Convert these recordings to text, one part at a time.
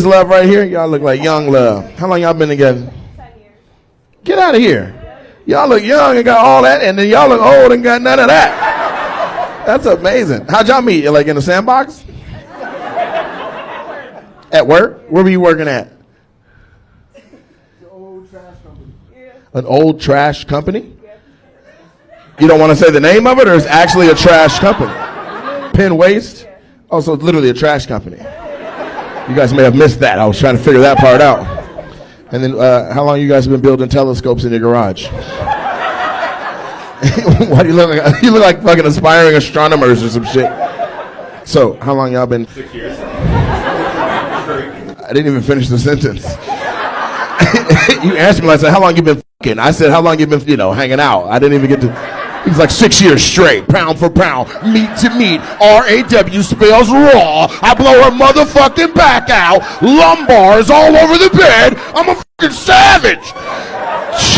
Love right here. Y'all look like young love. How long y'all been together? 10 years. Get out of here. Y'all look young and got all that, and then y'all look old and got none of that. That's amazing. How'd y'all meet? Like in the Sandbox? At work? Where were you working at? The old trash company. An old trash company? You don't want to say the name of it, or it's actually a trash company? Penn Waste? Oh, so it's literally a trash company. You guys may have missed that. I was trying to figure that part out. And then, how long you guys been building telescopes in your garage? Why do you look like? You look like fucking aspiring astronomers or some shit. So, how long y'all been? 6 years. I didn't even finish the sentence. You asked me, I said, how long you been fucking? I said, how long you been, hanging out? I didn't even get to. He was like 6 years straight, pound for pound, meat to meat. RAW spells raw. I blow her motherfucking back out. Lumbars all over the bed. I'm a fucking savage.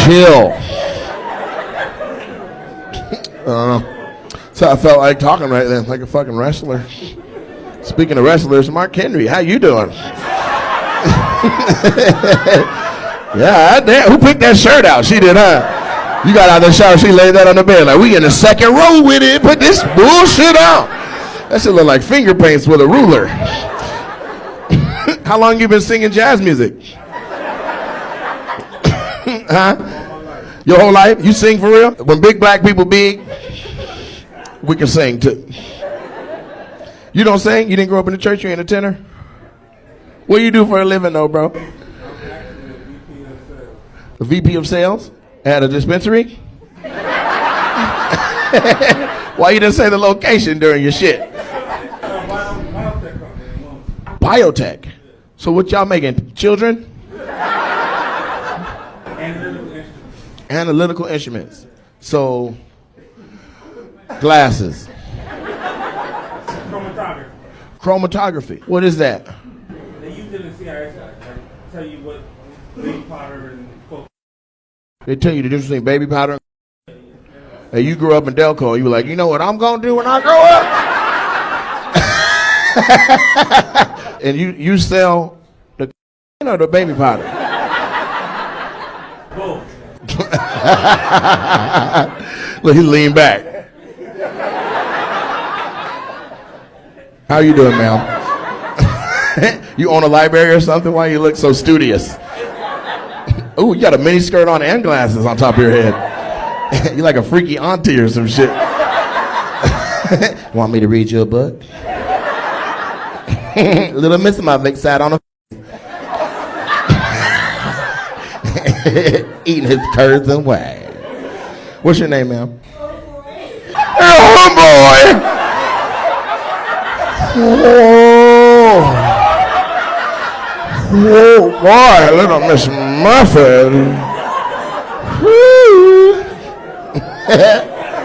Chill. So I felt like talking right then, like a fucking wrestler. Speaking of wrestlers, Mark Henry, how you doing? Yeah, damn. Who picked that shirt out? She did, huh? You got out of the shower, she laid that on the bed like, we in the second row with it, put this bullshit out. That shit look like finger paints with a ruler. How long you been singing jazz music? Huh? Your whole life? You sing for real? When big black people big, we can sing too. You don't sing? You didn't grow up in the church? You ain't a tenor? What do you do for a living though, bro? The VP of sales? At a dispensary? Why you didn't say the location during your shit? Biotech. So what y'all making? Children? Analytical instruments. So, glasses. Chromatography. What is that? They use it in CIS. Tell you what baby powder and coke. They tell you the difference between baby powder and hey, you grew up in Delco. You were like, you know what I'm going to do when I grow up? And you sell the or the baby powder? Both. Look, he leaned back. How you doing, ma'am? You own a library or something? Why you look so studious? Ooh, you got a mini skirt on and glasses on top of your head. You like a freaky auntie or some shit. Want me to read you a book? Little Miss Muffet sat on a eating his curds and whey. What's your name, ma'am? Oh, boy! Oh, boy, little Miss Muffet.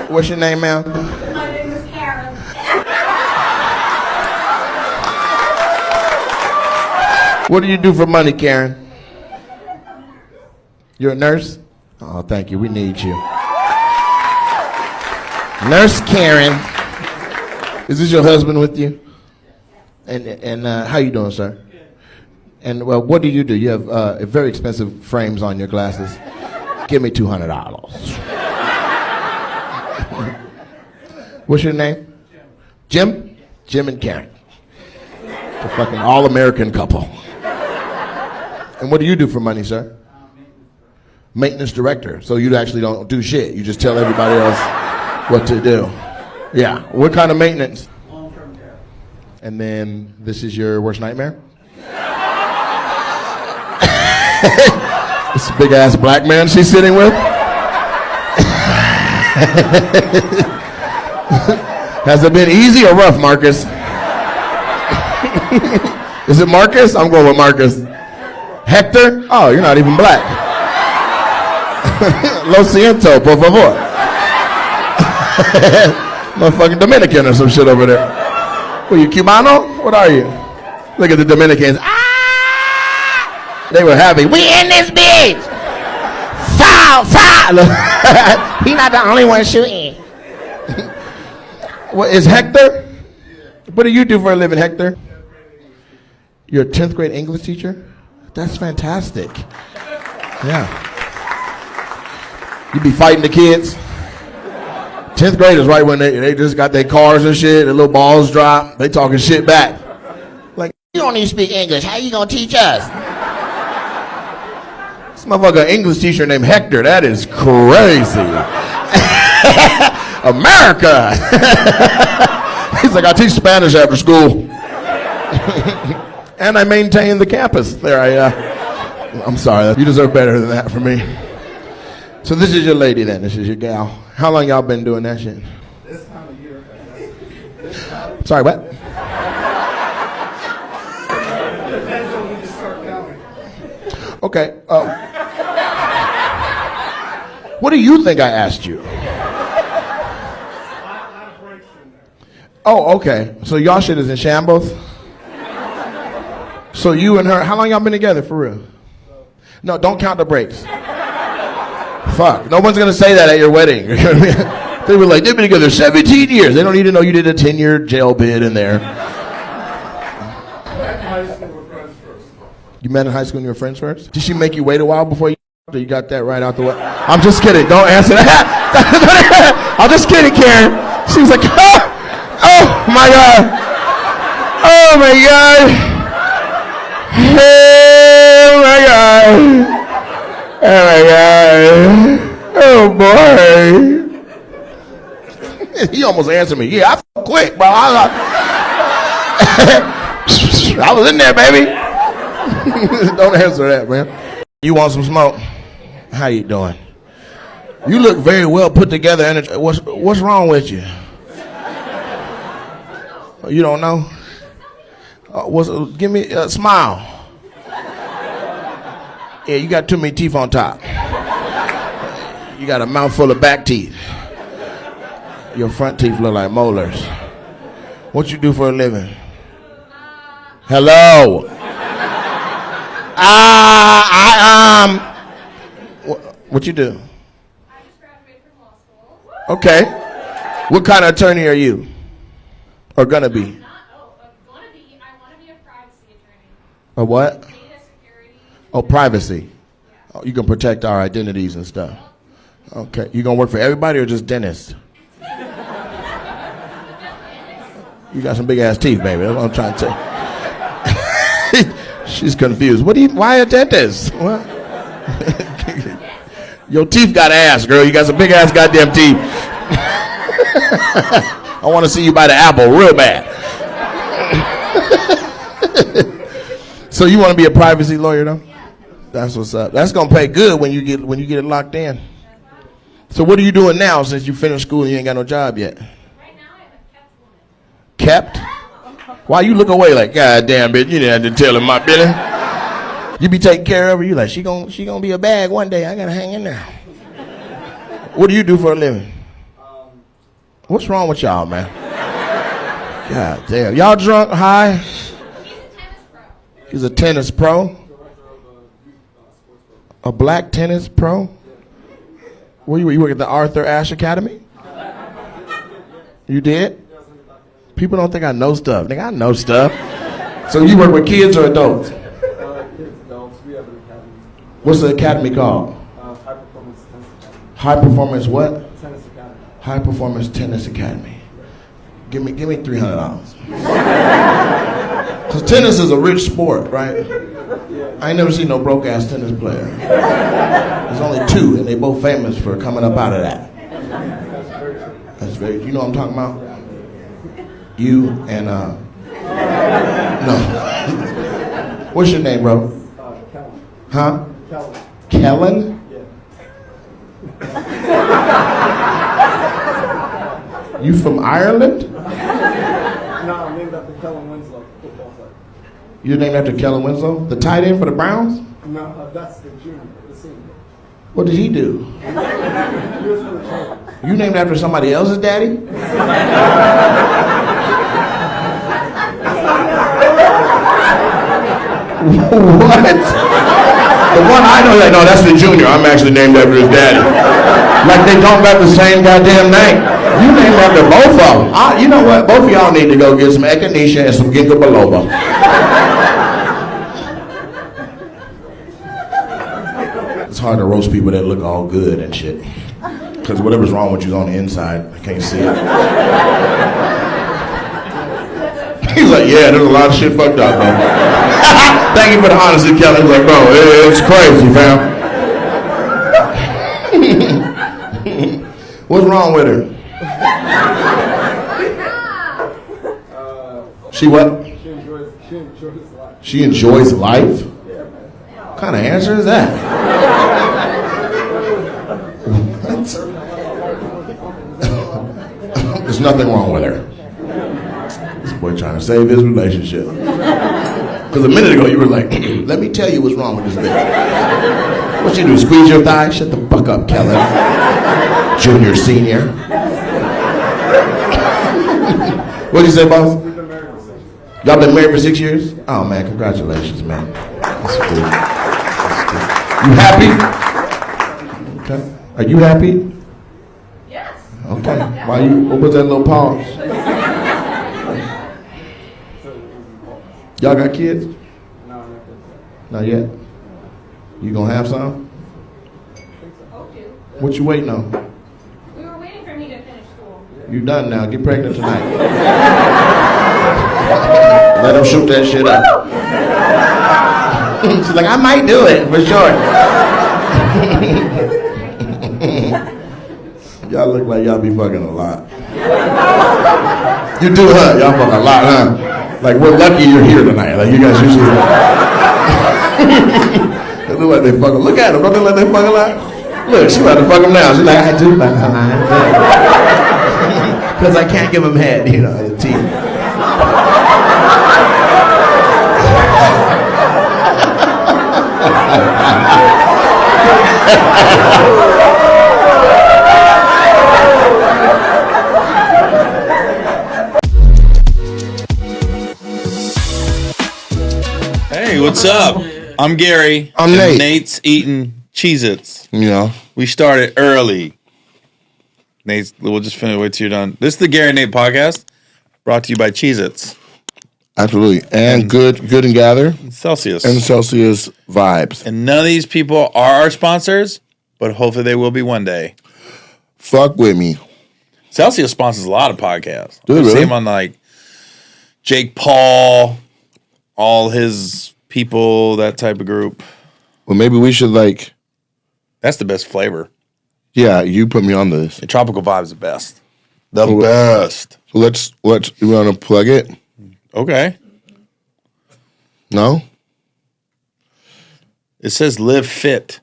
What's your name, ma'am? My name is Karen. What do you do for money, Karen? You're a nurse? Oh, thank you. We need you. Nurse Karen. Is this your husband with you? And how you doing, sir? And well, what do? You have very expensive frames on your glasses. Give me $200. What's your name? Jim? Jim and Karen. The fucking all-American couple. And what do you do for money, sir? Maintenance director. So you actually don't do shit. You just tell everybody else what to do. Yeah. What kind of maintenance? Long-term care. And then this is your worst nightmare? This big ass black man she's sitting with? Has it been easy or rough, Marcus? Is it Marcus? I'm going with Marcus. Hector? Oh, you're not even black. Lo siento, por favor. Motherfucking Dominican or some shit over there. What, you Cubano? What are you? Look at the Dominicans. Ah! They were happy. We in this bitch! Foul! Foul! He not the only one shooting. What is Hector? What do you do for a living, Hector? You're a 10th grade English teacher? That's fantastic. Yeah. You be fighting the kids? 10th grade is right when they just got their cars and shit, their little balls drop, they talking shit back. Like, you don't even speak English, how you gonna teach us? This motherfucker English teacher named Hector, that is crazy. America! He's like, I teach Spanish after school. And I maintain the campus. I'm sorry, you deserve better than that from me. So this is your lady then, this is your gal. How long y'all been doing that shit? This time of year. Sorry, what? Depends on when you start counting. Okay. What do you think I asked you? Oh, okay. So y'all shit is in shambles? So you and her, how long y'all been together for real? No, don't count the breaks. Fuck. No one's gonna say that at your wedding. They were like, they've been together 17 years. They don't need to know you did a 10-year jail bid in there. You met in high school and you were friends first? Did she make you wait a while before you got that right out the way? I'm just kidding. Don't answer that. I'm just kidding, Karen. She was like, oh my God. Oh my God. Oh my God. Oh my God. Oh boy. He almost answered me. Yeah, I felt quick, bro. I was in there, baby. Don't answer that, man. You want some smoke? How you doing? You look very well put together. And what's wrong with you? You don't know? Give me a smile. Yeah, you got too many teeth on top. You got a mouthful of back teeth. Your front teeth look like molars. What you do for a living? Hello. What you do? I just graduated from law school. Okay. What kind of attorney are you? Or gonna be? I want to be a privacy attorney. A what? Data security. Oh, privacy. Oh, you can protect our identities and stuff. Okay. You gonna work for everybody or just dentists? You got some big ass teeth, baby. That's what I'm trying to tell. She's confused. Why a dentist? What? Your teeth got ass, girl. You got some big ass goddamn teeth. I want to see you by the apple real bad. So you want to be a privacy lawyer, though? That's what's up. That's gonna pay good when you get it locked in. So what are you doing now since you finished school and you ain't got no job yet? Right now, I'm a kept woman. Kept? Why you look away like, God damn bitch, you didn't have to tell him my business. You be taking care of her, you like, she gonna be a bag one day, I gotta hang in there. What do you do for a living? What's wrong with y'all, man? God damn. Y'all drunk, high? He's a tennis pro. He's a tennis pro? A black tennis pro? Where you work at the Arthur Ashe Academy? You did? People don't think I know stuff. Nigga, I know stuff. So you work with kids or adults? Kids, adults, we have an academy. What's the academy called? High Performance Tennis Academy. High Performance what? Tennis Academy. High Performance Tennis Academy. Give me $300. Cause tennis is a rich sport, right? I ain't never seen no broke ass tennis player. There's only 2, and they both famous for coming up out of that. That's very. You know what I'm talking about? You and no. What's your name, bro? Kellen. Huh? Kellen. Kellen? Yeah. You from Ireland? No, I'm named after Kellen Winslow, football player. You're named after Kellen Winslow, the tight end for the Browns? No, that's the junior, the senior. What did he do? He was for the Chargers. You named after somebody else's daddy? What? The one I know, like, no, that's the junior. I'm actually named after his daddy. Like they don't got the same goddamn name. You named after both of them. You know what? Both of y'all need to go get some echinacea and some ginkgo biloba. It's hard to roast people that look all good and shit. Because whatever's wrong with you is on the inside. I can't see it. He's like, yeah, there's a lot of shit fucked up, bro. Thank you for the honesty, Kelly. He's like, bro, it's crazy, fam. What's wrong with her? She what? She enjoys life? What kind of answer is that? There's nothing wrong with her. This boy trying to save his relationship. Because a minute ago you were like, let me tell you what's wrong with this bitch. What you do, squeeze your thigh? Shut the fuck up, Kelly. Junior, senior. What'd you say, boss? Y'all been married for 6 years? Oh man, congratulations, man. That's cool. You happy? Okay. Are you happy? Yes. Okay. Why you? What was that little pause? Y'all got kids? No, Not yet. You gonna have some? Hope to. What you waiting on? We were waiting for me to finish school. You done now. Get pregnant tonight. Let him shoot that shit up. She's like, I might do it for sure. Y'all look like y'all be fucking a lot. You do, huh? Y'all fuck a lot, huh? Like, we're lucky you're here tonight. Like, you guys usually. They look like they fucking. Look at them. Don't they look like they fucking a lot? Look, she about to fuck him now. She's like, I do fuck a lot. Because I can't give him head, you know, the teeth. Hey, what's up? I'm Gary. I'm and Nate. Nate's eating Cheez-Its. You know. We started early. Nate, we'll just finish. Wait till you're done. This is the Gary and Nate podcast, brought to you by Cheez-Its. Absolutely. And good and gather. Celsius. And Celsius vibes. And none of these people are our sponsors, but hopefully they will be one day. Fuck with me. Celsius sponsors a lot of podcasts. Do they I see really? him on like Jake Paul, all his people, that type of group. Well, maybe we should That's the best flavor. yeah, you put me on this. The tropical vibe is the best. The Well, best. So let's you want to plug it? Okay. No? It says live fit.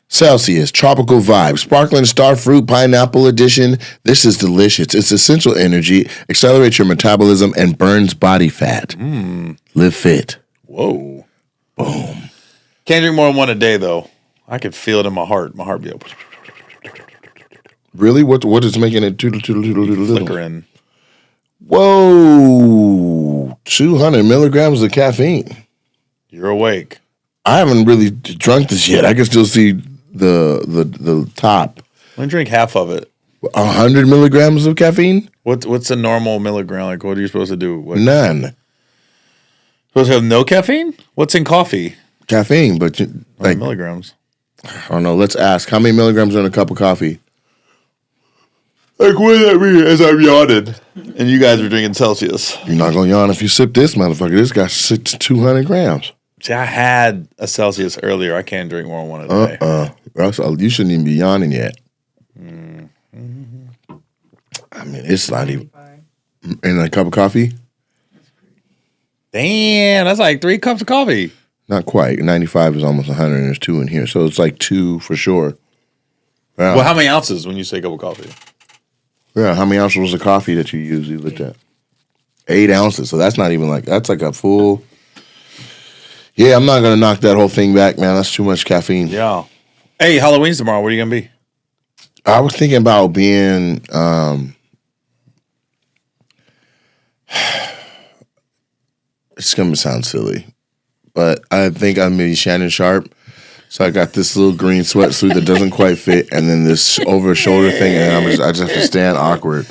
Celsius, tropical vibe, sparkling starfruit pineapple edition. This is delicious. It's essential energy, accelerates your metabolism, and burns body fat. Live fit. Whoa. Boom. Can't drink more than one a day, though. I could feel it in my heart. My heart be like Really? What is making it toodle toodle toodle toodle toodle? flickering. Whoa. 200 milligrams of caffeine. You're awake. I haven't really drunk this yet. I can still see the top. I'm gonna drink half of it. 100 milligrams of caffeine? What's a normal milligram? Like, what are you supposed to do? None. Supposed to have no caffeine? What's in coffee? Caffeine, but like, Milligrams. I don't know. Let's ask. How many milligrams are in a cup of coffee? Like, what does that mean? As I'm yawning. And you guys are drinking Celsius. You're not going to yawn if you sip this motherfucker. This got 200 grams. See, I had a Celsius earlier. I can't drink more than one a day. Russell, you shouldn't even be yawning yet. I mean, it's not even. In a cup of coffee? Damn, that's like 3 cups of coffee. Not quite. 95 is almost 100, and there's 2 in here. So it's like 2 for sure. Yeah. Well, how many ounces when you say a cup of coffee? Yeah, how many ounces was the coffee that you usually looked at? 8 ounces. So that's not even like, that's like a full. Yeah, I'm not going to knock that whole thing back, man. That's too much caffeine. Yeah. Hey, Halloween's tomorrow. Where are you going to be? I was thinking about being, it's going to sound silly, but I think I'm maybe Shannon Sharp. So I got this little green sweatsuit that doesn't quite fit, and then this over-shoulder thing, and I just have to stand awkward.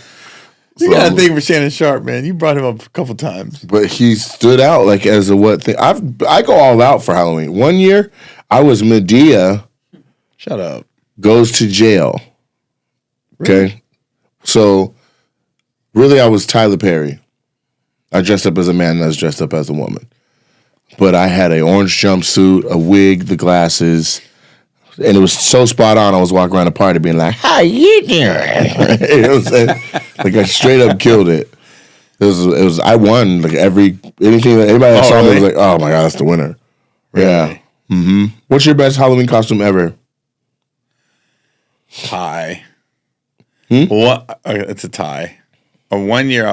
You got a thing for Shannon Sharp, man. You brought him up a couple times. But he stood out like as a what thing. I go all out for Halloween. One year, I was Medea Shut up. goes to jail. Okay? So, really, I was Tyler Perry. I dressed up as a man and I was dressed up as a woman. But I had an orange jumpsuit, a wig, the glasses, and it was so spot on. I was walking around the party being like, "How you doing?" You know what I'm saying? Like I straight up killed it. It was. I won like anything that anybody that saw me was like, "Oh my god, that's the winner." Really? Yeah. Mm-hmm. What's your best Halloween costume ever? Tie. It's a tie. One year,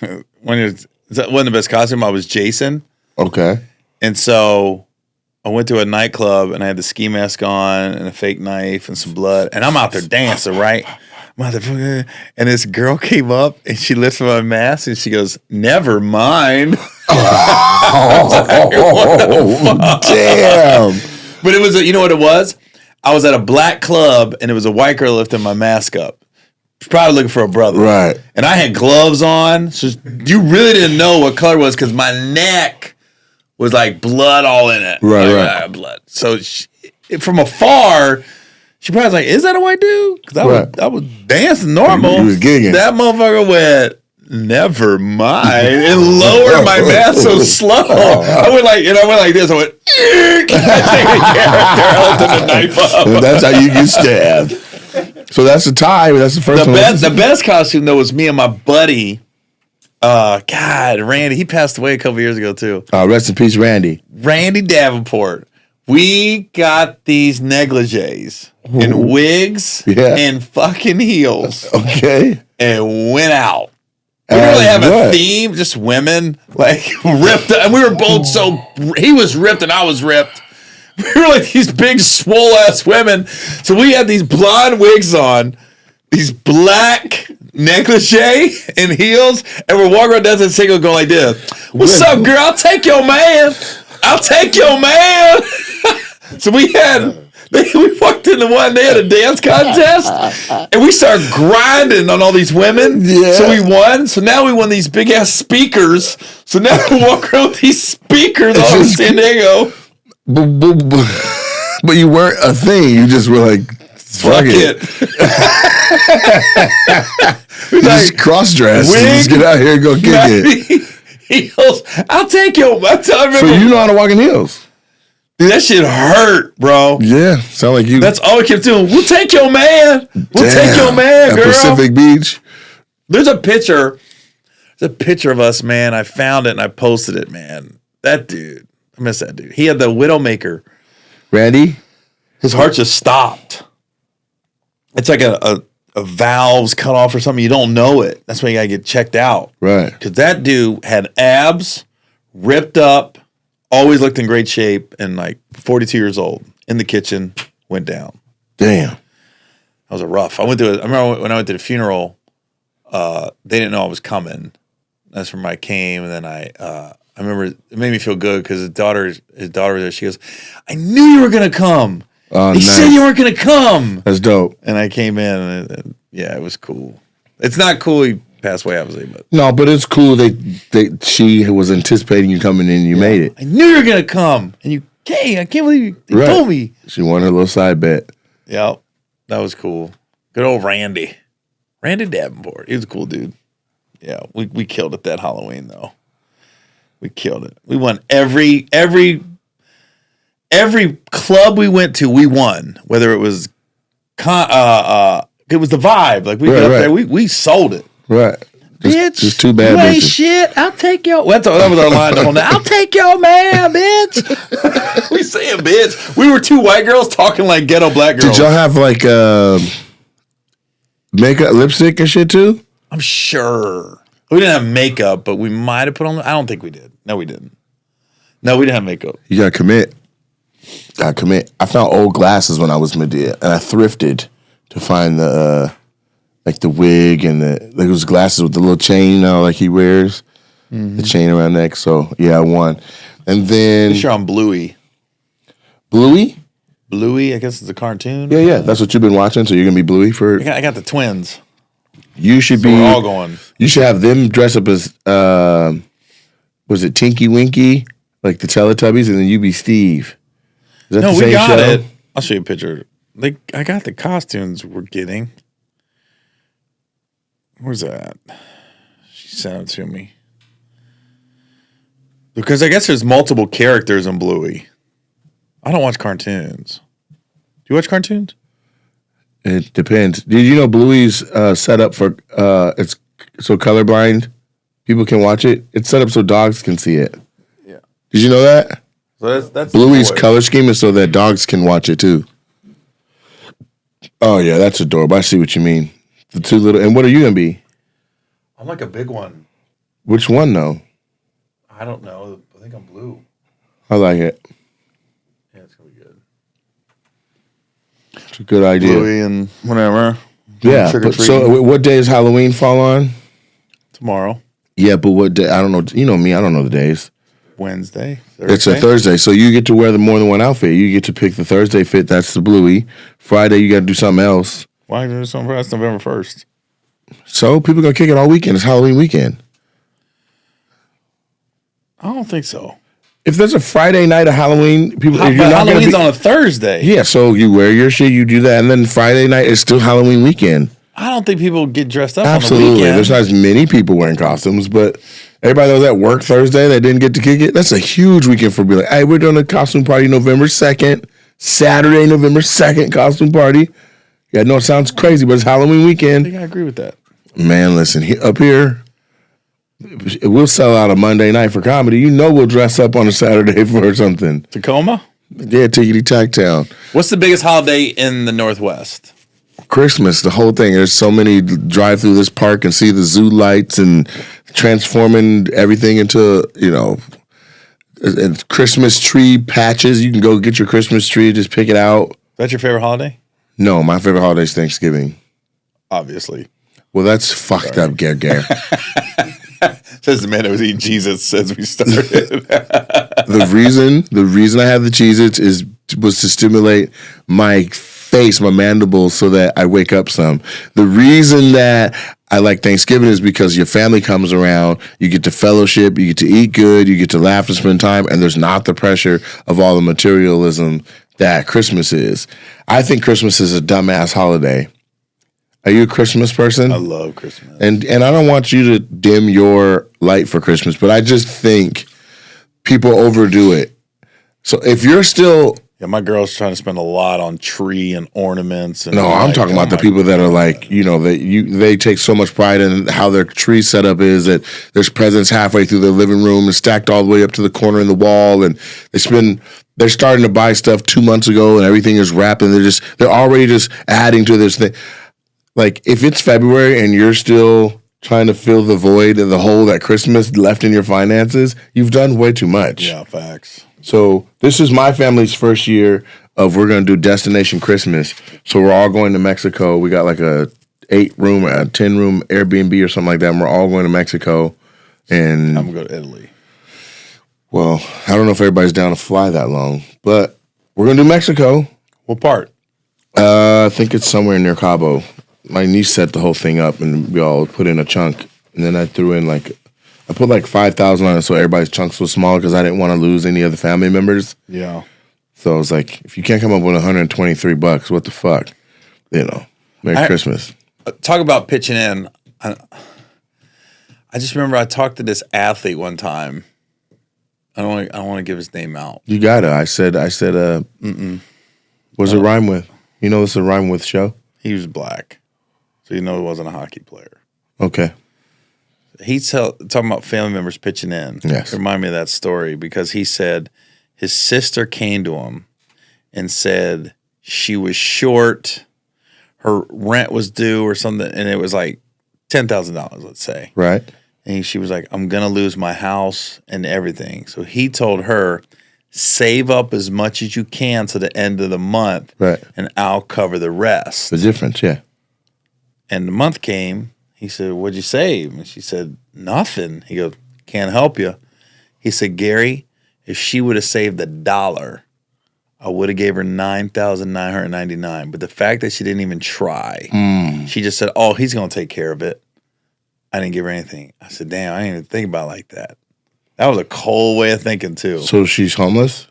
that wasn't the best costume. I was Jason. Okay. And so I went to a nightclub and I had the ski mask on and a fake knife and some blood. And I'm out there dancing, right? Motherfucker. And this girl came up and she lifted my mask and she goes, "Never mind." Damn. But it was, you know what it was? I was at a black club and it was a white girl lifting my mask up. She's probably looking for a brother. Right. And I had gloves on. So you really didn't know what color it was because my neck was like blood all in it. Right. Blood. So from afar, she probably was like, "Is that a white dude?" Because I was dancing normal. You was gigging. That motherfucker went, "Never mind," and lowered my mask so slow. I went like this. I went, "Eek." I lifted the knife up. And that's how you get stabbed. So that's a tie. That's the first one. The best costume though was me and my buddy. God, Randy. He passed away a couple years ago too. Rest in peace, Randy. Randy Davenport. We got these negligees and wigs and fucking heels. Okay. And went out. We didn't really have a theme, just women like ripped. And we were both he was ripped and I was ripped. We were like these big swole ass women. So we had these blonde wigs on, these black negligee and heels, and we're walking around dancing single going like this. "What's up, girl? I'll take your man. I'll take your man." So we walked into one, they had a dance contest, and we started grinding on all these women. Yeah. So we won. So now we won these big ass speakers. So now we walk around with these speakers all in San Diego. But you weren't a thing. You just were like, fuck it. You just cross-dress. Just get out here and go kick it. Heels. I'll take your. So you know how to walk in heels? Dude, that shit hurt, bro. Yeah, sound like you. That's all we kept doing. "We'll take your man. We'll take your man, girl." Pacific Beach. There's a picture. There's a picture of us, man. I found it and I posted it, man. That dude. I miss that dude. He had the Widowmaker. Randy? His heart just stopped. It's like a valve's cut off or something. You don't know it. That's why you gotta get checked out. Right. Because that dude had abs, ripped up, always looked in great shape, and like 42 years old. In the kitchen, went down. Damn. That was a rough. I remember when I went to the funeral, they didn't know I was coming. That's when I came, and then I remember it made me feel good because his daughter was there. She goes, "I knew you were gonna come. They said you weren't gonna come." That's dope. And I came in, and yeah, it was cool. It's not cool he passed away, obviously, but no, but it's cool that she was anticipating you coming in and you made it. I knew you were gonna come, and you came. I can't believe you told me. She won her little side bet. Yep, that was cool. Good old Randy Davenport. He was a cool dude. Yeah, we killed it that Halloween though. We killed it. We won every club we went to. We won. Whether it was it was the vibe. Like we got up there, we sold it. Right. Just too bad. You ain't shit. I'll take your. That was our line the whole night. "I'll take your man, bitch." We saying bitch. We were two white girls talking like ghetto black girls. Did y'all have like makeup, lipstick, and shit too? I'm sure. We didn't have makeup, but we might have put on. I don't think we did. No, we didn't. No, we didn't have makeup. You gotta commit. I found old glasses when I was Medea, and I thrifted to find the like the wig and the those glasses with the little chain now, like he wears, the chain around neck. So yeah, I won. And then Sure, I'm Bluey. Bluey. Bluey, I guess it's a cartoon. Yeah. That's what you've been watching. So you're gonna be Bluey for. I got the twins. You should be. We're all going. You should have them dress up as was it Tinky Winky, like the Teletubbies, and then you be Steve. that No, the we same got show? it. I'll show you a picture. I got the costumes we're getting. Where's that? She sent it to me. Because I guess there's multiple characters in Bluey. I don't watch cartoons. Do you watch cartoons? It depends. Did you know Bluey's set up for it's so colorblind people can watch it? It's set up so dogs can see it. Yeah. Did you know that? So that's Bluey's the boy. color scheme is so that dogs can watch it too. Oh yeah, that's adorable. I see what you mean. The two little. And what are you gonna be? I'm like a big one. Which one though? I don't know. I think I'm blue. I like it. Yeah, it's gonna be good. It's a good idea. Bluey and whatever. Yeah. Trick or But so, treating. what day does Halloween fall on? Tomorrow, Yeah, but what day? I don't know. You know me. I don't know the days. Wednesday, It's a Thursday, so you get to wear the more than one outfit. You get to pick the Thursday fit. That's the Bluey. Friday, you got to do something else. Why are you doing something? That's November 1st. So people gonna kick it all weekend. It's Halloween weekend. I don't think so. If there's a Friday night of Halloween, people But you're not gonna Halloween's be, on a Thursday. yeah. So you wear your shit, you do that, and then Friday night is still Halloween weekend. I don't think people get dressed up on the Absolutely, weekend. there's not as many people wearing costumes, but everybody that was at work Thursday that didn't get to kick it. That's a huge weekend for being like, hey, we're doing a costume party November 2nd, Saturday, November 2nd costume party. Yeah, no, it sounds crazy, but it's Halloween I weekend. think I agree with that. Man, listen, up here, we'll sell out a Monday night for comedy. You know we'll dress up on a Saturday for something. Tacoma? Yeah, Tickety Tack Town. What's the biggest holiday in the Northwest? Christmas, the whole thing. There's so many drive through this park and see the zoo lights and transforming everything into, and Christmas tree patches. You can go get your Christmas tree, just pick it out. Is that your favorite holiday? No, my favorite holiday is Thanksgiving. Obviously. Well, that's fucked up, Gare. Says the man that was eating Jesus as we started. The reason I have the Cheez-Its was to stimulate my face, my mandibles, so that I wake up some. The reason that I like Thanksgiving is because your family comes around, you get to fellowship, you get to eat good, you get to laugh and spend time, and there's not the pressure of all the materialism that Christmas is. I think Christmas is a dumbass holiday. Are you a Christmas person? I love Christmas. And I don't want you to dim your light for Christmas, but I just think people overdo it. So if you're still Yeah, my girl's trying to spend a lot on tree and ornaments. And no, I'm talking about the people that are like, they take so much pride in how their tree setup is that there's presents halfway through their living room and stacked all the way up to the corner in the wall, and they're starting to buy stuff 2 months ago and everything is wrapped, and they're already just adding to this thing. Like if it's February and you're still trying to fill the void and the hole that Christmas left in your finances, you've done way too much. Yeah, facts. So this is my family's first year of we're going to do Destination Christmas. So we're all going to Mexico. We got like a 8-room, a 10-room Airbnb or something like that. And we're all going to Mexico. And I'm going to go to Italy. well, I don't know if everybody's down to fly that long, but we're going to do Mexico. What part? I think it's somewhere near Cabo. My niece set the whole thing up and we all put in a chunk. And then I threw in I put like 5,000 on it so everybody's chunks was small because I didn't want to lose any of the family members. Yeah. So I was like, if you can't come up with $123, what the fuck? Merry Christmas. Talk about pitching in. I just remember I talked to this athlete one time. I don't want to give his name out. You gotta. I said, what's it rhyme with? You know, it's a rhyme with show? He was black. So he wasn't a hockey player. Okay. He's talking about family members pitching in. Yes. Remind me of that story because he said his sister came to him and said she was short, her rent was due or something, and it was like $10,000, let's say. Right. And she was like, I'm going to lose my house and everything. So he told her, save up as much as you can to the end of the month, Right. and I'll cover the rest. The difference, yeah. And the month came. He said, what'd you save? And she said, nothing. He goes, can't help you. He said, Gary, if she would have saved $1, I would have gave her $9,999. But the fact that she didn't even try, she just said, oh, he's going to take care of it. I didn't give her anything. I said, damn, I didn't even think about it like that. That was a cold way of thinking, too. So she's homeless?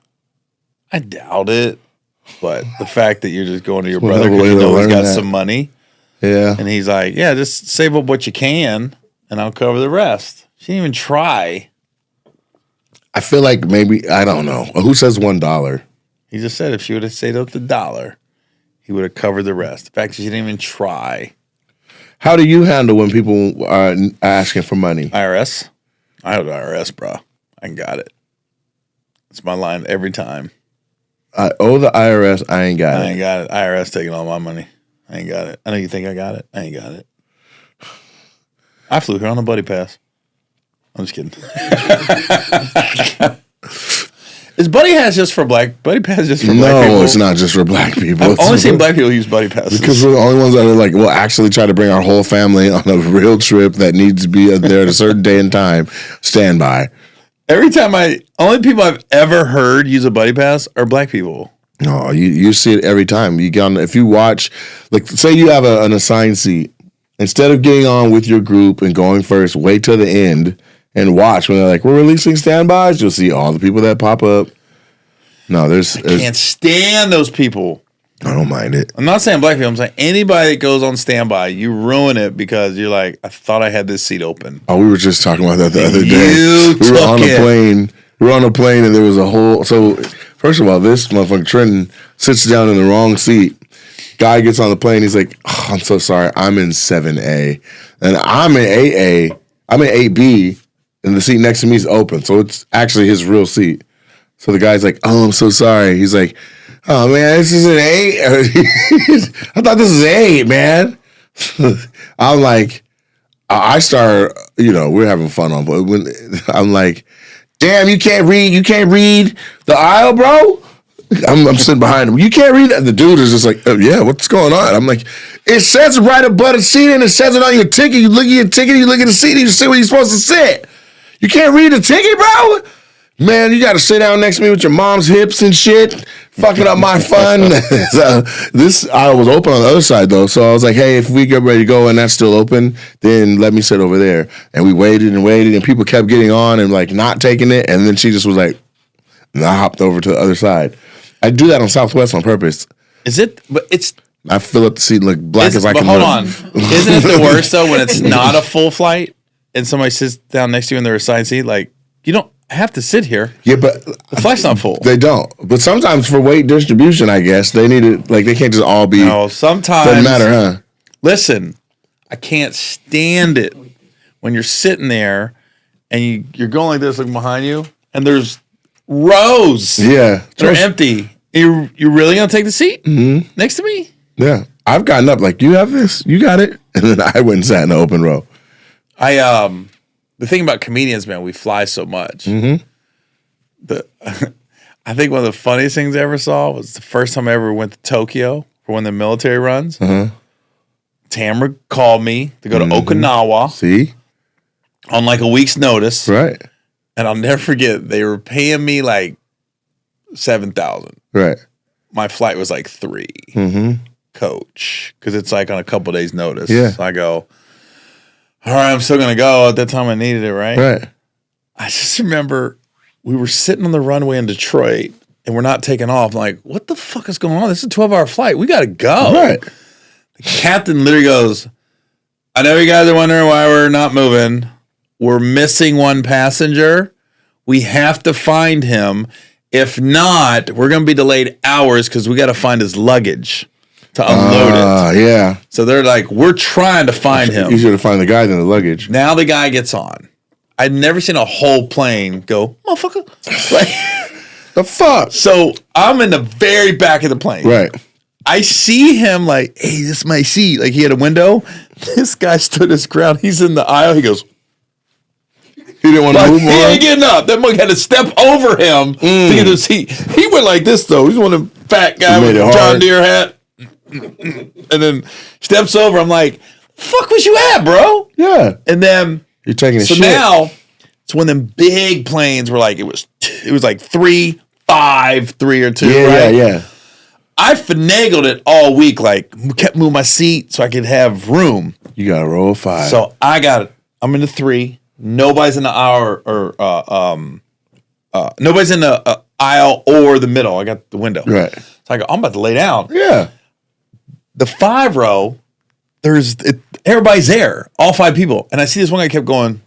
I doubt it. But the fact that you're just going to your Well, brother no because way you to know he's learn got that. some money, Yeah. and he's like, yeah, just save up what you can, and I'll cover the rest. She didn't even try. I feel like maybe, I don't know. Who says $1? He just said if she would have saved up the $1, he would have covered the rest. The fact that she didn't even try. How do you handle when people are asking for money? IRS? I have the IRS, bro. I got it. It's my line every time. I owe the IRS. I ain't got I it. ain't got it. IRS taking all my money. I ain't got it. I know you think I got it. I ain't got it. I flew here on a buddy pass. I'm just kidding. Is buddy pass just for black? Buddy pass just for black people? No, it's not just for black people. I've It's only for- seen black people use buddy passes. Because we're the only ones that are like, we'll actually try to bring our whole family on a real trip that needs to be there at a certain day and time. Stand by. Every time only people I've ever heard use a buddy pass are black people. No, you see it every time. You get on, if you watch, like, say you have an assigned seat. Instead of getting on with your group and going first, wait till the end and watch when they're like, we're releasing standbys. You'll see all the people that pop up. No, there's Can't stand those people. I don't mind it. I'm not saying black people. I'm saying anybody that goes on standby, you ruin it because you're like, I thought I had this seat open. Oh, we were just talking about that the other day. You We were took on it. a plane. We were on a plane and there was a whole. So, first of all, this motherfucker Trenton sits down in the wrong seat. Guy gets on the plane. He's like, oh, I'm so sorry. I'm in 7A. And I'm in 8A. I'm in 8B. And the seat next to me is open. So it's actually his real seat. So the guy's like, oh, I'm so sorry. He's like, oh, man, this is an 8. I thought this was 8, man. I'm like, I start, we're having fun on, but when I'm like, damn, you can't read the aisle, bro? I'm sitting behind him. You can't read that. The dude is just like, oh, yeah, what's going on? I'm like, it says right above the seat and it says it on your ticket. You look at your ticket, you look at the seat, and you see where you're supposed to sit. You can't read the ticket, bro? Man, you got to sit down next to me with your mom's hips and shit, fucking up my fun. So this aisle was open on the other side, though. So I was like, hey, if we get ready to go and that's still open, then let me sit over there. And we waited, and people kept getting on and, like, not taking it. And then she just was like, and I hopped over to the other side. I do that on Southwest on purpose. Is it? But it's. I fill up the seat and look black as I But can hold look. on. Isn't it the worst, though, when it's not a full flight and somebody sits down next to you in their assigned seat? Like, you don't have to sit here. Yeah, but The flight's not full. they don't. But sometimes for weight distribution, I guess, they need it. Like, they can't just all be. No, sometimes. Doesn't matter, huh? Listen, I can't stand it when you're sitting there and you're going like this, looking behind you, and there's rows Yeah. that are empty. You really gonna take the seat next to me? Yeah. I've gotten up like, you have this? You got it? And then I went and sat in the open row. The thing about comedians, man, we fly so much. I think one of the funniest things I ever saw was the first time I ever went to Tokyo for one of the military runs. Tamara called me to go to Okinawa See? on like a week's notice. Right. And I'll never forget, they were paying me like $7,000. Right. My flight was like $3,000 coach, because it's like on a couple days notice. Yeah. So I go, all right, I'm still going to go. At that time I needed it, right? Right. I just remember we were sitting on the runway in Detroit and we're not taking off. I'm like, what the fuck is going on? This is a 12-hour flight. We got to go. Right. The captain literally goes, I know you guys are wondering why we're not moving. We're missing one passenger. We have to find him. If not, we're going to be delayed hours because we got to find his luggage to unload it. Yeah. So they're like, we're trying to find him. Easier to find the guy than the luggage. Now the guy gets on. I'd never seen a whole plane go, motherfucker. Like, The fuck? so I'm in the very back of the plane. Right. I see him like, hey, this is my seat. Like he had a window. This guy stood his ground. He's in the aisle. He goes, He didn't want to like, move he more. ain't getting up. That mug had to step over him to get the seat. He went like this though. He's one of them fat guy He with made a it John hard. Deere hat. And then steps over. I'm like, fuck was you at, bro? Yeah. And then You're taking a so shit. now it's when them big planes were like, it was like 3, 5, 3 or 2. yeah, right? yeah. I finagled it all week, like kept moving my seat so I could have room. You got to roll 5. So I got it. I'm in the 3. Nobody's in the hour or nobody's in the aisle or the middle. I got the window. Right. So I go, I'm about to lay down. Yeah. The 5 row, everybody's there, all 5 people. And I see this one guy kept going.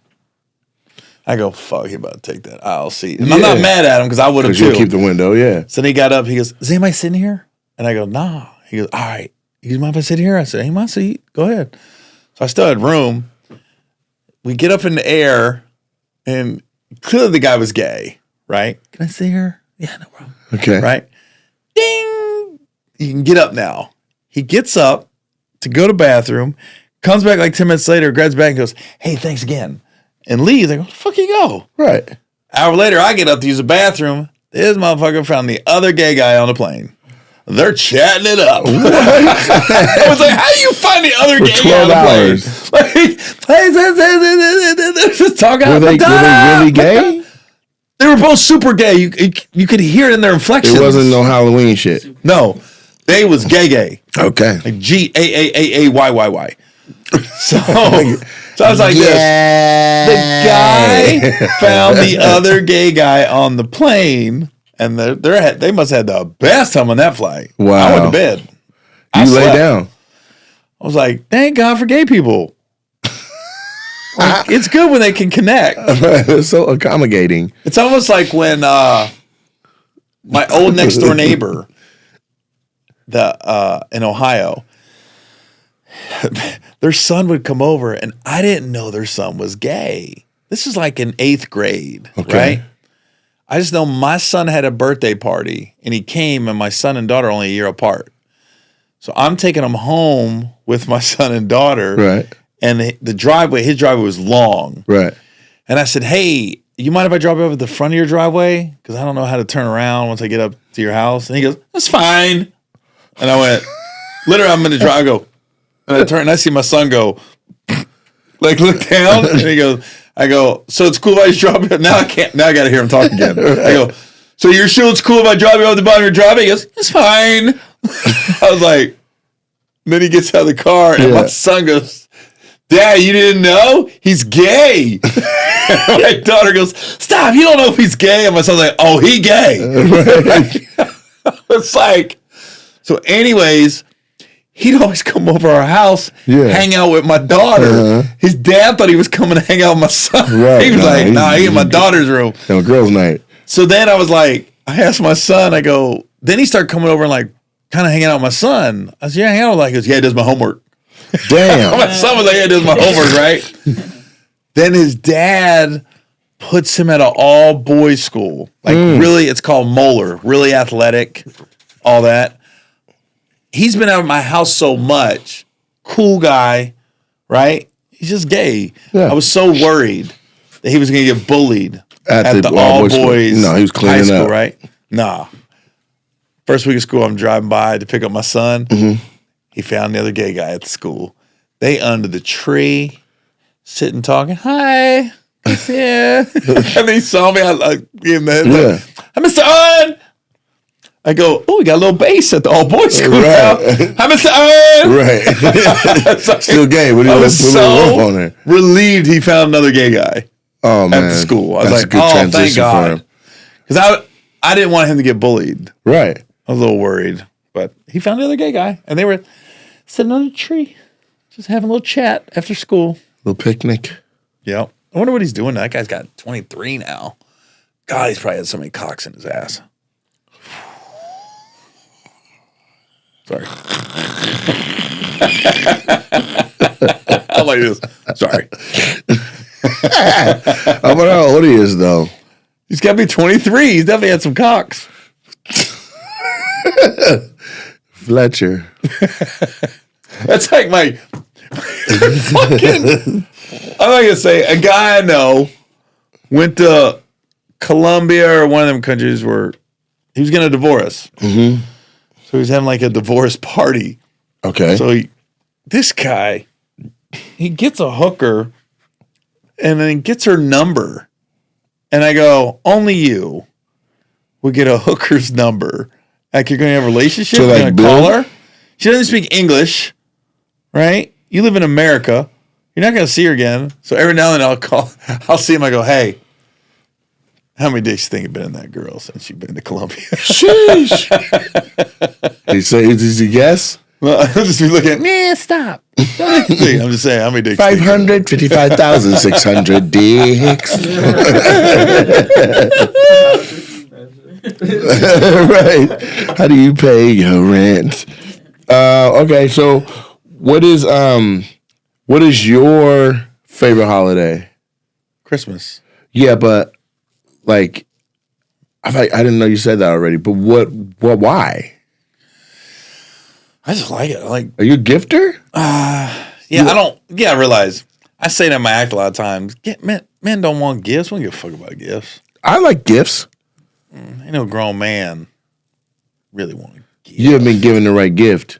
I go, fuck, he about to take that aisle seat. And I'm not mad at him because I would have too. You'll keep the window, yeah. So then he got up, he goes, is anybody sitting here? And I go, nah. He goes, all right. He goes, mind if I sit here? I said, hey, my seat. Go ahead. So I still had room. We get up in the air, and clearly the guy was gay, right? Can I sit here? Yeah, no problem. Okay. Right? Ding! You can get up now. He gets up to go to the bathroom, comes back like 10 minutes later, grabs back and goes, hey, thanks again. And leaves. I go, where the fuck you go? Right. Hour later, I get up to use the bathroom. This motherfucker found the other gay guy on the plane. They're chatting it up. I was like, how do you find the other gay guy on the plane? Like, they're just talking Were they really gay? They were both super gay. You could hear it in their inflections. It wasn't no Halloween shit. No. They was gay. Okay. Like GAAAAYYY. So I was like, this. The guy found the other gay guy on the plane, and they must have had the best time on that flight. Wow. I went to bed. You lay down. I was like, thank God for gay people. Like, it's good when they can connect. It's so accommodating. It's almost like when my old next door neighbor, in Ohio, their son would come over, and I didn't know their son was gay. This is like in 8th grade, right? I just know my son had a birthday party, and he came, and my son and daughter are only a year apart. So I'm taking them home with my son and daughter, right? And his driveway was long, right? And I said, hey, you mind if I drop you over at the front of your driveway? Because I don't know how to turn around once I get up to your house. And he goes, that's fine. And I went, literally, I'm in the drive. I go, and I turn and I see my son go, like, look down. And I go, so it's cool if I just drop you? Now I can't. Now I got to hear him talk again. I go, so you're sure it's cool if I drop you off the bottom of your driveway? He goes, it's fine. I was like, and then he gets out of the car and my son goes, Dad, you didn't know? He's gay. My daughter goes, stop, you don't know if he's gay. And my son's like, oh, he gay. It's like, so anyways, he'd always come over our house, hang out with my daughter. His dad thought he was coming to hang out with my son. Right. He was like, nah, he in my daughter's room. Have a girls' night. So then I was like, I asked my son, I go, then he started coming over and like kind of hanging out with my son. I said, yeah, hang out with, like, he goes, yeah, he does my homework. Damn. My son was like, yeah, he does my homework, right? Then his dad puts him at an all-boys school. Like, really, it's called Moeller, really athletic, all that. He's been out of my house so much. Cool guy, right? He's just gay. Yeah. I was so worried that he was going to get bullied at the all-boys No, he was cleaning high school, up. right? Nah. First week of school, I'm driving by to pick up my son. Mm-hmm. He found the other gay guy at the school. They under the tree, sitting talking. Hi. Yeah. And he saw me. I gave him the head. Like, hi, Mr. Owen. I go, oh, we got a little bass at the all-boys school now. Hi, Mr. Owen. Right. So, still gay, but he was so on there. Relieved he found another gay guy. Oh, man. At the school. I was That's like, a good transition thank God. for him. Because I didn't want him to get bullied. Right. I was a little worried. But he found the other gay guy. And they were sitting on a tree, just having a little chat after school. Little picnic. Yeah. I wonder what he's doing. That guy's got 23 now. God, he's probably had so many cocks in his ass. Sorry. I'm like this. Sorry. I wonder how old he is, though. He's got to be 23. He's definitely had some cocks. Fletcher. That's like my fucking. I'm not gonna say a guy I know went to Colombia or one of them countries where he was gonna divorce. Mm-hmm. So he was having like a divorce party. Okay. So this guy, he gets a hooker and then gets her number. And I go, only you would get a hooker's number. Like, you're going to have a relationship? So, you're like, going to call her? She doesn't speak English, right? You live in America. You're not going to see her again. So every now and then I'll see him. I go, hey, How many days you think have been in that girl since you've been to Columbia? Sheesh. Did you guess? Well, I'll just be looking at me. Stop. I'm just saying, how many dicks? 555,600 dicks. Right. How do you pay your rent? Okay, so what is your favorite holiday? Christmas. Yeah, but like I didn't know you said that already. But why? I just like it. Are you a gifter? Yeah, I don't. Yeah, I realize. I say that in my act a lot of times. Men don't want gifts. We don't give a fuck about gifts. I like gifts. Ain't no grown man really want a gift. You haven't been given the right gift.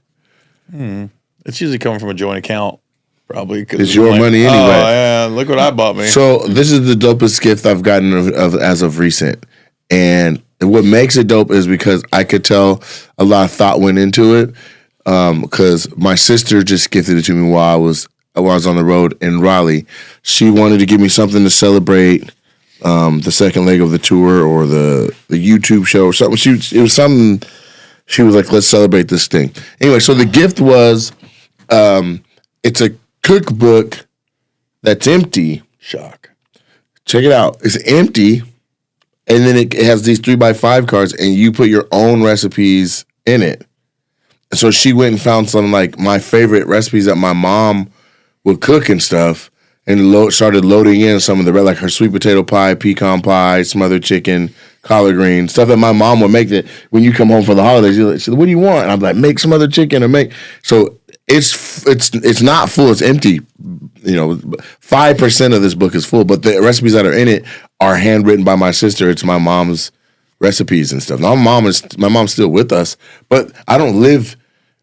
It's usually coming from a joint account, probably. It's your money anyway. Oh, yeah, look what I bought me. So this is the dopest gift I've gotten as of recent. And what makes it dope is because I could tell a lot of thought went into it. Because my sister just gifted it to me while I was on the road in Raleigh. She wanted to give me something to celebrate the second leg of the tour or the YouTube show or something. It was something. She was like, "Let's celebrate this thing." Anyway, so the gift was, it's a cookbook that's empty. Shock. Check it out. It's empty, and then it has these 3x5 cards, and you put your own recipes in it. So she went and found some like my favorite recipes that my mom would cook and stuff, and started loading in some of the like her sweet potato pie, pecan pie, smothered chicken, collard greens, stuff that my mom would make. That when you come home for the holidays, she's like, "What do you want?" And I'm like, "Make smothered chicken or make." So it's not full; it's empty. 5% of this book is full, but the recipes that are in it are handwritten by my sister. It's my mom's recipes and stuff. Now, my mom's still with us, but I don't live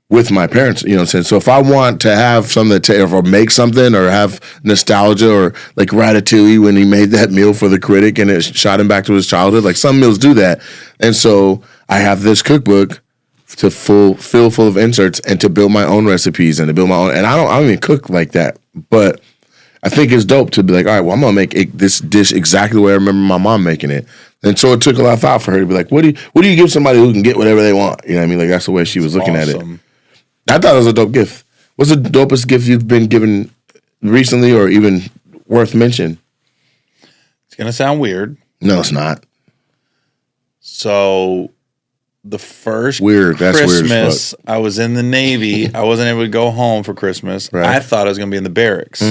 with my parents, you know what I'm saying? So if I want to have something or make something or have nostalgia or like Ratatouille when he made that meal for the critic and it shot him back to his childhood, like some meals do that. And so I have this cookbook to fill full of inserts and to build my own recipes and to build my own. And I don't even cook like that, but I think it's dope to be like, all right, well, I'm gonna make this dish exactly the way I remember my mom making it. And so it took a lot of thought for her to be like, what do you give somebody who can get whatever they want? You know what I mean? Like that's the way she was looking at it. I thought it was a dope gift. What's the dopest gift you've been given recently or even worth mention? It's gonna sound weird. No, it's not. So the first That's Christmas weird as fuck. I was in the Navy. I wasn't able to go home for Christmas. Right. I thought I was gonna be in the barracks.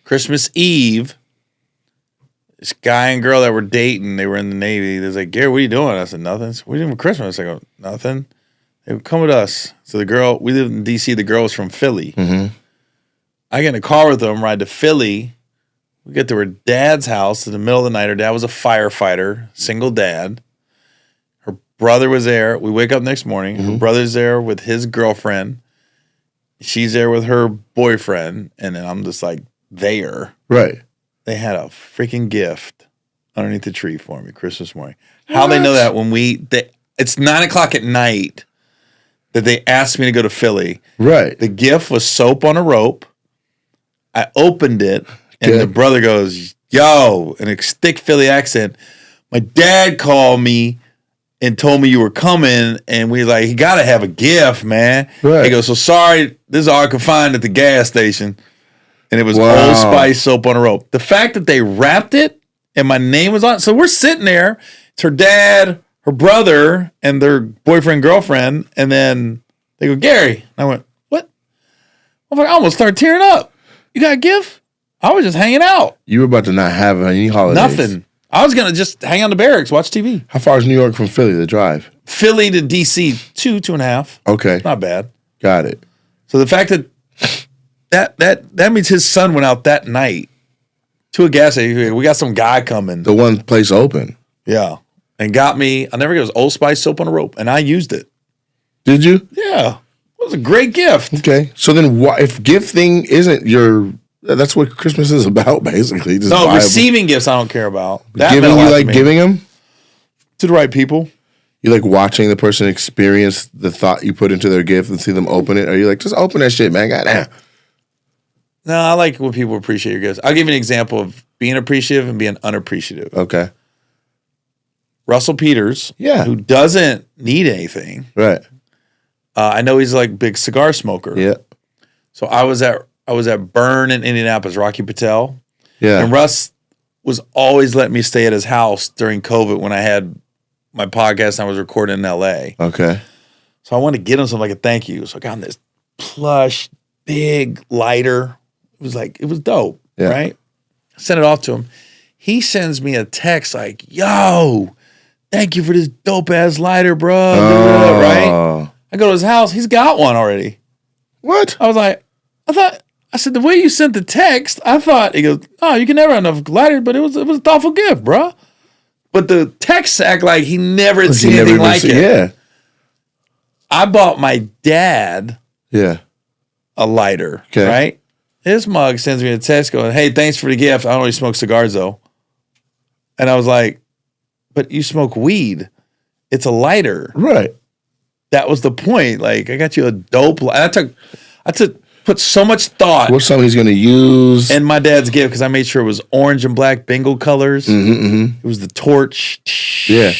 Christmas Eve, this guy and girl that were dating, they were in the Navy. They was like, "Gary, what are you doing?" I said, "Nothing." "What are you doing for Christmas?" I go, "Nothing." They would come with us. So the girl, we lived in D.C., the girl was from Philly. I get in a car with them, ride to Philly. We get to her dad's house in the middle of the night. Her dad was a firefighter, single dad. Her brother was there. We wake up next morning. Her brother's there with his girlfriend. She's there with her boyfriend. And then I'm just like, there. Right. They had a freaking gift underneath the tree for me Christmas morning. How they know that when it's 9:00 at night that they asked me to go to Philly. Right. The gift was soap on a rope. I opened it, and the brother goes, "Yo," in a thick Philly accent, "My dad called me and told me you were coming, and we like, he got to have a gift, man." Right. He goes, "So sorry, this is all I could find at the gas station." And it was Old Spice soap on a rope. The fact that they wrapped it and my name was on it. So we're sitting there. It's her dad, her brother, and their boyfriend, girlfriend. And then they go, "Gary." And I went, "What?" I almost started tearing up. "You got a gift?" I was just hanging out. You were about to not have any holidays. Nothing. I was going to just hang on the barracks, watch TV. How far is New York from Philly, the drive? Philly to D.C., 2.5. Okay. Not bad. Got it. So the fact that means his son went out that night to a gas station. We got some guy coming. The one place open. Yeah. And got me, I'll never get it, was Old Spice soap on a rope. And I used it. Did you? Yeah. It was a great gift. Okay. So then if gifting isn't that's what Christmas is about, basically. Just No, receiving gifts I don't care about. That giving, meant a lot you to like me. giving them? To the right people. You like watching the person experience the thought you put into their gift and see them open it? Or you like, just open that shit, man? Goddamn. No, I like when people appreciate your gifts. I'll give you an example of being appreciative and being unappreciative. Okay. Russell Peters, Yeah. who doesn't need anything. Right. I know he's like a big cigar smoker. Yeah. So I was at Burn in Indianapolis, Rocky Patel. Yeah. And Russ was always letting me stay at his house during COVID when I had my podcast and I was recording in LA. Okay. So I wanted to get him something like a thank you. So I got him this plush, big lighter. It was dope, Yeah. right? I sent it off to him. He sends me a text like, yo, thank you for this dope ass lighter, bro. Right? I go to his house. He's got one already. What? I was like, I said, the way you sent the text, I thought, he goes, oh, you can never have enough lighter, but it was a thoughtful gift, bro. But the text act like he never had seen anything like it. Yeah. I bought my dad Yeah. a lighter, Okay. right? His mug sends me a text going, hey, thanks for the gift. I don't really smoke cigars, though. And I was like, but you smoke weed. It's a lighter. Right. That was the point. Like, I got you a dope lighter. I put so much thought What's something he's going to use? in my dad's gift because I made sure it was orange and black bingo colors. It was the torch. Yeah.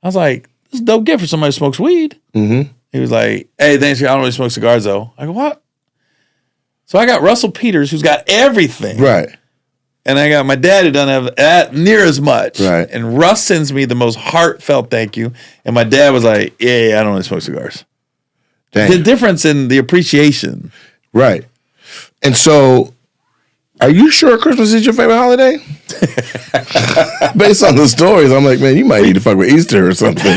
I was like, this is a dope gift for somebody who smokes weed. Mm-hmm. He was like, hey, thanks. I don't really smoke cigars, though. I go, what? So I got Russell Peters, who's got everything. Right. And I got my dad, who doesn't have that near as much. Right. And Russ sends me the most heartfelt thank you. And my dad was like, yeah, I don't really smoke cigars. Dang. The difference in the appreciation. Right. And so, are you sure Christmas is your favorite holiday? Based on the stories, I'm like, man, you might need to fuck with Easter or something. You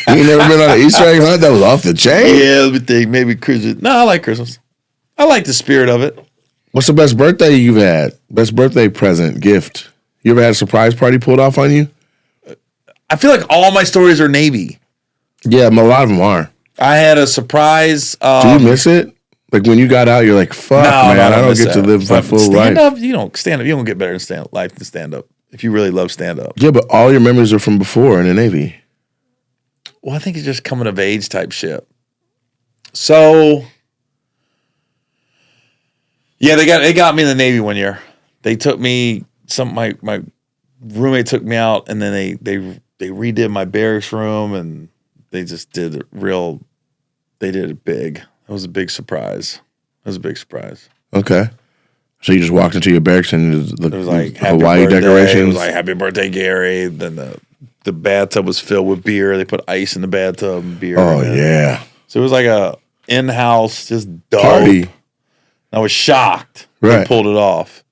ain't never been on an Easter egg hunt? That was off the chain? Yeah, let me think. Maybe Christmas. No, I like Christmas. I like the spirit of it. What's the best birthday you've had? Best birthday present, gift? You ever had a surprise party pulled off on you? I feel like all my stories are Navy. Yeah, a lot of them are. I had a surprise. Do you miss it? Like when you got out, you're like, fuck, man, I don't get to live my full life. Stand up, you don't stand up. You don't get better in life than stand up if you really love stand up. Yeah, but all your memories are from before in the Navy. Well, I think it's just coming of age type shit. So, yeah, they got me in the Navy one year. They took me. My roommate took me out, and then they redid my barracks room, and they just did it real. They did it big. It was a big surprise. It was a big surprise. Okay. So you just walked into your barracks and it was like happy Hawaii birthday. decorations? It was like happy birthday, Gary. Then the bathtub was filled with beer. They put ice in the bathtub and beer. Oh, yeah. So it was like a in-house just dope. Party. I was shocked. Right. They pulled it off.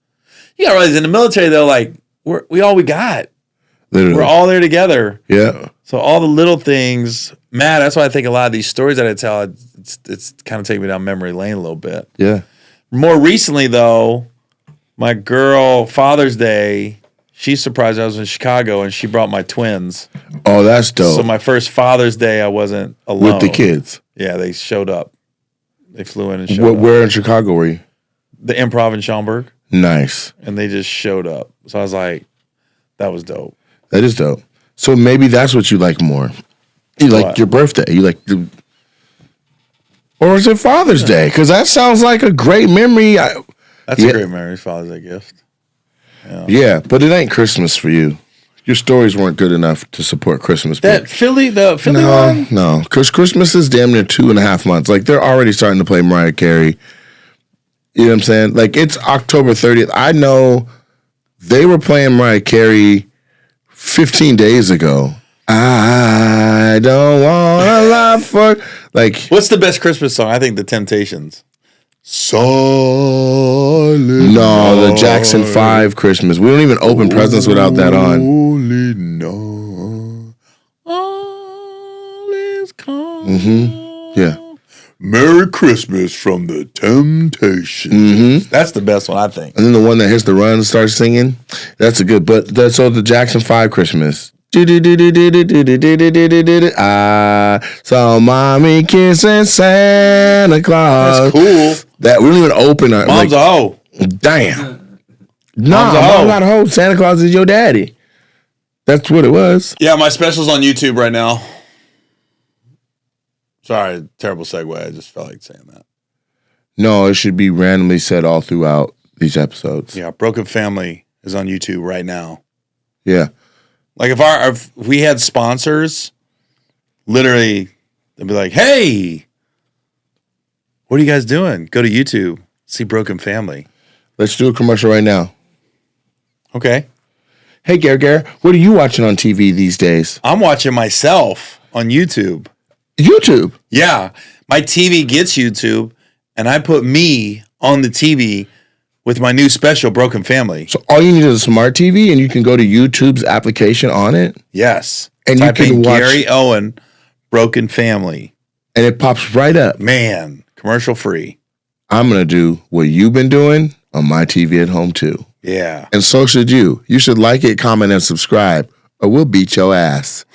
You gotta realize in the military though, like we all we got. Literally. We're all there together. Yeah. So all the little things matter. That's why I think a lot of these stories that I tell, it's kind of taking me down memory lane a little bit. Yeah. More recently, though, my girl, Father's Day, she surprised me. I was in Chicago, and she brought my twins. Oh, that's dope. So my first Father's Day, I wasn't alone. With the kids. Yeah, they showed up. They flew in and showed up. Where in Chicago were you? The Improv in Schaumburg. Nice. And they just showed up. So I was like, that was dope. That is dope. So maybe that's what you like more. You like What? your birthday. You like or is it Father's Day? Because that sounds like a great memory. That's a great memory, Father's Day gift. Yeah, but it ain't Christmas for you. Your stories weren't good enough to support Christmas. The Philly one? No, because Christmas is damn near 2.5 months. Like they're already starting to play Mariah Carey. You know what I'm saying? Like it's October 30th. I know they were playing Mariah Carey 15 days ago. I don't want a lot for like. What's the best Christmas song? I think The Temptations. Silent No, the Jackson 5 Christmas. We don't even open presents without that on. Holy night, all is calm. Yeah. Merry Christmas from The Temptations. That's the best one, I think. And then the one that hits the run and starts singing. That's a good. But so the Jackson 5 Christmas. I saw mommy kissing Santa Claus. That's cool. That we don't even open our Mom's a hoe. Damn. No, Mom's a hoe. Mom's not a hoe. Santa Claus is your daddy. That's what it was. Yeah, my special's on YouTube right now. Sorry, terrible segue. I just felt like saying that. No, it should be randomly said all throughout these episodes. Yeah, Broken Family is on YouTube right now. Yeah. Like if we had sponsors, literally they'd be like, "Hey, what are you guys doing? Go to YouTube, see Broken Family." Let's do a commercial right now. Okay. Hey, Gare, what are you watching on TV these days? I'm watching myself on YouTube. YouTube. Yeah. My TV gets YouTube, and I put me on the TV with my new special, Broken Family. So all you need is a smart TV, and you can go to YouTube's application on it. Yes. And Type you can in watch Gary Owen, Broken Family. And it pops right up. Man, commercial free. I'm going to do what you've been doing on my TV at home, too. Yeah. And so should you. You should like it, comment, and subscribe, or we'll beat your ass.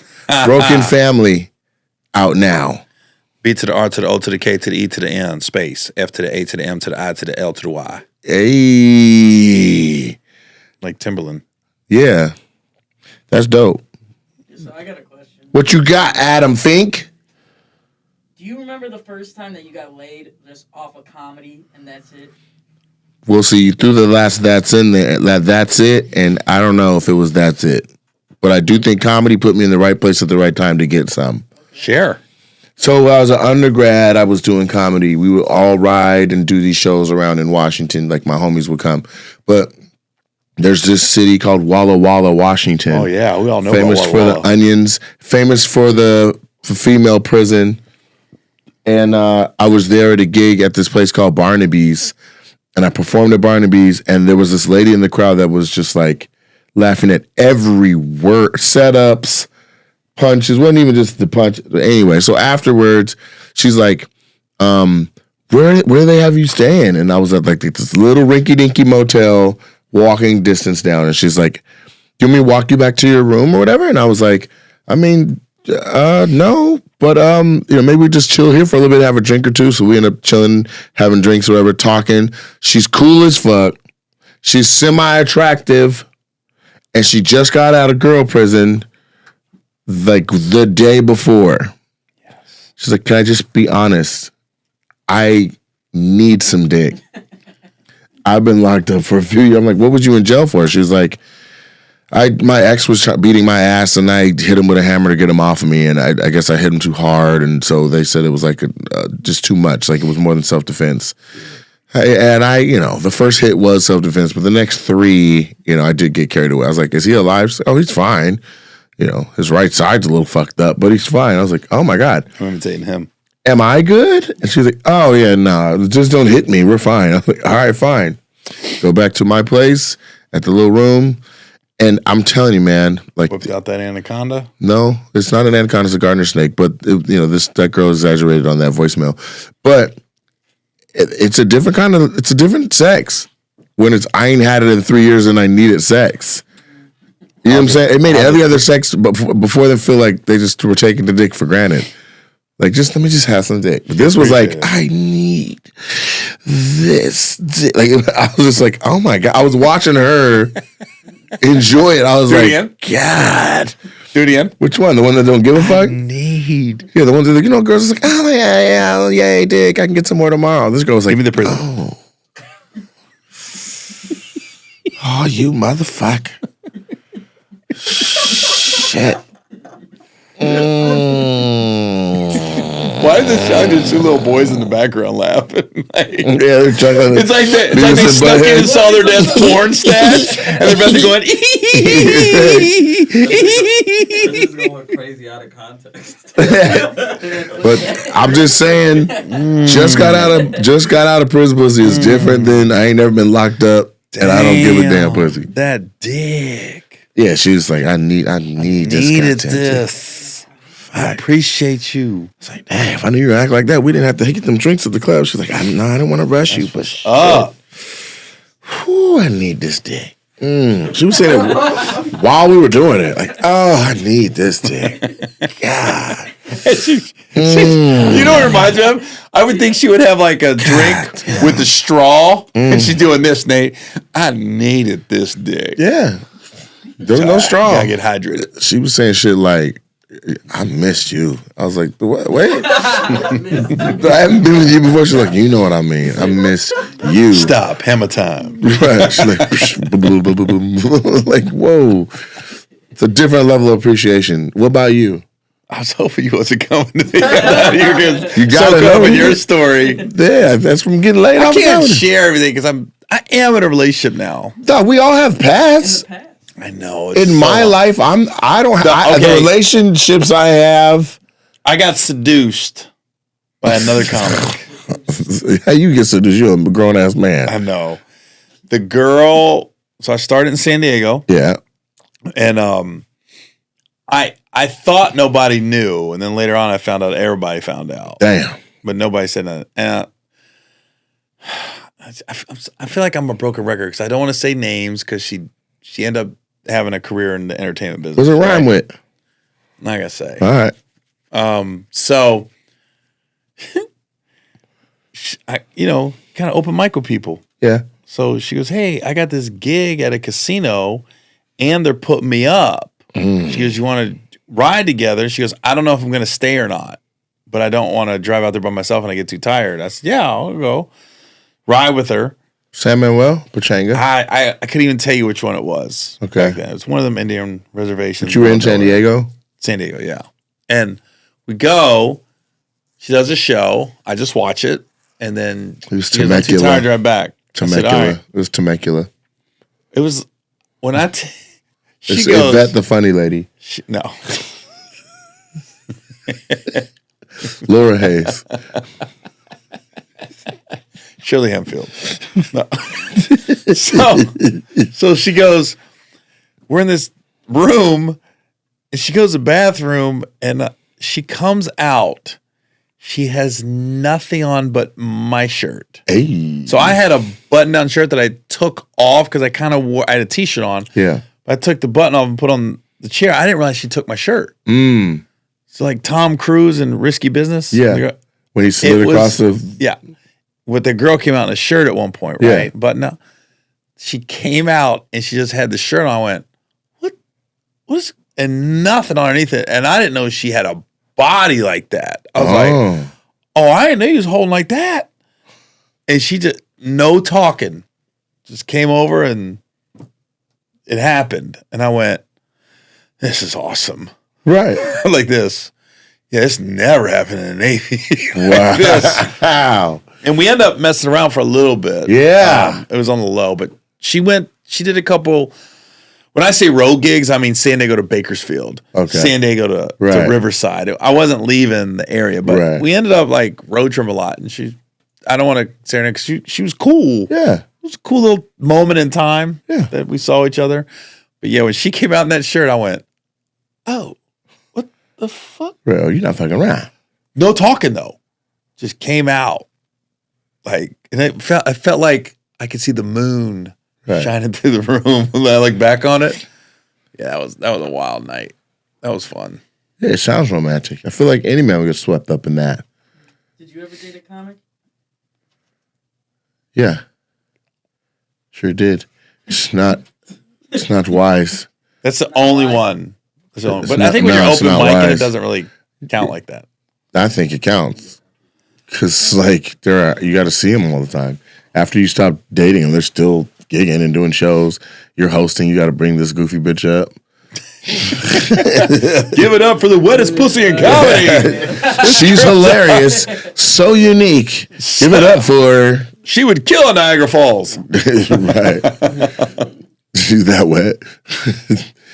Broken Family, out now. B to the R to the O to the K to the E to the N, space, F to the A to the M to the I to the L to the Y. Hey. Like Timberland. Yeah. That's dope. So I got a question. What you got, Adam Fink? Do you remember the first time that you got laid just off a comedy and that's it? We'll see. You threw the last that's in there. That's it. And I don't know if it was that's it. But I do think comedy put me in the right place at the right time to get some. Share. So when I was an undergrad, I was doing comedy. We would all ride and do these shows around in Washington. Like my homies would come. But there's this city called Walla Walla, Washington. Oh, yeah. We all know famous about for Walla the Walla. onions, famous for the female prison. And I was there at a gig at this place called Barnaby's. And I performed at Barnaby's, and there was this lady in the crowd that was just like laughing at every word, setups, punches. Wasn't even just the punch. Anyway, so afterwards, she's like, where do they have you staying? And I was at like this little rinky-dinky motel, walking distance down. And she's like, do you want me to walk you back to your room or whatever? And I was like, I mean, no, but maybe we just chill here for a little bit, have a drink or two. So we end up chilling, having drinks or whatever, talking. She's cool as fuck. She's semi-attractive, and she just got out of girl prison like the day before. Yes. She's like, can I just be honest? I need some dick. I've been locked up for a few years. I'm like, what was you in jail for? She was like, my ex was beating my ass, and I hit him with a hammer to get him off of me, and I guess I hit him too hard, and so they said it was like just too much, like it was more than self-defense. And the first hit was self-defense, but the next three, I did get carried away. I was like, is he alive? She's like, oh, he's fine. His right side's a little fucked up, but he's fine. I was like, oh my God. I'm imitating him. Am I good? And she's like, oh yeah, no, just don't hit me. We're fine. I was like, all right, fine. Go back to my place at the little room. And I'm telling you, man, like, Whipped out that anaconda? no, it's not an anaconda, it's a garter snake. But that girl exaggerated on that voicemail. But it's a different it's a different sex when it's I ain't had it in 3 years and I needed sex. You know what I'm saying? It made every other sex before them feel like they just were taking the dick for granted. Like, just let me just have some dick. But this was like, I need this dick. Like, I was just like, oh my God. I was watching her enjoy it. I was like, God. Do it again. Which one? The one that don't give a fuck? Need. Yeah, the ones that, girls are like, oh yeah, dick. I can get some more tomorrow. This girl was like, Give me the prison. Oh, you motherfucker. Shit. Why is this sound just two little boys in the background laughing? Yeah, they're chuckling. It's like they snuck in and saw their dad's porn stash, and they're about to go in. This is going crazy out of context. But I'm just saying, just got out of prison pussy is different than I ain't never been locked up, and I don't give a damn pussy. That dick. Yeah, she was like, I need this Needed content. this. I appreciate you. It's like, damn, if I knew you act like that, we didn't have to get them drinks at the club. She's like, I don't want to rush you, but whew, I need this dick. She was saying it while we were doing it. Like, oh, I need this dick. God. You know what it reminds me of? I would think she would have like a drink with a straw, and she's doing this, Nate. I needed this dick. Yeah. There was no straw. Gotta get hydrated. She was saying shit like, I missed you. I was like, what? Wait. I haven't been with you before. She's like, you know what I mean. I miss you. Stop. Hammer time. Right. She's like, like, whoa. It's a different level of appreciation. What about you? I was hoping you wasn't coming to me. You gotta so know in your story. Yeah, that's from getting laid I off. can't share everything because I am in a relationship now. Dog, we all have pasts. I know. In my life, the relationships I have. I got seduced by another comic. How you get seduced? You're a grown ass man. I know. The girl. So I started in San Diego. Yeah. And I thought nobody knew, and then later on I found out everybody found out. Damn. But nobody said that. And I feel like I'm a broken record because I don't want to say names because she ended up having a career in the entertainment business. What's it rhyme with? Not gonna say. All right. So I kind of open mic with people. Yeah. So she goes, "Hey, I got this gig at a casino, and they're putting me up." She goes, "You want to ride together?" She goes, "I don't know if I'm going to stay or not, but I don't want to drive out there by myself and I get too tired." I said, "Yeah, I'll go ride with her." San Manuel, Pachanga. I couldn't even tell you which one it was. Okay. Back then. It was one of them Indian reservations. But you were in San Diego? San Diego, yeah. And we go. She does a show. I just watch it, and then It was she goes, "I'm too tired to drive back." Temecula. I said, "All right." It was Temecula. It was when she Is goes. that the funny lady? No. Laura Hayes. Shirley Hempfield. No. So she goes, we're in this room, and she goes to the bathroom, and she comes out. She has nothing on but my shirt. Hey. So I had a button-down shirt that I took off because I kind of wore. I had a T-shirt on. Yeah. I took the button off and put on the chair. I didn't realize she took my shirt. So like Tom Cruise in Risky Business. Yeah. When he slid across the. Yeah. But the girl came out in a shirt at one point, right? Yeah. But no, she came out and she just had the shirt on. I went, what is, and nothing underneath it. And I didn't know she had a body like that. I was like, oh, I didn't know he was holding like that. And she just, no talking, just came over and it happened. And I went, this is awesome. Right. Like this. Yeah, this never happened in the Navy. Wow. Wow. And we end up messing around for a little bit. Yeah. It was on the low, but she did a couple, when I say road gigs, I mean San Diego to Bakersfield. Okay. San Diego to Riverside. I wasn't leaving the area, but we ended up like road trip a lot. And I don't want to say her name because she was cool. Yeah. It was a cool little moment in time that we saw each other. But yeah, when she came out in that shirt, I went, oh, what the fuck? Bro, you're not fucking around. No talking though. Just came out. Like, and I felt like I could see the moon shining through the room when I look back on it. Yeah, that was a wild night. That was fun. Yeah, it sounds romantic. I feel like any man would get swept up in that. Did you ever date a comic? Yeah. Sure did. It's not wise. That's the only one. But I think when you're open mic and it doesn't really count like that. I think it counts. Because, like, you got to see them all the time. After you stop dating them, they're still gigging and doing shows. You're hosting. You got to bring this goofy bitch up. Give it up for the wettest pussy in comedy. She's hilarious. So unique. Give it up for her. She would kill in Niagara Falls. Right. She's that wet.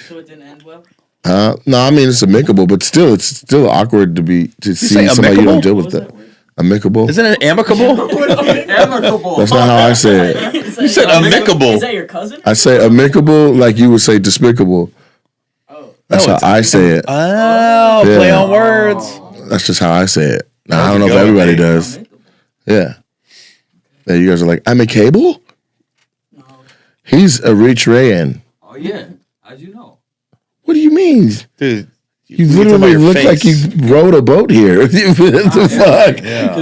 So it didn't end well? No, I mean, it's amicable, but still, it's still awkward to see somebody you don't deal with that. Amicable? Isn't it amicable? Amicable. That's not how I say it. You said amicable. Is that your cousin? I say amicable like you would say despicable. Oh. That's how I say it. Oh, Yeah. play on words. That's just how I say it. Now, I don't know if everybody does. Yeah. Yeah, you guys are like, amicable? No. He's Eritrean. Oh, yeah. How'd you know? What do you mean? Dude. You literally look like you rowed a boat here. What the fuck? Yeah.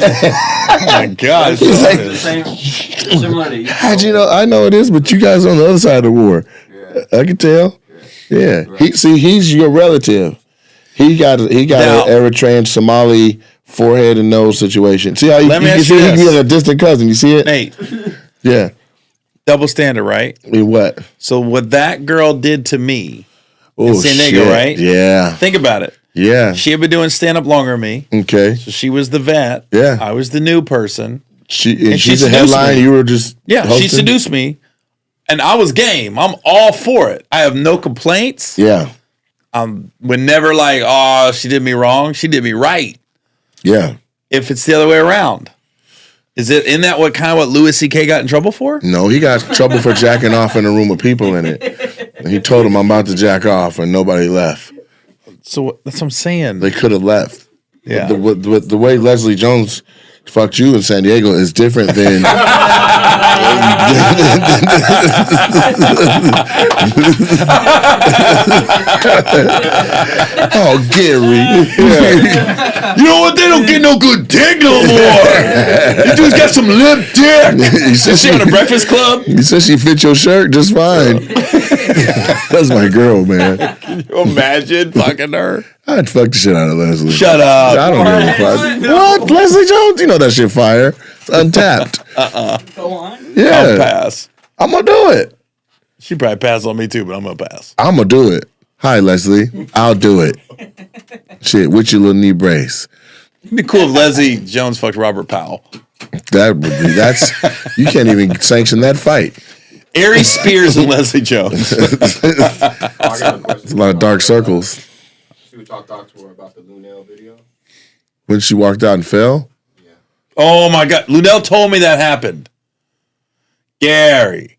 Oh my gosh. He's like, Similarity. how'd you know? I know it is, but you guys on the other side of the war. Yeah. I can tell. Yeah. Right. He's your relative. He got an Eritrean Somali forehead and nose situation. See how you can see he can be a distant cousin. You see it? Nate. Yeah. Double standard, right? I mean, what? So what that girl did to me, Oh, in San Diego, shit. right? Yeah. Think about it. Yeah. She had been doing stand up longer than me. Okay. So she was the vet. Yeah. I was the new person. She's she a seduced headline. me. You were just Yeah, hosting? she seduced me. And I was game. I'm all for it. I have no complaints. Yeah. We're never like, oh, she did me wrong. She did me right. Yeah. If it's the other way around. Isn't that what Louis C.K. got in trouble for? No, he got in trouble for jacking off in a room with people in it. And he told him, I'm about to jack off, and nobody left. So that's what I'm saying. They could have left. Yeah. But the way Leslie Jones fucked you in San Diego is different than. Oh, Gary. You know what? They don't get no good dick no more. You dudes got some lip dick. Is she on a Breakfast Club? You said she fit your shirt just fine. That's my girl, man. Can you imagine fucking her? I'd fuck the shit out of Leslie. Shut up. I don't give a fuck. What? Leslie Jones? You know that shit fire. It's untapped. Go on. I'll Yeah. pass. I'm going to do it. She probably passed on me too, but I'm gonna pass. I'm going to do it. Hi, Leslie. I'll do it. Shit, with your little knee brace. It'd be cool if Leslie Jones fucked Robert Powell. That would be, that's, you can't even sanction that fight. Ari Spears and Leslie Jones. I got a question. It's a lot of dark circles. Should we talk to her about the Lunel video? When she walked out and fell? Oh my God. Lunel told me that happened. Gary,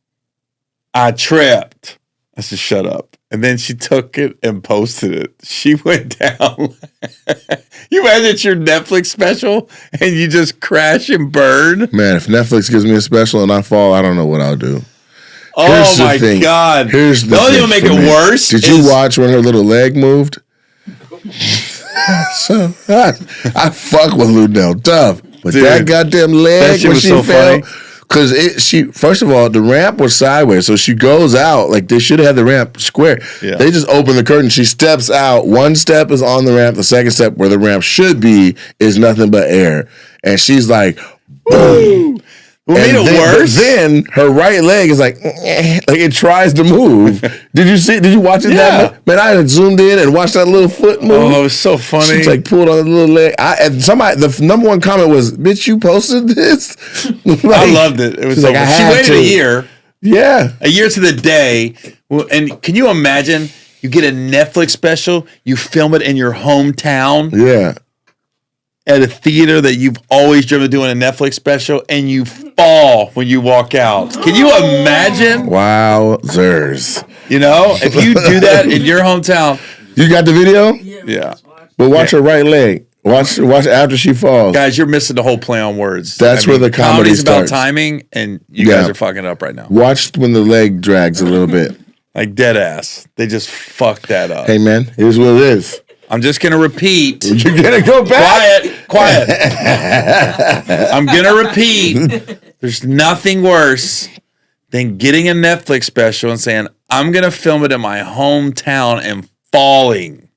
I tripped. I said, shut up. And then she took it and posted it. She went down. You imagine it's your Netflix special and you just crash and burn? Man, if Netflix gives me a special and I fall, I don't know what I'll do. Oh Here's the my thing. God. Here's the only thing thing make for it me. worse. Did you watch when her little leg moved? So I fuck with Lunel, tough, but Dude, that goddamn leg that shit when was she so fell, funny. because she first of all the ramp was sideways, so she goes out like they should have had the ramp square. Yeah. They just open the curtain. She steps out. One step is on the ramp. The second step where the ramp should be is nothing but air, and she's like, boom. What made And it then, worse? but then her right leg is like it tries to move. Did you watch it? Yeah. Man, I had zoomed in and watched that little foot move. Oh, it was so funny. She's like pulled on the little leg. And somebody, the number one comment was, "Bitch, you posted this." Like, I loved it. It was she's so like, I She had waited to. a year. Yeah, A year to the day. Well, and can you imagine you get a Netflix special, you film it in your hometown yeah. at a theater that you've always dreamed of doing a Netflix special, and you fall when you walk out. Can you imagine? Wowzers! You know, if you do that in your hometown, You got the video? yeah. But watch her right leg. Watch after she falls. Guys, you're missing the whole play on words. That's where the comedy comedy's about starts. timing, and you Yeah. guys are fucking it up right now. Watch when the leg drags a little bit. Like dead ass. They just fucked that up. Hey man, here's what it is. I'm just gonna repeat. You're gonna go back. Quiet. I'm gonna repeat. There's nothing worse than getting a Netflix special and saying, I'm gonna film it in my hometown and falling.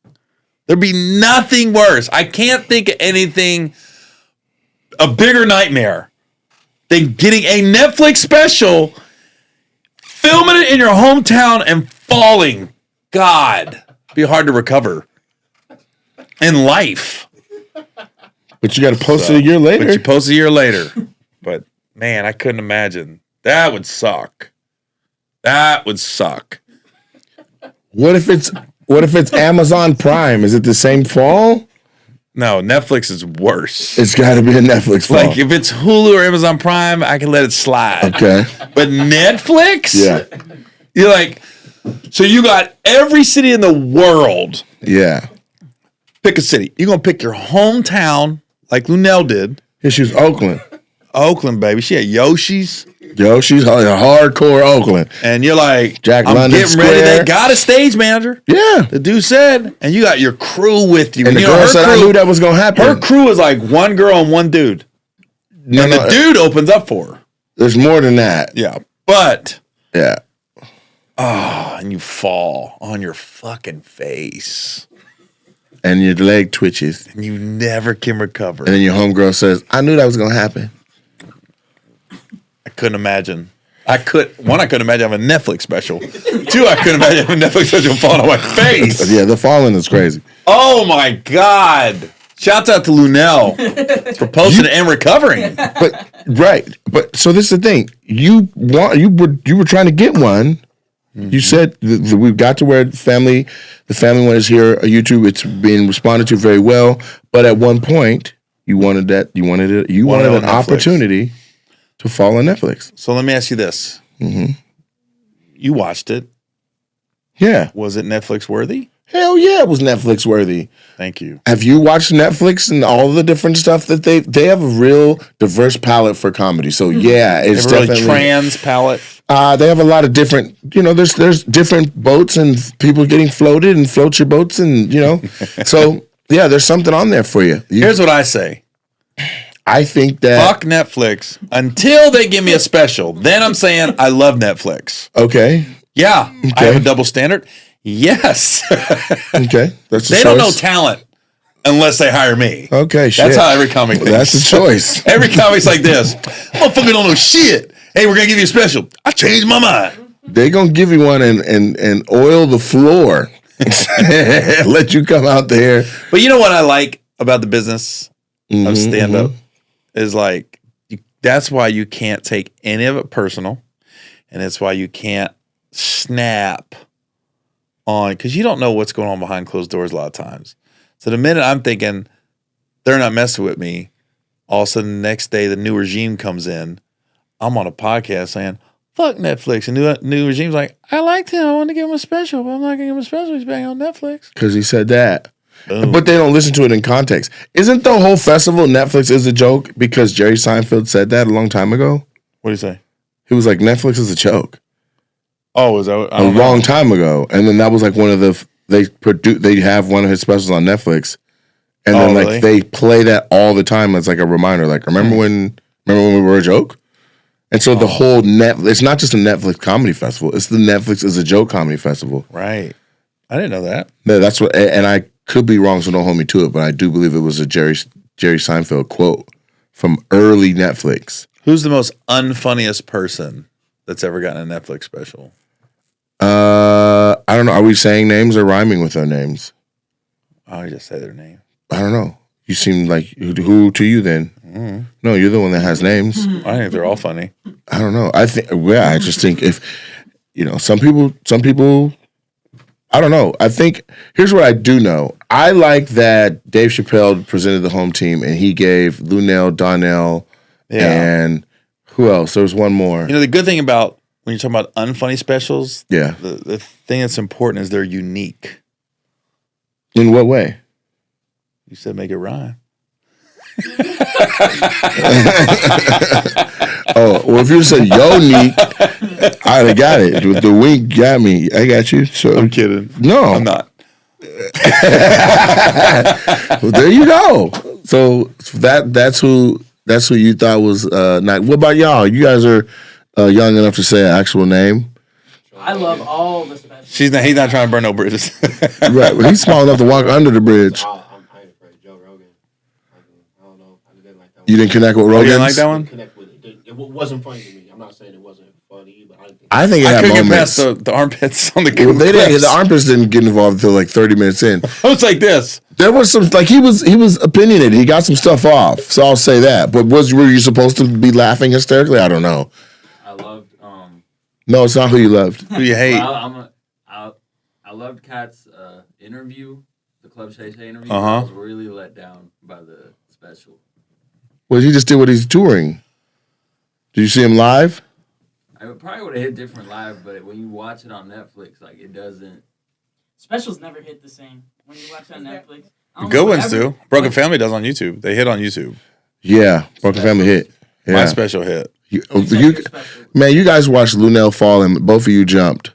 There'd be nothing worse. I can't think of anything, a bigger nightmare than getting a Netflix special, filming it in your hometown and falling. God, it'd be hard to recover. In life. But you got to post it a year later. But you post a year later. But man, I couldn't imagine. That would suck. That would suck. What if it's Amazon Prime? Is it the same fall? No, Netflix is worse. It's got to be a Netflix fall. Like if it's Hulu or Amazon Prime, I can let it slide. Okay. But Netflix? Yeah. You're like, so you got every city in the world. Yeah. Pick a city. You're going to pick your hometown like Lunel did. Here she was Oakland. Oakland, baby. She had Yoshi's. Yo, she's hardcore Oakland. And you're like, Jack I'm London getting ready. Square. They got a stage manager. Yeah. The dude said, and you got your crew with you. And the You know, girl her said, I crew- knew that was going to happen. Her crew is like one girl and one dude. No, And the dude opens up for her. There's more than that. Yeah. But, Yeah. and you fall on your fucking face. And your leg twitches. And you never can recover. And then your homegirl says, I knew that was going to happen. I couldn't imagine. I couldn't imagine having a Netflix special. 2, I couldn't imagine having a Netflix special falling on my face. Yeah, the falling is crazy. Oh my God. Shouts out to Lunel for posting it and recovering. But so this is the thing. You were trying to get one. You said we've got to where the family one is here on YouTube. It's being responded to very well. But at one point, you wanted an opportunity to fall on Netflix. So let me ask you this. Mm-hmm. You watched it. Yeah. Was it Netflix worthy? Hell yeah, it was Netflix worthy. Thank you. Have you watched Netflix and all the different stuff that they have a real diverse palette for comedy. So yeah, it's They have a definitely really trans palette. They have a lot of different, there's different boats and people getting floated and float your boats and, So, yeah, there's something on there for you. Here's what I say. I think that... Fuck Netflix until they give me a special. Then I'm saying I love Netflix. Okay. Yeah. Okay. I have a double standard. Yes. Okay. That's a They choice. don't know talent unless they hire me. Okay, shit. That's how every comic thinks. That's a choice. Every comic's like this. Motherfucker don't know shit. Hey, we're going to give you a special. I changed my mind. They gonna give you one and oil the floor. Let you come out there. But you know what I like about the business of stand-up is like, that's why you can't take any of it personal. And it's why you can't snap on, because you don't know what's going on behind closed doors a lot of times. So the minute I'm thinking they're not messing with me, all of a sudden the next day the new regime comes in, I'm on a podcast saying, fuck Netflix. And new regime's like, I liked him. I want to give him a special, but I'm not going to give him a special. He's banging on Netflix. Because he said that. Boom. But they don't listen to it in context. Isn't the whole festival Netflix is a joke because Jerry Seinfeld said that a long time ago? What do you say? He was like, Netflix is a joke. Oh, is that A long time ago. And then that was like one of the, they have one of his specials on Netflix. And then really? they play that all the time as like a reminder. Like, remember when we were a joke? And so the whole it's not just a Netflix comedy festival. It's the Netflix is a joke comedy festival. Right. I didn't know that. No, that's what, and I could be wrong, so don't hold me to it, but I do believe it was a Jerry Seinfeld quote from early Netflix. Who's the most unfunniest person that's ever gotten a Netflix special? I don't know. Are we saying names or rhyming with our names? I just say their name. I don't know. You seem like who to you then? Mm-hmm. No, you're the one that has names. I think they're all funny. I don't know. I just think if some people. I don't know. I think here's what I do know. I like that Dave Chappelle presented the home team and he gave Lunel, Donnell, and who else? There was one more. The good thing about when you're talking about unfunny specials, Yeah. the thing that's important is they're unique. In what way? You said make it rhyme. Oh, well, if you said yo neek, I'd have got it. The wink got me. I got you. So I'm kidding. No, I'm not. Well, there you go. So that's who you thought was not. What about y'all? You guys are young enough to say an actual name. I love all the specials. He's not trying to burn no bridges. Right. Well, he's small enough to walk under the bridge. I ain't afraid. Joe Rogan. I don't know. I didn't like that one. You didn't connect with You Rogan? didn't like that one? Connect with it. It wasn't funny to me. I'm not saying it wasn't funny, but I think it I had couldn't get moments. past the armpits on the Well, Google the Clips. armpits didn't get involved until like 30 minutes in. I was like this. There was some he was opinionated. He got some stuff off, so I'll say that. But were you supposed to be laughing hysterically? I don't know. I loved No, it's not who you loved. Who you hate? well, I loved Kat's interview, the Club Shay Shay interview. Uh-huh. I was really let down by the special. Well, he just did what he's touring. Did you see him live? I probably would have hit different live, but when you watch it on Netflix, like it doesn't. Specials never hit the same when you watch on Netflix. I don't Good know, ones whatever- do. Broken Family does on YouTube. They hit on YouTube. Yeah, Broken Family hit. Yeah. My special hit. Man, you guys watched Lunel fall and both of you jumped.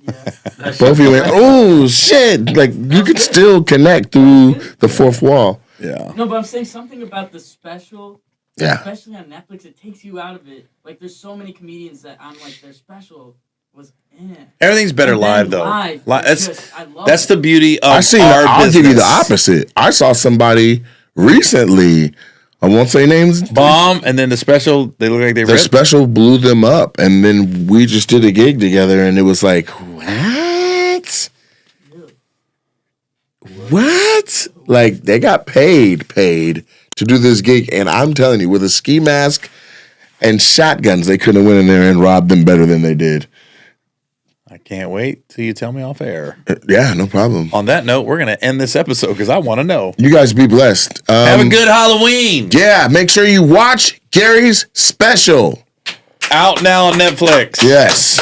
Yeah. Both of you went, oh shit! Like you could still connect through the fourth wall. Yeah. No, but I'm saying something about the special. Yeah. Especially on Netflix, it takes you out of it. Like, there's so many comedians that I'm like, their special was Everything's better And then live though. live, I love That's it. the beauty of I'll give you the opposite. I saw somebody recently I won't say names. Bomb, and then the special, they look like they The ripped? special blew them up, and then we just did a gig together, and it was like, what? What? Like, they got paid to do this gig, and I'm telling you, with a ski mask and shotguns, they couldn't have went in there and robbed them better than they did. I can't wait till you tell me off air. Yeah, no problem. On that note, we're going to end this episode because I want to know. You guys be blessed. Have a good Halloween. Yeah, make sure you watch Gary's special. Out now on Netflix. Yes.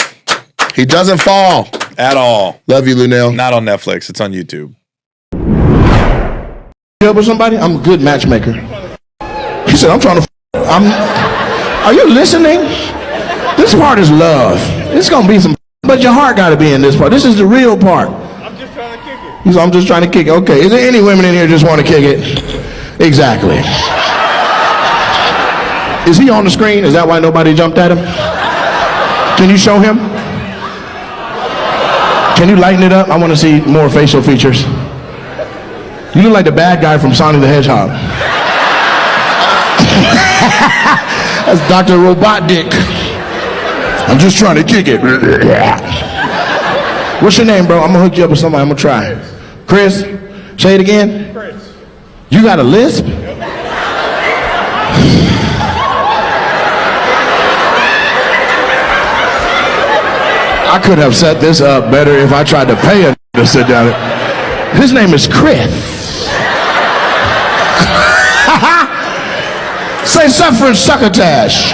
He doesn't fall. At all. Love you, Lunel. Not on Netflix. It's on YouTube. Up with somebody? I'm a good matchmaker. He said, I'm trying to. Are you listening? This part is love. It's gonna be some, but your heart got to be in this part. This is the real part. I'm just trying to kick it. He said, I'm just trying to kick it. Okay, is there any women in here just want to kick it? Exactly. Is he on the screen? Is that why nobody jumped at him? Can you show him? Can you lighten it up? I want to see more facial features. You look like the bad guy from Sonic the Hedgehog. That's Dr. Robot Dick. I'm just trying to kick it. What's your name, bro? I'm gonna hook you up with somebody. I'm gonna try. Chris? Say it again. Chris. You got a lisp? I could have set this up better if I tried to pay him to sit down. His name is Chris. Say suffering succotash.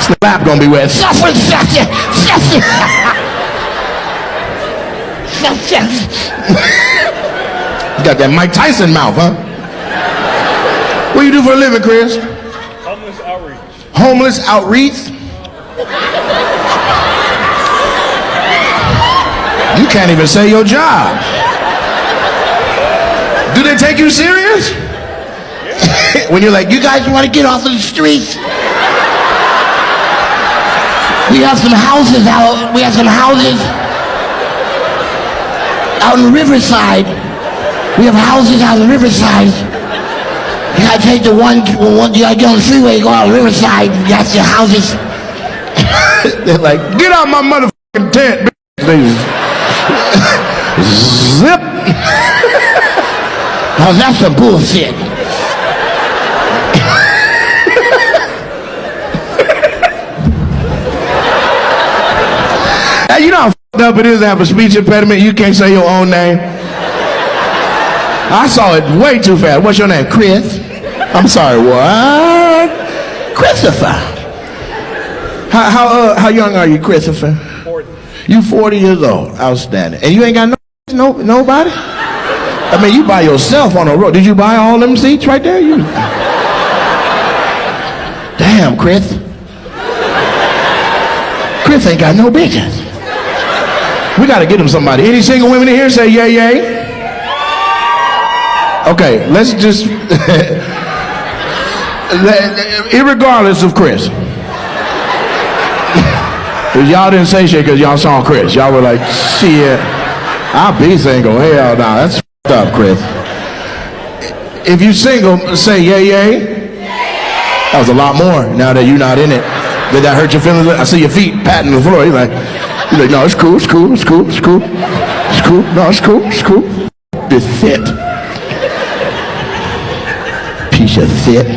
The rap gonna be wet. Suffering succotash. Got that Mike Tyson mouth, huh? What do you do for a living, Chris? Homeless outreach. Homeless outreach? You can't even say your job. Do they take you serious? When you're like, you guys want to get off of the streets? We have some houses out. We have some houses out in the riverside. We have houses out in the riverside. You gotta take the one you gotta get on the freeway, go out on the riverside. You got your houses. They're like, get out my motherfucking tent, bitch. Zip. Oh, that's some bullshit. Hey, you know how f***ed up it is to have a speech impediment? You can't say your own name. I saw it way too fast. What's your name? Chris? I'm sorry, what? Christopher. How young are you, Christopher? 40. You 40 years old. Outstanding. And you ain't got nobody? I mean, you by yourself on a road. Did you buy all them seats right there? You. Damn, Chris. Chris ain't got no bitches. We got to get him somebody. Any single women in here say yay, yay? Okay, let's just, irregardless of Chris. Y'all didn't say shit because y'all saw Chris. Y'all were like, shit, I'll be single. Hell no, that's f***ed up, Chris. If you single, say yay, yay. That was a lot more now that you're not in it. Did that hurt your feelings? I see your feet patting the floor. You're like, no, it's cool, it's cool, it's cool, it's cool. It's cool, no, it's cool, it's cool. This shit. Piece of shit.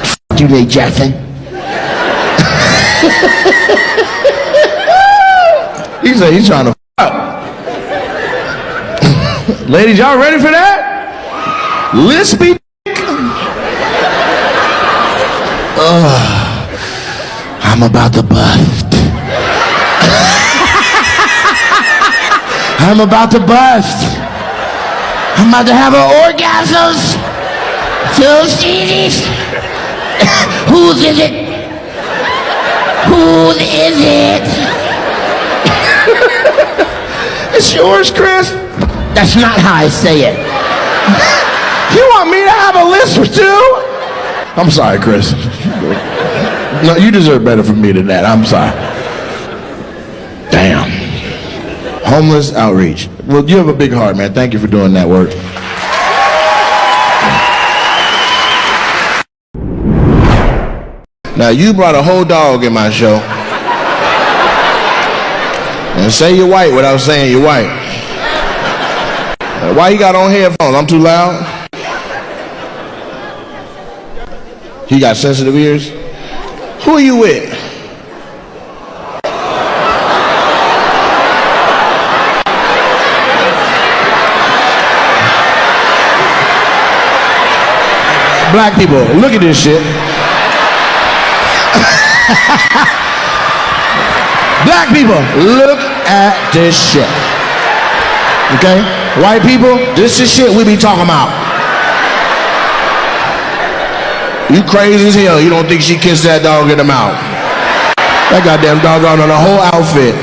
F*** you, Nate Jackson. He said he's trying to f*** up. Ladies, y'all ready for that? Lispy. I'm about to bust. I'm about to bust. I'm about to have an orgasms. So serious. Whose is it? Whose is it? It's yours, Chris. That's not how I say it. You want me to have a list too? I'm sorry, Chris. No, you deserve better from me than that. I'm sorry. Damn. Homeless outreach. Well, you have a big heart, man. Thank you for doing that work. Now, you brought a whole dog in my show. And say you're white without saying you're white. Why you got on headphones? I'm too loud? He got sensitive ears? Who are you with? Black people, look at this shit. Black people, look at this shit. Okay? White people, this is shit we be talking about. You crazy as hell. You don't think she kissed that dog in the mouth. That goddamn dog on a whole outfit.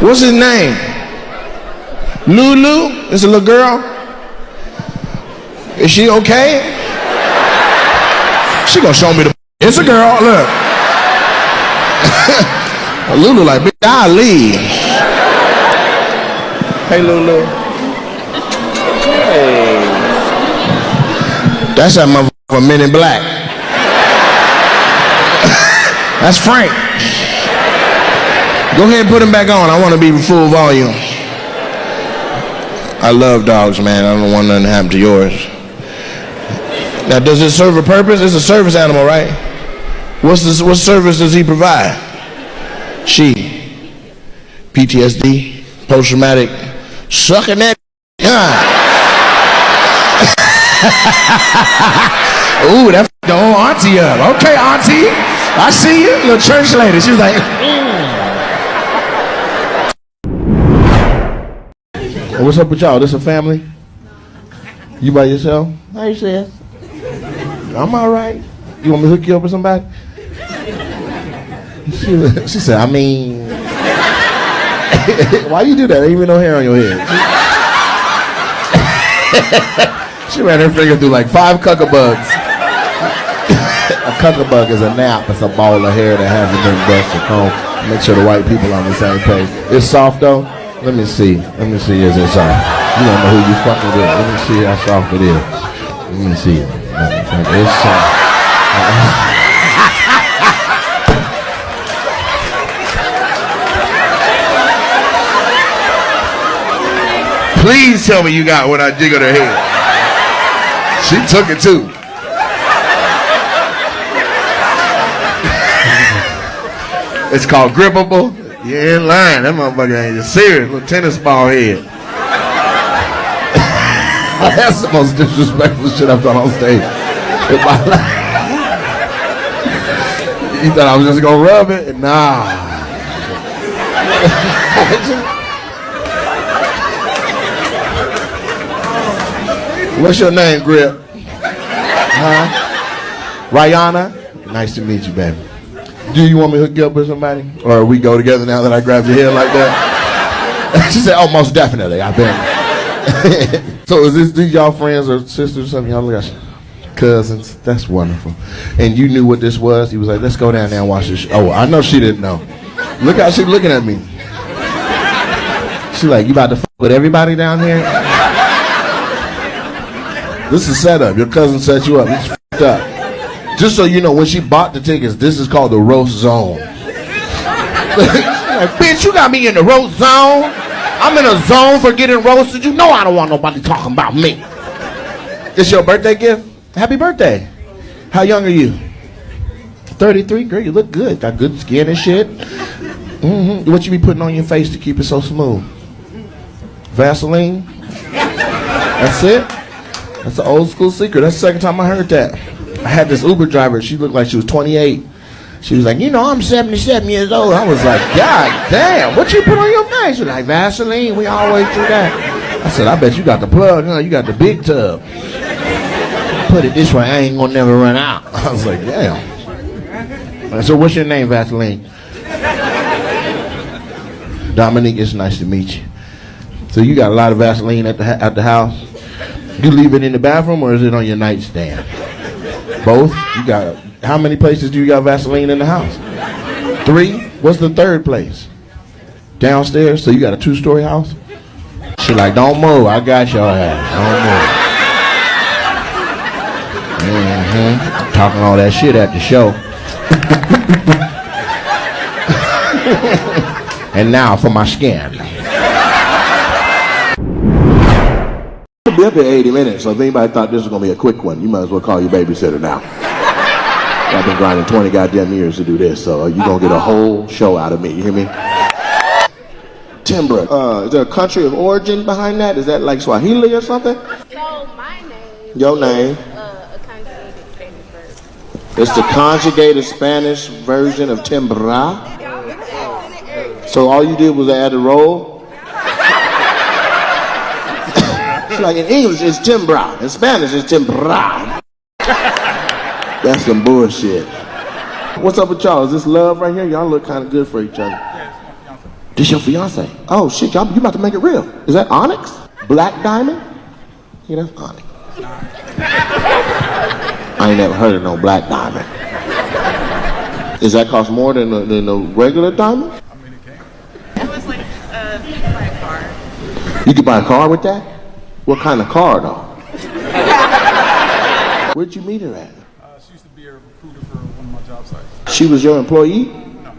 What's his name? Lulu? It's a little girl? Is she okay? She gonna show me the... It's a girl, look. Lulu like, bitch, I'll leave. Hey, Lulu. Hey. That's that motherfucker Men in Black. That's Frank. Go ahead and put him back on. I want to be full volume. I love dogs, man. I don't want nothing to happen to yours. Now, does it serve a purpose? It's a service animal, right? What service does he provide? She. PTSD, post-traumatic, sucking that. Ooh, that the old auntie up. Okay, auntie, I see you. Little church lady. She was like, Hey, what's up with y'all? This a family? You by yourself? How you say? I'm all right. You want me to hook you up with somebody? She said, I mean, why you do that? Ain't even no hair on your head. She ran her finger through like 5 cuckabugs. A cuckabug is a nap. It's a ball of hair that hasn't been brushed or combed. Make sure the white people on the same page. It's soft though. Let me see. Is it soft? You don't know who you fucking with. Let me see how soft it is. Let me see. It's soft. Please tell me you got when I jiggled her head. She took it too. It's called grippable. You're in line. That motherfucker ain't serious. Little tennis ball head. That's the most disrespectful shit I've done on stage in my life. You thought I was just gonna rub it? Nah. What's your name, Grip? Huh? Rihanna? Nice to meet you, baby. Do you want me to hook you up with somebody? Or we go together now that I grabbed your hair like that? She said, oh, most definitely, I bet. So is these y'all friends or sisters or something? Y'all look at cousins? That's wonderful. And you knew what this was? He was like, let's go down there and watch this. Oh, I know she didn't know. Look how she's looking at me. She like, you about to f with everybody down here? This is setup. Your cousin set you up. It's f***ed up. Just so you know, when she bought the tickets, this is called the roast zone. Like, bitch, you got me in the roast zone. I'm in a zone for getting roasted. You know I don't want nobody talking about me. It's your birthday gift? Happy birthday. How young are you? 33? Girl, you look good. Got good skin and shit. Mm-hmm. What you be putting on your face to keep it so smooth? Vaseline? That's it? That's an old school secret. That's the second time I heard that. I had this Uber driver. She looked like she was 28. She was like, you know, I'm 77 years old. I was like, God damn, what you put on your face? She was like, Vaseline. We always do that. I said, I bet you got the plug, huh? You got the big tub. Put it this way, I ain't gonna never run out. I was like, damn. So what's your name, Vaseline? Dominique, it's nice to meet you. So you got a lot of Vaseline at the house? You leave it in the bathroom or is it on your nightstand? Both? You got, how many places do you got Vaseline in the house? 3? What's the third place? Downstairs, so you got a 2-story house? She like, don't move, I got your ass. Don't move. Talking all that shit at the show. And now for my skin. We'll be up in 80 minutes, so if anybody thought this was going to be a quick one, you might as well call your babysitter now. I've been grinding 20 goddamn years to do this, so you're going to get a whole show out of me, you hear me? Timbre. Is there a country of origin behind that? Is that like Swahili or something? So my name. Your name? A conjugated Spanish version. It's the conjugated Spanish version of Timbra. So all you did was add a roll? It's like in English it's Timbra. In Spanish it's Timbra. That's some bullshit. What's up with y'all? Is this love right here? Y'all look kind of good for each other. This your fiance? Oh shit, y'all, you about to make it real. Is that onyx? Black diamond? Yeah, that's onyx. I ain't never heard of no black diamond. Does that cost more than a regular diamond? It was like, you could buy a car. You could buy a car with that? What kind of car though? Where'd you meet her at? She used to be a recruiter for one of my job sites. She was your employee? No.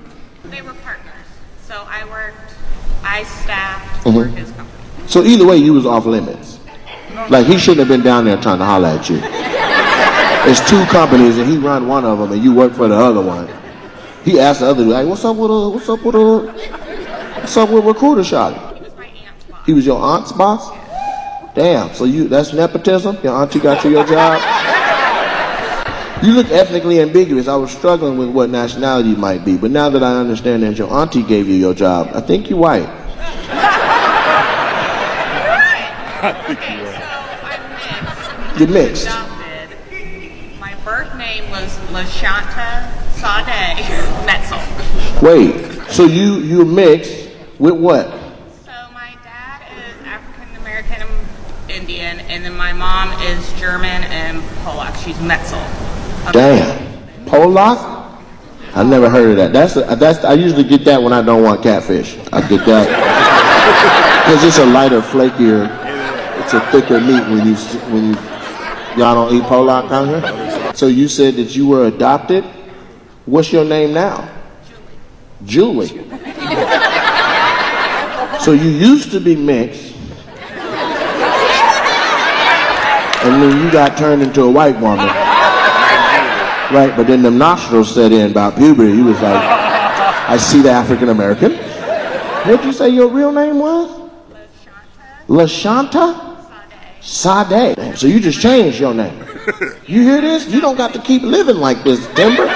They were partners. So I staffed for his company. So either way, you was off limits. Like he shouldn't have been down there trying to holler at you. There's 2 companies and he run one of them and you work for the other one. He asked the other dude, like, what's up with recruiter shot? He was my aunt's boss. He was your aunt's boss? Damn, so that's nepotism? Your auntie got you your job? You look ethnically ambiguous. I was struggling with what nationality you might be, but now that I understand that your auntie gave you your job, I think you're white. Okay, so I'm mixed. You're mixed. Adopted. My birth name was LaShanta Sade Metzel. Wait, so you're mixed with what? So my dad is African American Indian, and then my mom is German and Polak. She's Metzel. Damn. Polak? I've never heard of that. I usually get that when I don't want catfish. I get that. Because it's a lighter, flakier, it's a thicker meat when y'all don't eat Polak down here? So you said that you were adopted? What's your name now? Julie. So you used to be mixed, and then you got turned into a white woman. Right, but then the nostrils set in about puberty. You was like, I see the African American. What'd you say your real name was? LaShanta? Sade. Damn, so you just changed your name. You hear this? You don't got to keep living like this, Timber.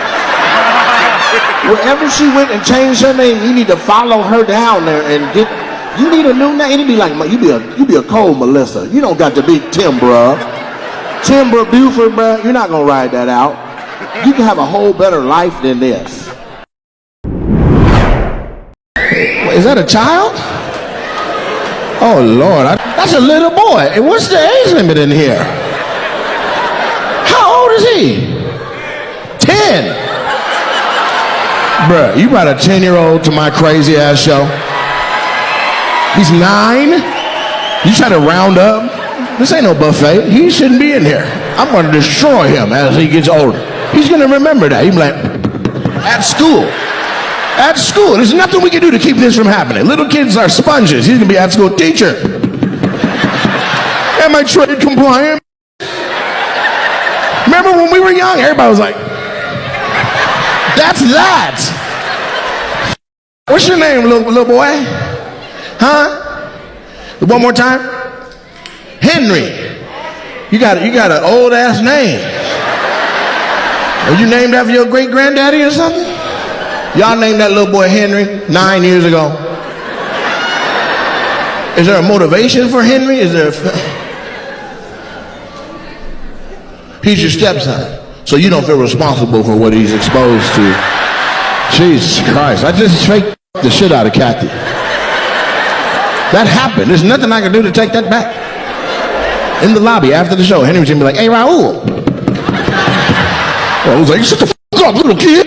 Wherever she went and changed her name, you need to follow her down there and you need a new name. It'd be like, you be a cold Melissa. You don't got to be Timbra. Timber Buford, bruh. You're not gonna ride that out. You can have a whole better life than this. Is that a child? Oh Lord, that's a little boy. And what's the age limit in here? How old is he? 10. Bruh, you brought a 10-year-old to my crazy ass show. He's 9. You try to round up. This ain't no buffet. He shouldn't be in here. I'm gonna destroy him as he gets older. He's gonna remember that. He's like, at school. At school. There's nothing we can do to keep this from happening. Little kids are sponges. He's gonna be at school. Teacher, am I trade compliant? Remember when we were young? Everybody was like, that's that. What's your name, little boy? Huh? One more time. Henry. You got an old ass name. Are you named after your great granddaddy or something? Y'all named that little boy Henry 9 years ago. Is there a motivation for Henry? He's your stepson, so you don't feel responsible for what he's exposed to. Jesus Christ, I just faked the shit out of Kathy. That happened. There's nothing I can do to take that back. In the lobby after the show, Henry was gonna be like, hey, Raul. I was like, shut the fuck up, little kid.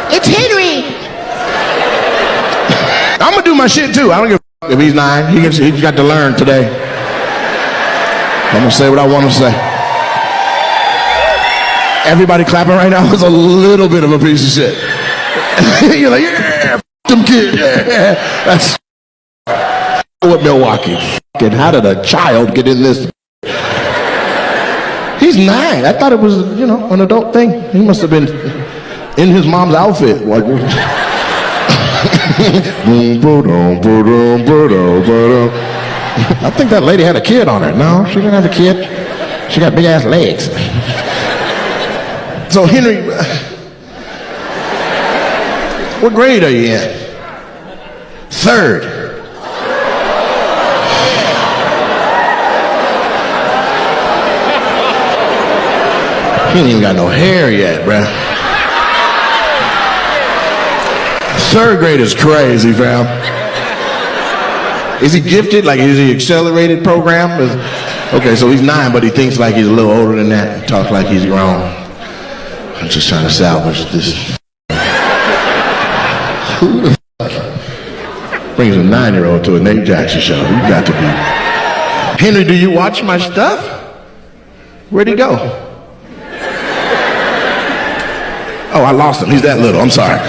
It's Henry. I'm gonna do my shit too. I don't give a if he's 9. He's got to learn today. I'm gonna say what I want to say. Everybody clapping right now is a little bit of a piece of shit. You're like, yeah, f them kids, yeah. That's what Milwaukee. How did a child get in this? He's 9. I thought it was, an adult thing. He must have been in his mom's outfit. Like, I think that lady had a kid on her. No, she didn't have a kid. She got big ass legs. So Henry, what grade are you in? 3rd. He ain't even got no hair yet, bruh. 3rd grade is crazy, fam. Is he gifted? Like, is he accelerated program? Okay, so he's 9, but he thinks like he's a little older than that. He talks like he's grown. I'm just trying to salvage this. Who the fuck brings a 9-year-old to a Nate Jackson show? You got to be. Henry, do you watch my stuff? Where'd he go? Oh, I lost him. He's that little. I'm sorry.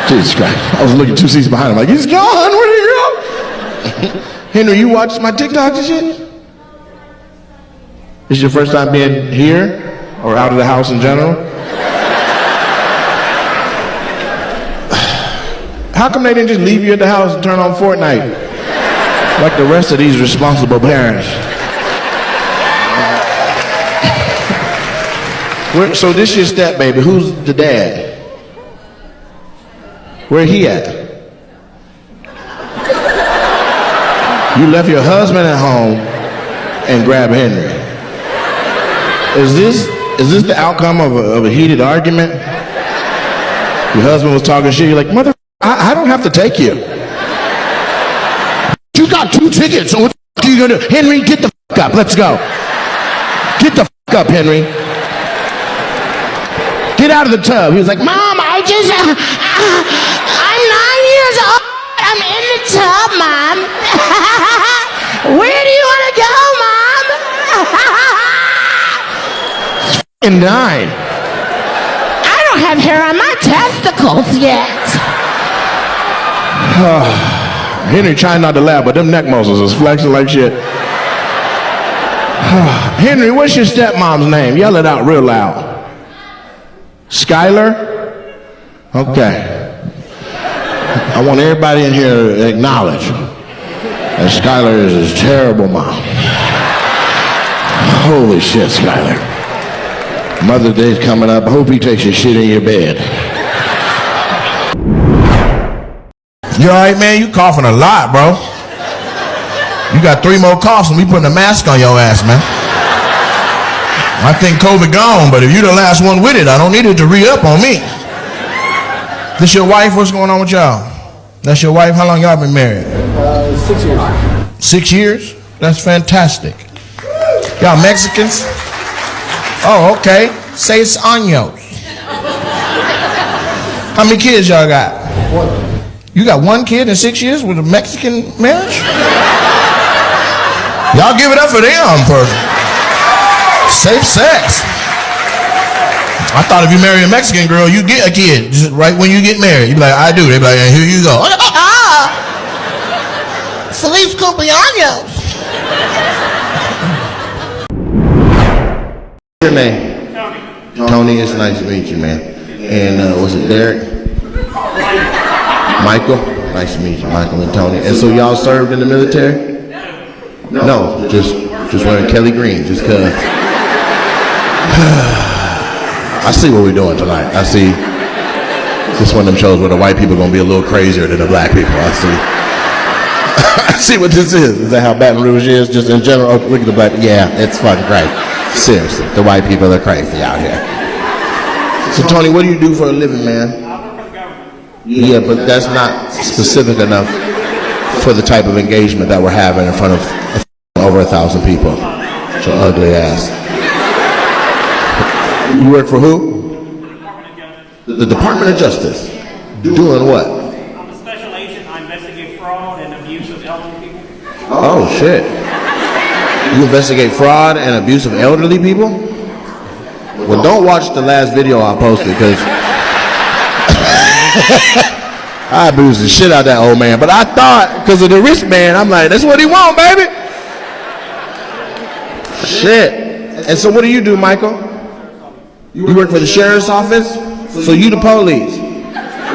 Jesus Christ. I was looking 2 seats behind him like, he's gone. Where'd he go? Henry, you watch my TikToks and shit? This is your first time being here or out of the house in general? How come they didn't just leave you at the house and turn on Fortnite? Like the rest of these responsible parents. So this your step baby. Who's the dad? Where he at? You left your husband at home and grabbed Henry. Is this the outcome of a heated argument? Your husband was talking shit. You're like, mother, I don't have to take you. You got 2 tickets. So what the fuck are you gonna do? Henry, get the fuck up. Let's go. Get the fuck up, Henry. Get out of the tub. He was like, Mom, I'm 9 years old. I'm in the tub, Mom. Where do you want to go, Mom? F***ing 9. I don't have hair on my testicles yet. Henry trying not to laugh, but them neck muscles is flexing like shit. Henry, what's your stepmom's name? Yell it out real loud. Skylar? Okay. I want everybody in here to acknowledge that Skylar is a terrible mom. Holy shit, Skylar. Mother's Day's coming up. I hope he takes your shit in your bed. You alright, man? You coughing a lot, bro. You got 3 more coughs and we putting a mask on your ass, man. I think COVID gone, but if you the last one with it, I don't need it to re-up on me. This your wife? What's going on with y'all? That's your wife? How long y'all been married? 6 years. 6 years? That's fantastic. Y'all Mexicans? Oh, okay. Seis años. How many kids y'all got? 1. You got 1 kid in 6 years with a Mexican marriage? Y'all give it up for them, person. Safe sex. I thought if you marry a Mexican girl, you get a kid just right when you get married. You be like, I do. They be like, here you go. Feliz cumpleaños. What's your name? Tony. It's nice to meet you, man. And was it Derek? Michael. Nice to meet you, Michael and Tony. And so y'all served in the military? No, just wearing Kelly Green, just cause. I see what we're doing tonight. I see this one of them shows where the white people are gonna be a little crazier than the black people. I see. I see what this is. Is that how Baton Rouge is? Just in general. Oh, look at the black. Yeah, it's fucking crazy. Seriously, the white people are crazy out here. So Tony, what do you do for a living, man? Yeah, but that's not specific enough for the type of engagement that we're having in front of over 1,000 people. It's your ugly ass. You work for who? The Department of Justice. Doing what? I'm a special agent. I investigate investigate fraud and abuse of elderly people. Oh shit. You investigate fraud and abuse of elderly people? Well, don't watch the last video I posted because I abused the shit out of that old man. But I thought, because of the wristband, I'm like, that's what he want, baby. Shit. And so what do you do, Michael? You work for the sheriff's office? So you the police.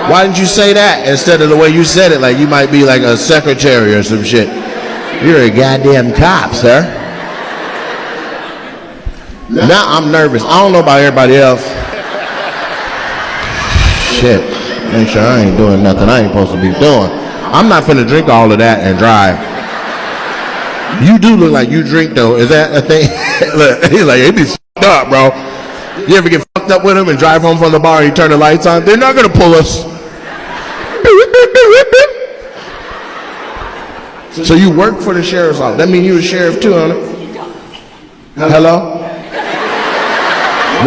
Why didn't you say that instead of the way you said it, like you might be like a secretary or some shit? You're a goddamn cop, sir. Now I'm nervous. I don't know about everybody else. Shit. Make sure I ain't doing nothing I ain't supposed to be doing. I'm not finna drink all of that and drive. You do look like you drink though. Is that a thing? Look, he's like, he be f***ed up, bro. You ever get fucked up with him and drive home from the bar and you turn the lights on? They're not gonna pull us. So you work for the sheriff's office. That means you a sheriff too, huh? Hello?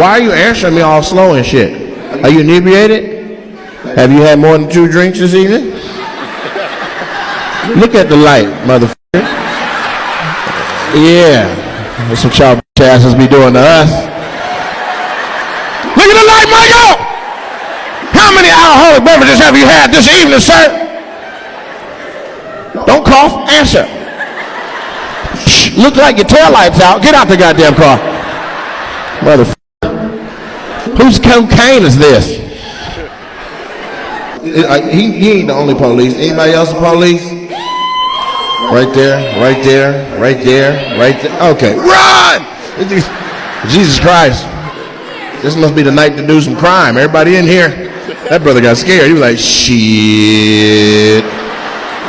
Why are you answering me all slow and shit? Are you inebriated? Have you had more than 2 drinks this evening? Look at the light, motherfucker. Yeah. That's what y'all bitch asses be doing to us. Look at the light, Michael! How many alcoholic beverages have you had this evening, sir? Don't cough, answer. Shh, look like your tail light's out. Get out the goddamn car. Motherfucker. Whose cocaine is this? He ain't the only police. Anybody else the police? Right there, right there, right there, right there. Okay, run! Jesus Christ. This must be the night to do some crime. Everybody in here. That brother got scared. He was like, shit.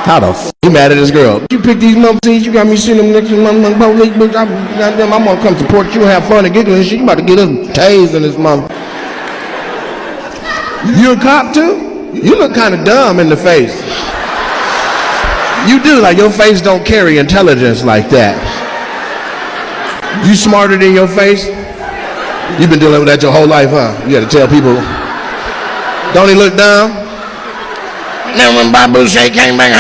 How the f*** he mad at this girl? You pick these motherfuckers, you got me seeing them next to my police, bitch. I'm gonna come support you and have fun and giggle and shit. You about to get us tased in this mother. You a cop too? You look kind of dumb in the face. You do, like your face don't carry intelligence like that. You smarter than your face? You've been dealing with that your whole life, huh? You gotta tell people, don't he look dumb? Then when Babu Shay came back,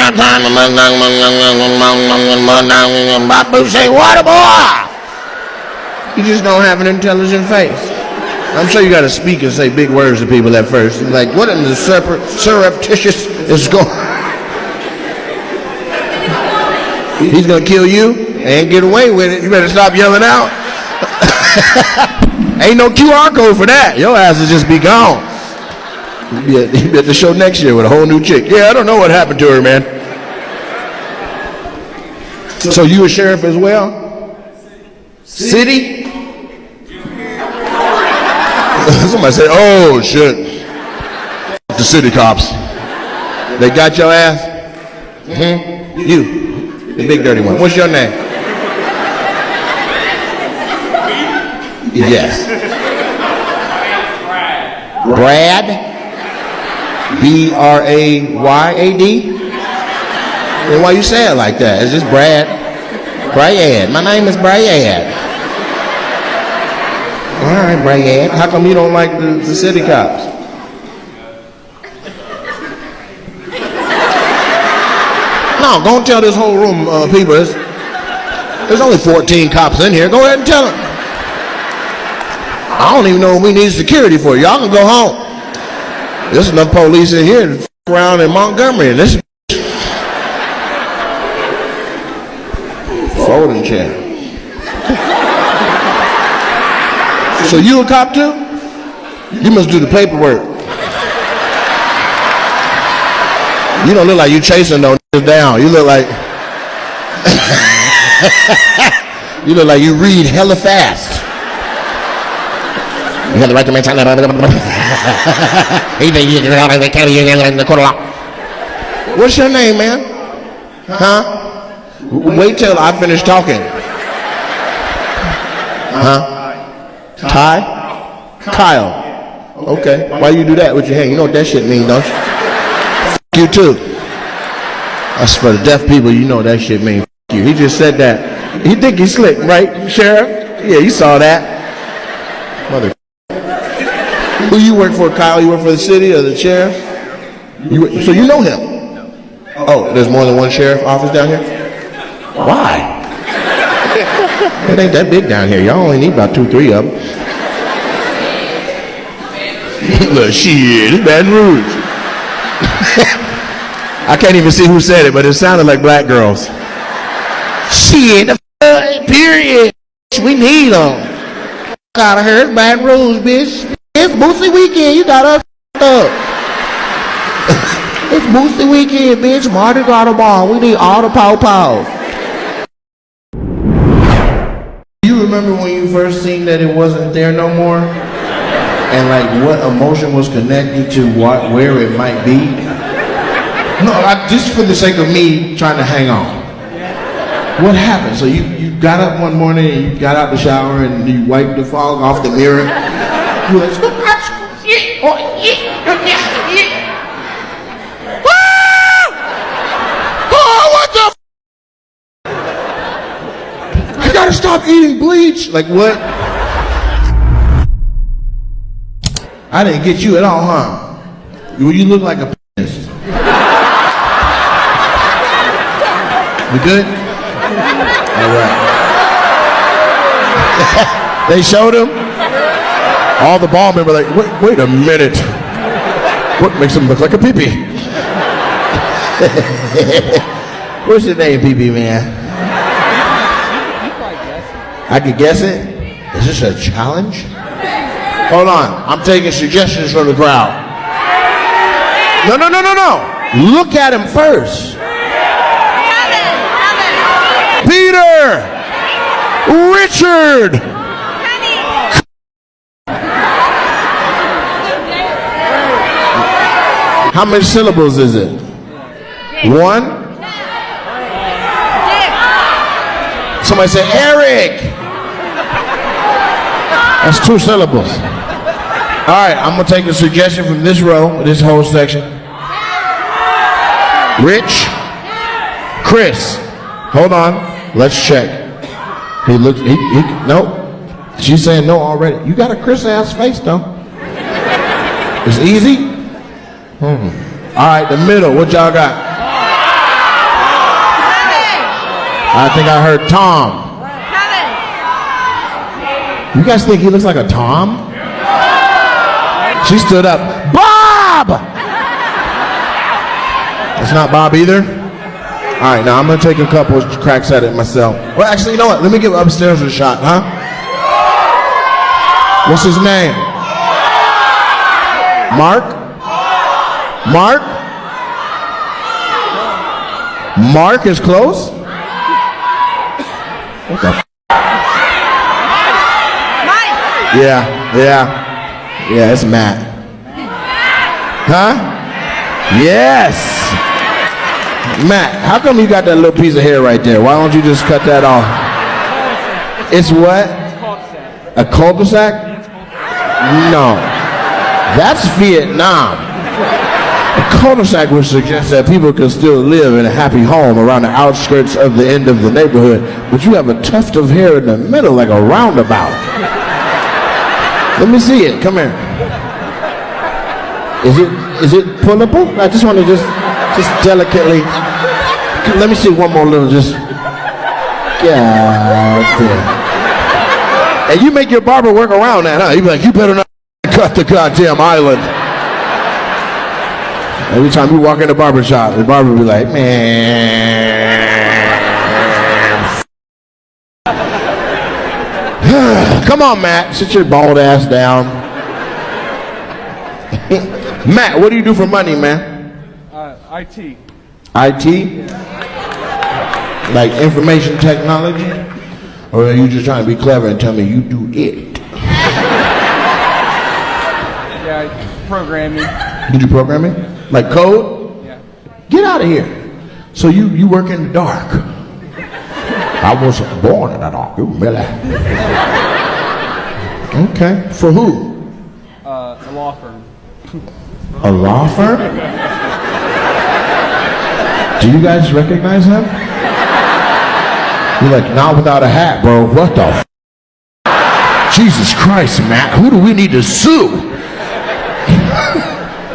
Babu Shay, what a boy! You just don't have an intelligent face. I'm sure you gotta speak and say big words to people at first. Like, what in the surreptitious is going on? He's gonna kill you and get away with it. You better stop yelling out. Ain't no QR code for that. Your ass will just be gone. He'll be at the show next year with a whole new chick. Yeah, I don't know what happened to her, man. So you a sheriff as well? City? Somebody said, oh shit. The city cops. They got your ass? Mm-hmm. You, the big dirty one. What's your name? Yes. Brad? B-R-A-Y-A-D? Then why you say it like that? It's just Brad. Brad. My name is Brad. All right, Brad. How come you don't like the city cops? No, go and tell this whole room of people. There's only 14 cops in here. Go ahead and tell them. I don't even know what we need security for. Y'all can go home. There's enough police in here to f*** around in Montgomery. And this folding chair. So you a cop too? You must do the paperwork. You don't look like you chasing no niggas down. You look like you look like you read hella fast. You have the right to maintain that. What's your name, man? Huh? Wait till I finish talking. Huh? Ty? Kyle. Okay. Why you do that with your hand? You know what that shit means, don't you? You too. That's for the deaf people. You know what that shit means. You. He just said that. You think he's slick, right, Sheriff? Yeah, you saw that. Mother. Who you work for, Kyle? You work for the city or the sheriff? So you know him? Oh, there's more than one sheriff office down here? Why? It ain't that big down here. Y'all only need about 2-3 of them. Look, shit, it's Baton Rouge. I can't even see who said it, but it sounded like black girls. Shit, period. We need them. Gotta hurt Baton Rouge, bitch. It's Boosie weekend. You got us up. It's Boosie weekend, bitch. Mardi Gras tomorrow. We need all the pow-pows. Do you remember when you first seen that it wasn't there no more? And like what emotion was connecting to where it might be? No, just for the sake of me trying to hang on. What happened? So you got up one morning and you got out the shower and you wiped the fog off the mirror. You were like, oh, what the I gotta stop eating bleach. Like what? I didn't get you at all, huh? You look like a penis. We good? All right. They showed him. All the ball men were like, wait a minute. What makes him look like a pee-pee? What's your name, pee-pee man? I could guess it? Is this a challenge? Hold on, I'm taking suggestions from the crowd. No. Look at him first. Peter! Richard! How many syllables is it? One? Somebody say Eric! That's 2 syllables. All right, I'm gonna take a suggestion from this row, this whole section. Rich, Chris, hold on, let's check. He looks, nope. She's saying no already. You got a Chris ass face though. It's easy. All right, the middle, what y'all got? I think I heard Tom. You guys think he looks like a Tom? She stood up. Bob! It's not Bob either? All right, now I'm going to take a couple of cracks at it myself. Well, actually, you know what? Let me give upstairs a shot, huh? What's his name? Mark? Mark? Mark is close? What the f***? Yeah, it's Matt. Huh? Yes! Matt, how come you got that little piece of hair right there? Why don't you just cut that off? It's what? A cul-de-sac? No. That's Vietnam. A cul-de-sac would suggest that people can still live in a happy home around the outskirts of the end of the neighborhood, but you have a tuft of hair in the middle like a roundabout. Let me see it. Come here. Is it pullable? I just want to just delicately. Let me see one more little just. God damn. And you make your barber work around that, huh? You be like, you better not cut the goddamn island. Every time you walk in the barber shop, the barber will be like, man. Come on, Matt. Sit your bald ass down. Matt, what do you do for money, man? IT. IT? Like information technology? Or are you just trying to be clever and tell me you do it? Yeah, programming. You do programming? Like code? Yeah. Get out of here. So you work in the dark. I was born in the dark. You really? Okay. For who? A law firm. A law firm? Do you guys recognize him? You're like, not without a hat, bro. What the f? Jesus Christ, Matt. Who do we need to sue?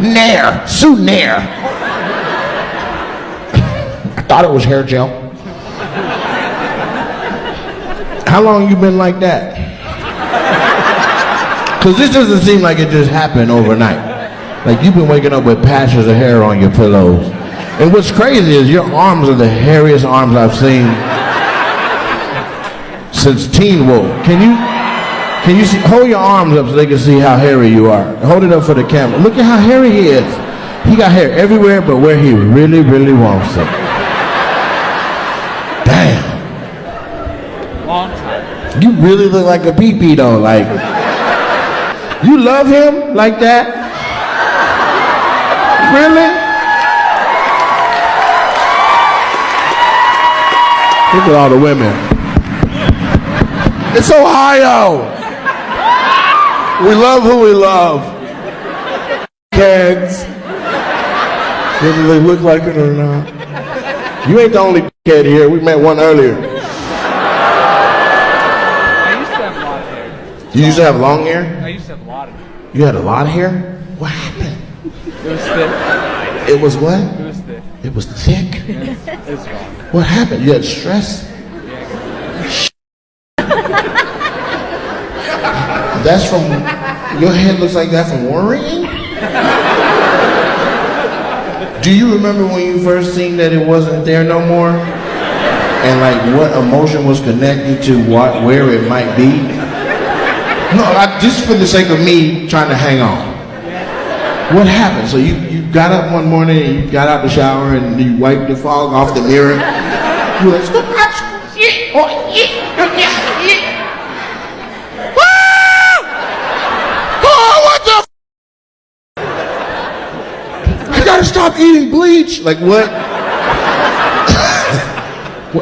Nair. Sue Nair. thought it was hair gel. How long you been like that? Because this doesn't seem like it just happened overnight. Like you've been waking up with patches of hair on your pillows. And what's crazy is your arms are the hairiest arms I've seen since Teen Wolf. Can you see? Hold your arms up so they can see how hairy you are. Hold it up for the camera. Look at how hairy he is. He got hair everywhere but where he really, really wants it. Damn. Long time. You really look like a pee-pee though, like. You love him like that? Really? Look at all the women. It's Ohio. We love who we love. Kids. Whether they look like it or not. You ain't the only kid here. We met one earlier. I used to have a lot of hair. You used to have long hair? I used to have a lot of hair. You had a lot of hair? What happened? It was thick. It was what? It was thick. It was thick? It's wrong. What happened? You had stress? That's from, your head looks like that from worrying? Do you remember when you first seen that it wasn't there no more? And like what emotion was connected to what, where it might be? No, just for the sake of me trying to hang on. What happened? So you got up one morning and you got out the shower and you wiped the fog off the mirror. You were like, what the I gotta stop eating bleach. Like what?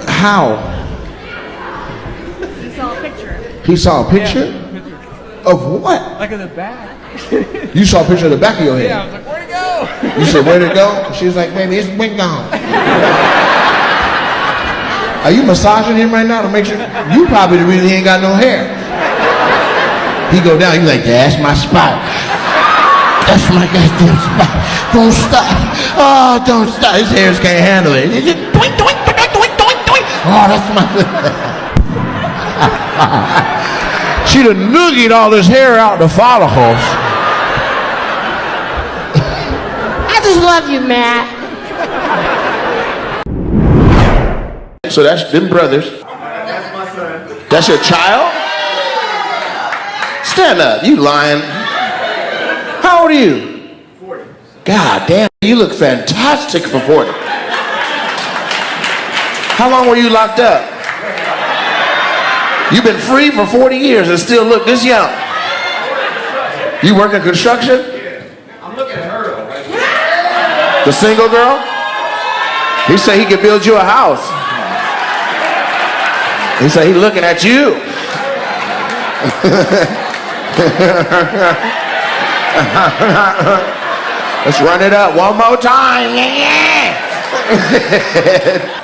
How? He saw a picture. He saw a picture? Yeah, of what? like in the back. You saw a picture of the back of your head? Yeah, I was like, where'd it go? You said, where'd it go? She was like, baby, it's been gone. Are you massaging him right now to make sure? You probably really ain't got no hair. He go down, you like, that's my spot. That's my goddamn spot. Don't stop. Oh, don't stop. His hairs can't handle it. It's just doink, doink, doink, doink, doink, doink. Oh, that's my... She'd have noogied all his hair out the follicles. I just love you, Matt. So that's them brothers. That's my son. That's your child? Stand up. You lying. How old are you? 40. God damn, you look fantastic for 40. How long were you locked up? You've been free for 40 years and still look this young. You work in construction? I'm looking at her though, right? The single girl? He said he could build you a house. He said he's looking at you. Let's run it up one more time.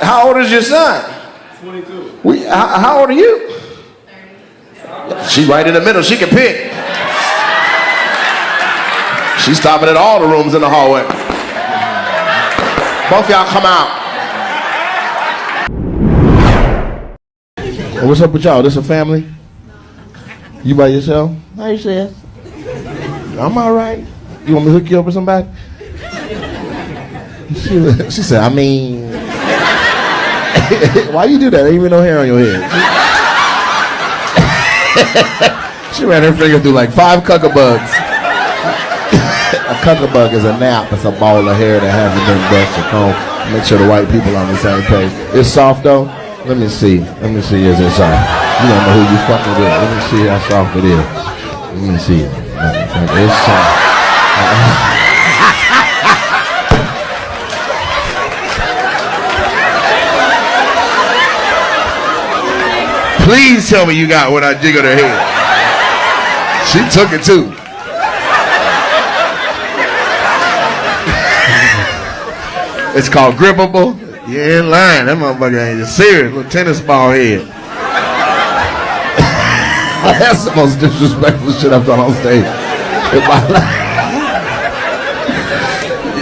How old is your son? 22. How old are you? 30. She's right in the middle. She can pick. She's stopping at all the rooms in the hallway. Both y'all come out. Hey, what's up with y'all? This a family? You by yourself? How you say? I'm all right. You want me to hook you up with somebody? She said, I mean... Why you do that? Ain't even no hair on your head. She ran her finger through like 5 cuckabugs. A cuckabug is a nap. It's a ball of hair that hasn't been brushed or combed. Make sure the white people on the same page. It's soft though? Let me see. Is it soft? You don't know who you fucking with. Let me see how soft it is. Let me see. It's soft. Please tell me you got when I jiggled her head. She took it too. It's called grippable. You ain't lying. That motherfucker ain't serious. Little tennis ball head. That's the most disrespectful shit I've done on stage in my life.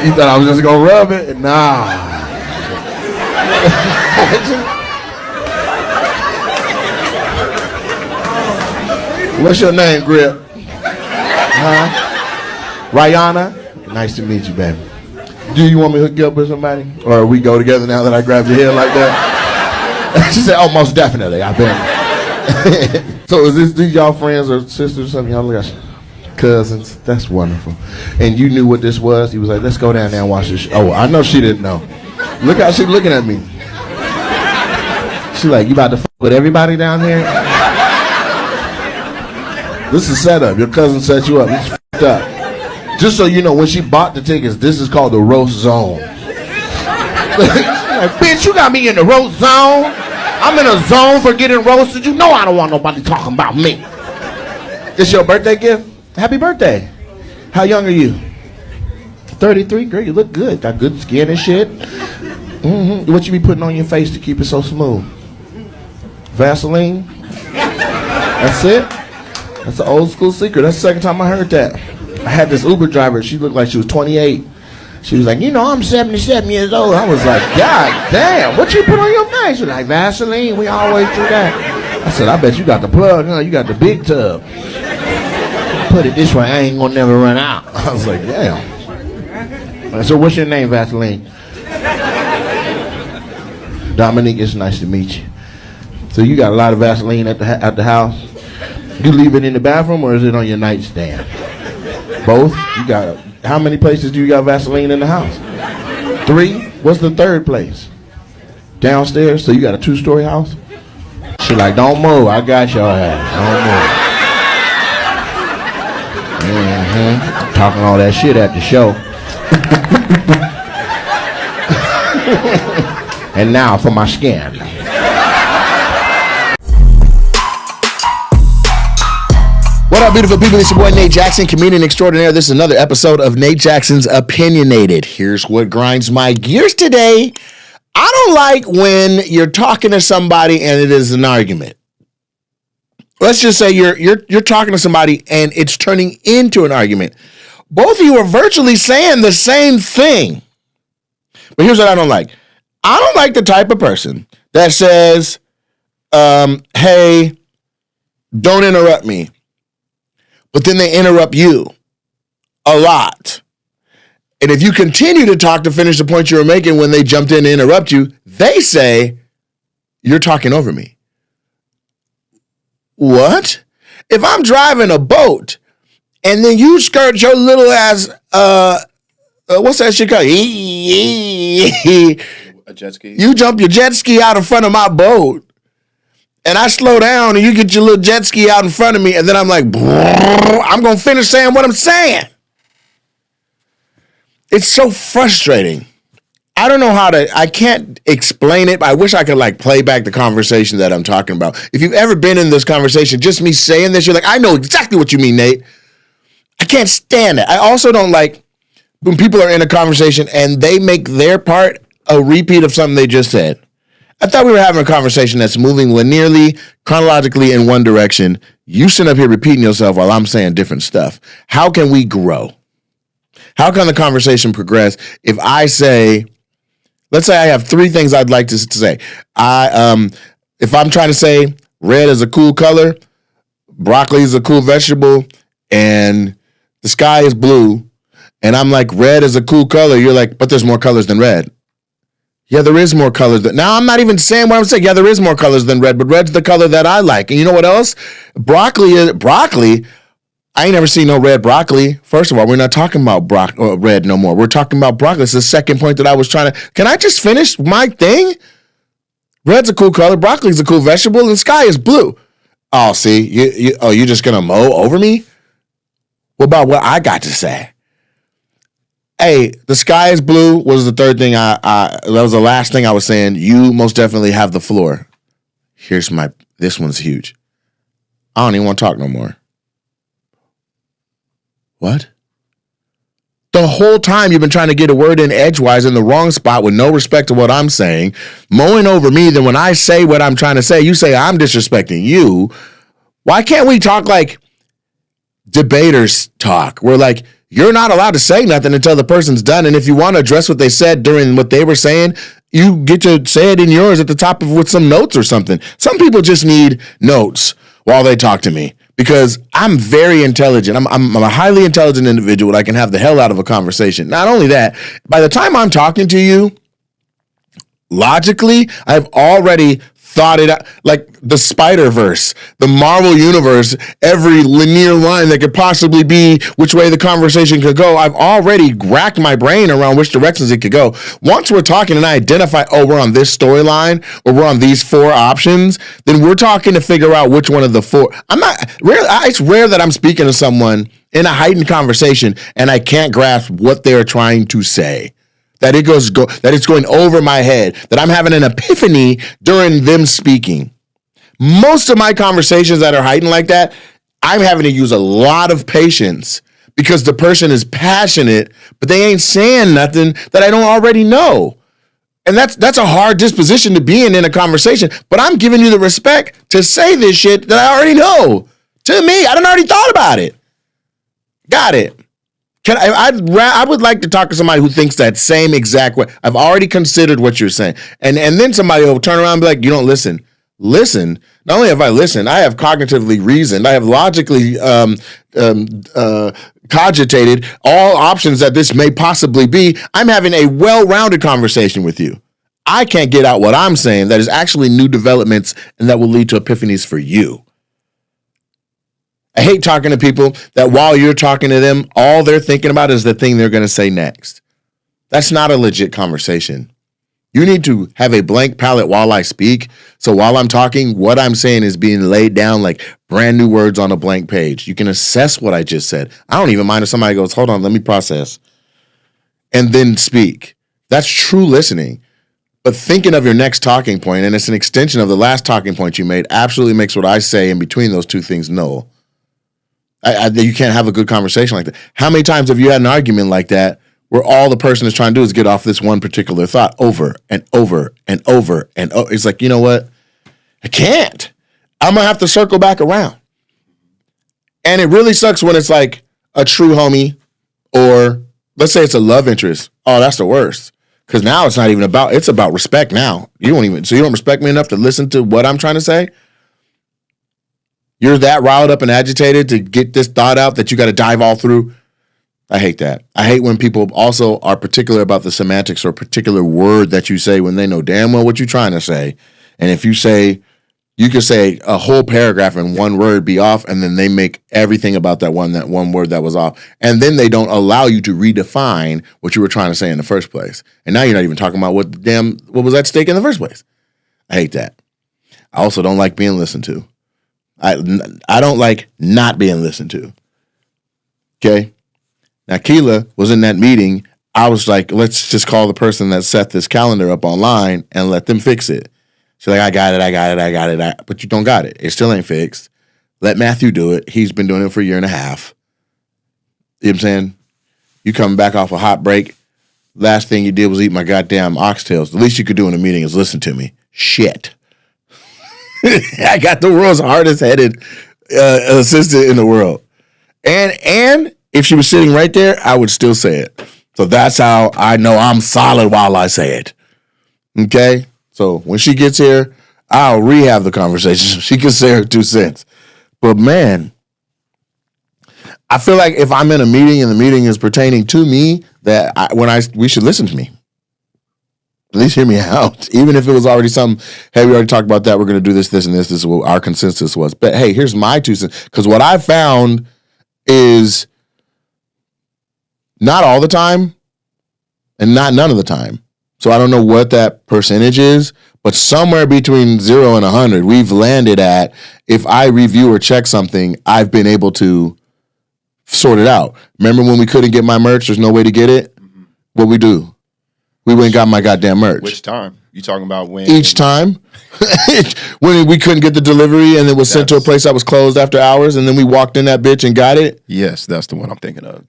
You thought I was just gonna rub it? Nah. What's your name, Grip? Rihanna? Nice to meet you, baby. Do you want me to hook you up with somebody? Or we go together now that I grabbed your hair like that? She said, oh, most definitely, I bet. So is these y'all friends or sisters or something? Y'all look cousins? That's wonderful. And you knew what this was? He was like, let's go down there and watch this. Oh, I know she didn't know. Look how she's looking at me. She like, you about to f with everybody down here? This is setup. Your cousin set you up. It's f***ed up. Just so you know, when she bought the tickets, this is called the roast zone. Like, bitch, you got me in the roast zone. I'm in a zone for getting roasted. You know I don't want nobody talking about me. It's your birthday gift? Happy birthday. How young are you? 33? Girl, you look good. Got good skin and shit. Mm-hmm. What you be putting on your face to keep it so smooth? Vaseline? That's it? That's an old school secret. That's the second time I heard that. I had this Uber driver. She looked like she was 28. She was like, you know, I'm 77 years old. I was like, God damn, what you put on your face? She was like, Vaseline. We always do that. I said, I bet you got the plug, huh? You got the big tub. Put it this way, I ain't gonna never run out. I was like, damn. So what's your name, Vaseline? Dominique, it's nice to meet you. So you got a lot of Vaseline at the house? You leave it in the bathroom or is it on your nightstand? Both? You got how many places do you got Vaseline in the house? 3? What's the third place? Downstairs? So you got a 2-story house? She like, don't move. I got your ass. Don't move. Talking all that shit at the show. And now for my skin. What up, beautiful people? It's your boy Nate Jackson, comedian extraordinaire. This is another episode of Nate Jackson's Opinionated. Here's what grinds my gears today. I don't like when you're talking to somebody and it is an argument. Let's just say you're talking to somebody and it's turning into an argument. Both of you are virtually saying the same thing. But here's what I don't like. I don't like the type of person that says, hey, don't interrupt me. But then they interrupt you a lot. And if you continue to talk to finish the point you were making when they jumped in to interrupt you, they say, you're talking over me. What? If I'm driving a boat and then you skirt your little ass, what's that shit called? A jet ski. You jump your jet ski out in front of my boat. And I slow down and you get your little jet ski out in front of me and then I'm like, I'm going to finish saying what I'm saying. It's so frustrating. I don't know I can't explain it. I wish I could like play back the conversation that I'm talking about. If you've ever been in this conversation, just me saying this, you're like, I know exactly what you mean, Nate. I can't stand it. I also don't like when people are in a conversation and they make their part a repeat of something they just said. I thought we were having a conversation that's moving linearly, chronologically in one direction. You sit up here repeating yourself while I'm saying different stuff. How can we grow? How can the conversation progress if I say, let's say I have 3 things I'd like to say. If I'm trying to say red is a cool color, broccoli is a cool vegetable, and the sky is blue, and I'm like, red is a cool color, you're like, but there's more colors than red. Yeah, there is more colors. Now, I'm not even saying what I'm saying. Yeah, there is more colors than red, but red's the color that I like. And you know what else? Broccoli. I ain't never seen no red broccoli. First of all, we're not talking about red no more. We're talking about broccoli. It's the second point that I was trying to. Can I just finish my thing? Red's a cool color. Broccoli's a cool vegetable, and sky is blue. Oh, see, you just gonna mow over me? What about what I got to say? Hey, the sky is blue was the third thing that was the last thing I was saying. You most definitely have the floor. This one's huge. I don't even want to talk no more. What? The whole time you've been trying to get a word in edgewise in the wrong spot with no respect to what I'm saying, mowing over me, then when I say what I'm trying to say, you say I'm disrespecting you. Why can't we talk like debaters talk? We're like, you're not allowed to say nothing until the person's done. And if you want to address what they said during what they were saying, you get to say it in yours at the top of with some notes or something. Some people just need notes while they talk to me because I'm very intelligent. I'm a highly intelligent individual. I can have the hell out of a conversation. Not only that, by the time I'm talking to you, logically, I've already thought it out, like the Spider-Verse, the Marvel Universe, every linear line that could possibly be which way the conversation could go. I've already racked my brain around which directions it could go. Once we're talking and I identify, oh, we're on this storyline or we're on these 4 options, then we're talking to figure out which one of the 4. It's rare that I'm speaking to someone in a heightened conversation and I can't grasp what they're trying to say. That it's going over my head, that I'm having an epiphany during them speaking. Most of my conversations that are heightened like that, I'm having to use a lot of patience because the person is passionate, but they ain't saying nothing that I don't already know. And that's a hard disposition to be in a conversation, but I'm giving you the respect to say this shit that I already know. To me, I done already thought about it. Got it. I would like to talk to somebody who thinks that same exact way. I've already considered what you're saying. And then somebody will turn around and be like, you don't listen. Listen. Not only have I listened, I have cognitively reasoned. I have logically cogitated all options that this may possibly be. I'm having a well-rounded conversation with you. I can't get out what I'm saying that is actually new developments and that will lead to epiphanies for you. I hate talking to people that while you're talking to them, all they're thinking about is the thing they're going to say next. That's not a legit conversation. You need to have a blank palette while I speak. So while I'm talking, what I'm saying is being laid down like brand new words on a blank page. You can assess what I just said. I don't even mind if somebody goes, hold on, let me process. And then speak. That's true listening. But thinking of your next talking point, and it's an extension of the last talking point you made, absolutely makes what I say in between those two things null. You can't have a good conversation like that. How many times have you had an argument like that where all the person is trying to do is get off this one particular thought over and over and over and over? It's like, you know what? I can't. I'm going to have to circle back around. And it really sucks when it's like a true homie or let's say it's a love interest. Oh, that's the worst. Because now it's not even about, it's about respect now. You don't respect me enough to listen to what I'm trying to say? You're that riled up and agitated to get this thought out that you got to dive all through. I hate that. I hate when people also are particular about the semantics or a particular word that you say when they know damn well what you're trying to say. And if you could say a whole paragraph and one word be off, and then they make everything about that one word that was off. And then they don't allow you to redefine what you were trying to say in the first place. And now you're not even talking about what was at stake in the first place. I hate that. I also don't like being listened to. I don't like not being listened to. Okay? Now, Keela was in that meeting. I was like, let's just call the person that set this calendar up online and let them fix it. She's like, I got it. But you don't got it. It still ain't fixed. Let Matthew do it. He's been doing it for a year and a half. You know what I'm saying? You coming back off a hot break. Last thing you did was eat my goddamn oxtails. The least you could do in a meeting is listen to me. Shit. I got the world's hardest headed assistant in the world. And if she was sitting right there, I would still say it. So that's how I know I'm solid while I say it. Okay? So when she gets here, I'll rehab the conversation. She can say her 2 cents. But man, I feel like if I'm in a meeting and the meeting is pertaining to me, we should listen to me. At least hear me out. Even if it was already something, hey, we already talked about that. We're going to do this, and this. This is what our consensus was. But hey, here's my 2 cents. Because what I found is not all the time and not none of the time. So I don't know what that percentage is, but somewhere between 0 and 100, we've landed at, if I review or check something, I've been able to sort it out. Remember when we couldn't get my merch? There's no way to get it? Mm-hmm. What we do? We went and got my goddamn merch. Which time? You talking about when? Each time. When we couldn't get the delivery and it was sent to a place that was closed after hours and then we walked in that bitch and got it? Yes, that's the one I'm thinking of.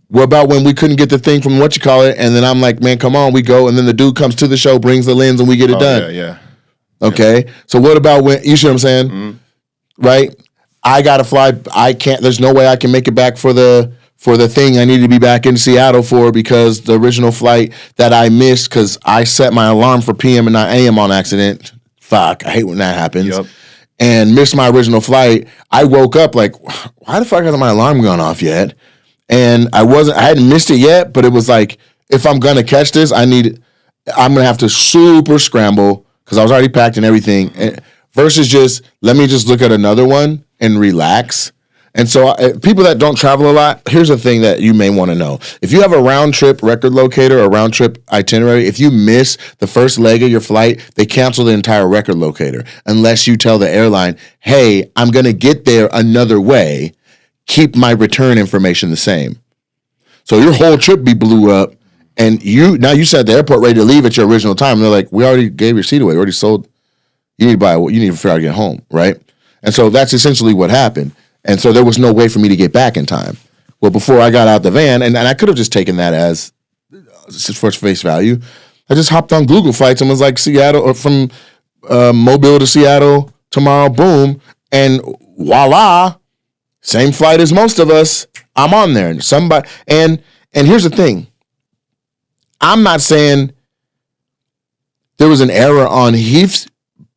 What about when we couldn't get the thing from whatchamacallit and then I'm like, man, come on, we go. And then the dude comes to the show, brings the lens and we get it done. Yeah. Okay. Yeah. So what about when, you see what I'm saying? Mm-hmm. Right? I got to fly. I can't, there's no way I can make it back for the for the thing I needed to be back in Seattle for because the original flight that I missed because I set my alarm for PM and not AM on accident. Fuck, I hate when that happens. Yep. And missed my original flight. I woke up like, why the fuck hasn't my alarm gone off yet? And I hadn't missed it yet, but it was like, if I'm gonna catch this, I'm gonna have to super scramble because I was already packed and everything. Versus just let me just look at another one and relax. And so people that don't travel a lot, here's the thing that you may want to know. If you have a round trip record locator or round trip itinerary, if you miss the first leg of your flight, they cancel the entire record locator unless you tell the airline, hey, I'm going to get there another way. Keep my return information the same. So your whole trip be blew up and you sat at the airport ready to leave at your original time. And they're like, we already gave your seat away. We already sold. You need to figure out how to get home, right? And so that's essentially what happened. And so there was no way for me to get back in time. Well, before I got out the van, and I could have just taken that as for face value, I just hopped on Google Flights and was like Seattle or from Mobile to Seattle tomorrow, boom, and voila, same flight as most of us. I'm on there. And here's the thing. I'm not saying there was an error on Heath's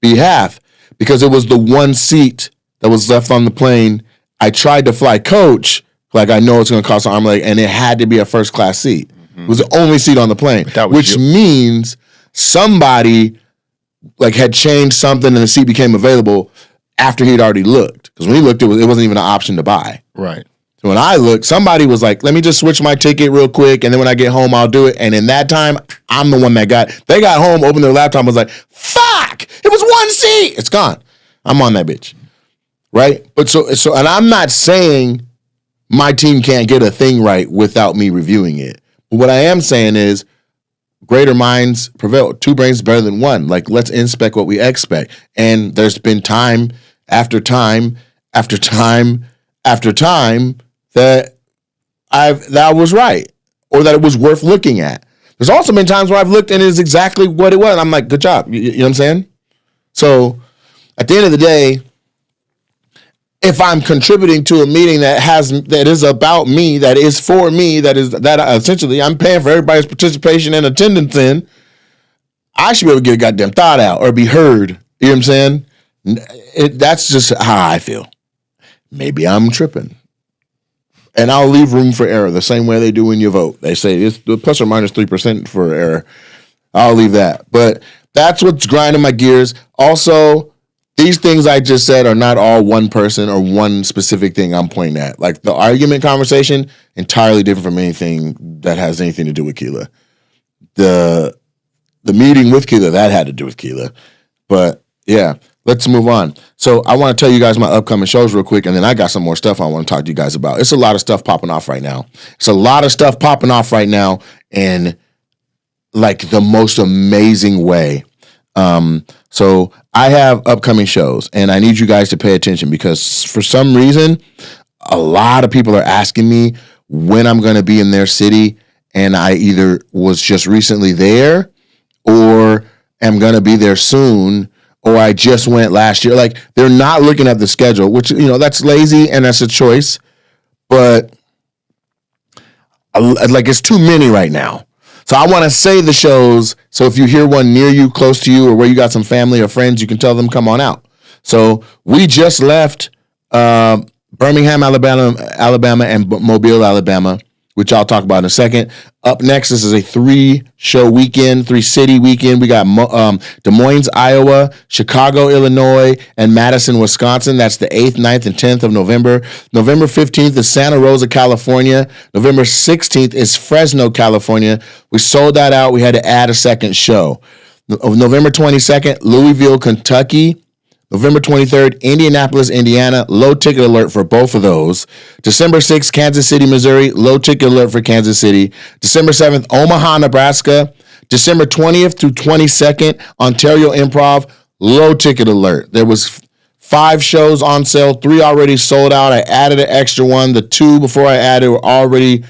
behalf because it was the one seat that was left on the plane. I tried to fly coach, like I know it's going to cost an arm and leg, and it had to be a first class seat. It was the only seat on the plane, which means somebody like had changed something and the seat became available after he'd already looked. Because when he looked, it wasn't even an option to buy. Right. So when I looked, somebody was like, let me just switch my ticket real quick, and then when I get home, I'll do it. And in that time, I'm the one that they got home, opened their laptop, and was like, fuck, it was one seat. It's gone. I'm on that bitch. Right? But so, and I'm not saying my team can't get a thing right without me reviewing it. But what I am saying is greater minds prevail. Two brains better than one. Like, let's inspect what we expect. And there's been time after time after time after time that that was right or that it was worth looking at. There's also been times where I've looked and it's exactly what it was. And I'm like, good job. You know what I'm saying? So at the end of the day, if I'm contributing to a meeting that is about me, that is for me, that essentially I'm paying for everybody's participation and attendance in, I should be able to get a goddamn thought out or be heard. You know what I'm saying? That's just how I feel. Maybe I'm tripping. And I'll leave room for error the same way they do when you vote. They say it's plus or minus 3% for error. I'll leave that. But that's what's grinding my gears. Also, these things I just said are not all one person or one specific thing I'm pointing at. Like the argument conversation, entirely different from anything that has anything to do with Keela. The meeting with Keela, that had to do with Keela. But yeah, let's move on. So I want to tell you guys my upcoming shows real quick, and then I got some more stuff I want to talk to you guys about. It's a lot of stuff popping off right now. In like the most amazing way. So I have upcoming shows, and I need you guys to pay attention because for some reason, a lot of people are asking me when I'm going to be in their city, and I either was just recently there or am going to be there soon, or I just went last year. Like, they're not looking at the schedule, which, that's lazy and that's a choice, but like it's too many right now. So I want to say the shows, so if you hear one near you, close to you, or where you got some family or friends, you can tell them come on out. So we just left Birmingham, Alabama, and Mobile, Alabama, which I'll talk about in a second. Up next, this is a 3-show weekend, 3-city weekend. We got Des Moines, Iowa, Chicago, Illinois, and Madison, Wisconsin. That's the 8th, 9th, and 10th of November. November 15th is Santa Rosa, California. November 16th is Fresno, California. We sold that out. We had to add a second show. November 22nd, Louisville, Kentucky. November 23rd, Indianapolis, Indiana. Low ticket alert for both of those. December 6th, Kansas City, Missouri. Low ticket alert for Kansas City. December 7th, Omaha, Nebraska. December 20th to 22nd, Ontario Improv. Low ticket alert. There was 5 shows on sale. 3 already sold out. I added an extra one. The 2 before I added were already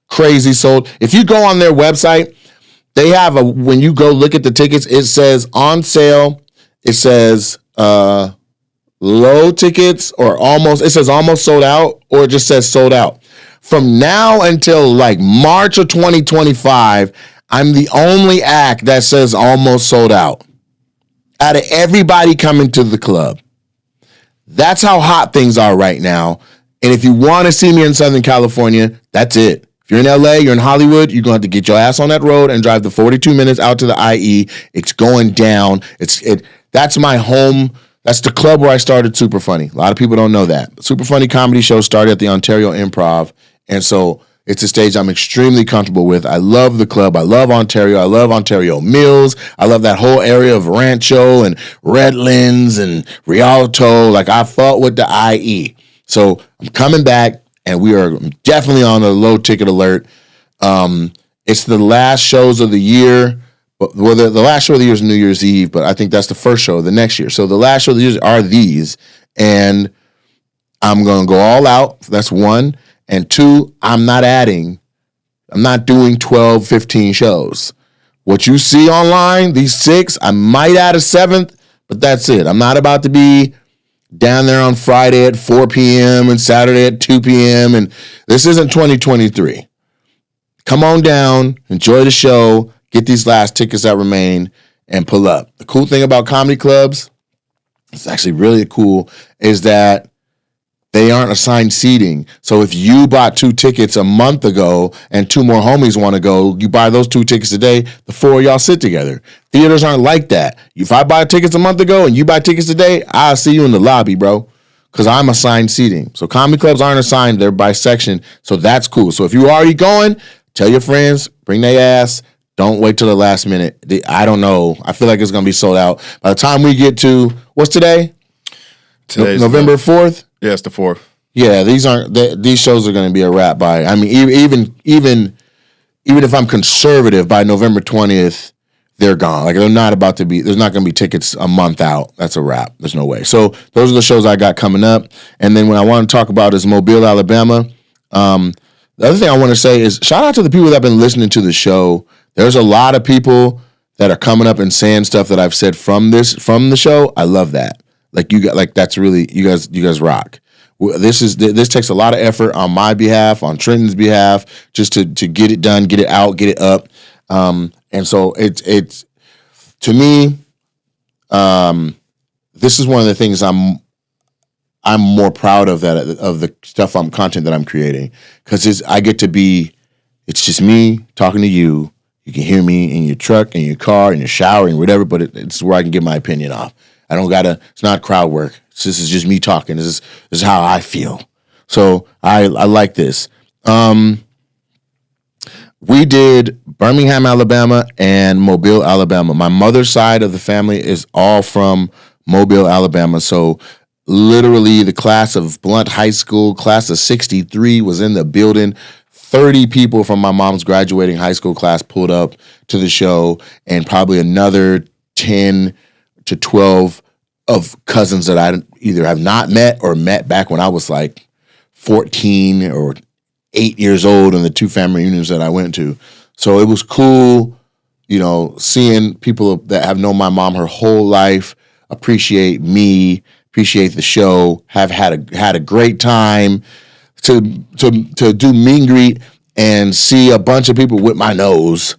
crazy sold. If you go on their website, they have when you go look at the tickets, it says on sale. It says low tickets or almost, it says almost sold out, or it just says sold out. from now until like March of 2025, I'm the only act that says almost sold out of everybody coming to the club. That's how hot things are right now. And if you want to see me in Southern California, that's it. If you're in LA, you're in Hollywood, you're going to have to get your ass on that road and drive the 42 minutes out to the IE. It's going down. That's my home. That's the club where I started Super Funny. A lot of people don't know that. Super Funny comedy show started at the Ontario Improv. And so it's a stage I'm extremely comfortable with. I love the club. I love Ontario. I love Ontario Mills. I love that whole area of Rancho and Redlands and Rialto. Like, I fought with the IE. So I'm coming back, and we are definitely on a low ticket alert. It's the last shows of the year. Well, the last show of the year is New Year's Eve, but I think that's the first show of the next year. So the last show of the year are these, and I'm going to go all out. That's one. And two, I'm not doing 12, 15 shows. What you see online, these 6, I might add a 7th, but that's it. I'm not about to be down there on Friday at 4 p.m. and Saturday at 2 p.m. And this isn't 2023. Come on down, enjoy the show, get these last tickets that remain, and pull up. The cool thing about comedy clubs, it's actually really cool, is that they aren't assigned seating. So if you bought 2 tickets a month ago and 2 more homies want to go, you buy those 2 tickets today, the 4 of y'all sit together. Theaters aren't like that. If I buy tickets a month ago and you buy tickets today, I'll see you in the lobby, bro, because I'm assigned seating. So comedy clubs aren't assigned. They're by section. So that's cool. So if you already going, tell your friends, bring their ass. Don't wait till the last minute. I don't know. I feel like it's going to be sold out. By the time we get to, what's today? Today's November 4th? Yeah, it's the 4th. Yeah, these shows are going to be a wrap by. I mean, even if I'm conservative, by November 20th, they're gone. Like, they're not about to be. There's not going to be tickets a month out. That's a wrap. There's no way. So those are the shows I got coming up. And then what I want to talk about is Mobile, Alabama. The other thing I want to say is shout out to the people that have been listening to the show. There's a lot of people that are coming up and saying stuff that I've said from the show. I love that. That's really, you guys rock. This takes a lot of effort on my behalf, on Trenton's behalf, just to get it done, get it out, get it up. And so it's to me, this is one of the things I'm more proud of of the content that I'm creating, because I get to be, it's just me talking to you. You can hear me in your truck, in your car, in your shower, and whatever, but it's where I can get my opinion off. I don't gotta, it's not crowd work. This is just me talking. This is how I feel. So I like this. We did Birmingham, Alabama and Mobile, Alabama. My mother's side of the family is all from Mobile, Alabama. So literally the class of Blount High School, class of 63 was in the building. 30 people from my mom's graduating high school class pulled up to the show, and probably another 10 to 12 of cousins that I either have not met or met back when I was like 14 or 8 years old in the 2 family reunions that I went to. So it was cool, seeing people that have known my mom her whole life appreciate me, appreciate the show, have had a great time, to do meet and greet and see a bunch of people with my nose.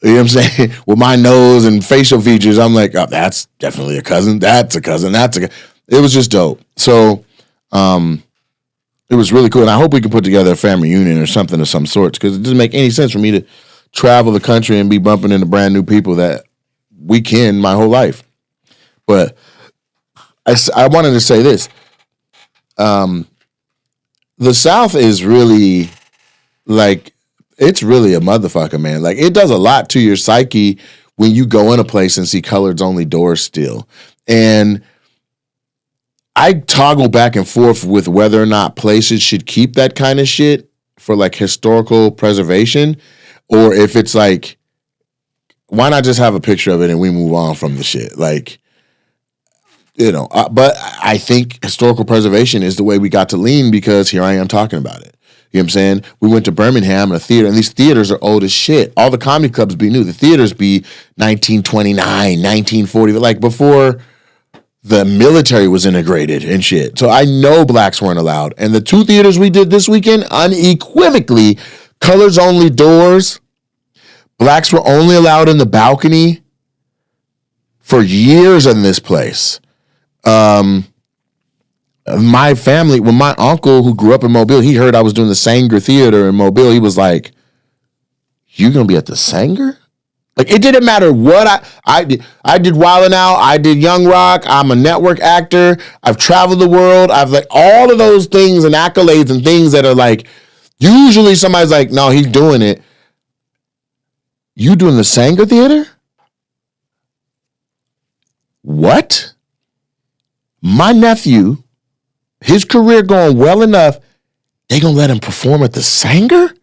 You know what I'm saying? With my nose and facial features, I'm like, oh, that's definitely a cousin. That's a cousin. It was just dope. So it was really cool. And I hope we can put together a family reunion or something of some sorts, because it doesn't make any sense for me to travel the country and be bumping into brand new people that we ken my whole life. But I wanted to say this. The South is really, it's really a motherfucker, man. Like, it does a lot to your psyche when you go in a place and see colored only doors still. And I toggle back and forth with whether or not places should keep that kind of shit for like historical preservation, or if it's like, why not just have a picture of it and we move on from the shit? But I think historical preservation is the way we got to lean, because here I am talking about it. You know what I'm saying? We went to Birmingham, a theater, and these theaters are old as shit. All the comedy clubs be new. The theaters be 1929, 1940, like before the military was integrated and shit. So I know blacks weren't allowed. And the 2 theaters we did this weekend, unequivocally, colors only doors. Blacks were only allowed in the balcony for years in this place. My family, when my uncle who grew up in Mobile, he heard I was doing the Sanger Theater in Mobile, he was like, you gonna be at the Sanger? Like, it didn't matter what I did. I did Wild 'N Out. I did Young Rock. I'm a network actor. I've traveled the world. I've like all of those things and accolades and things that are like, usually somebody's like, no, he's doing it. You doing the Sanger Theater? What? My nephew, his career going well enough, they gonna let him perform at the Sanger?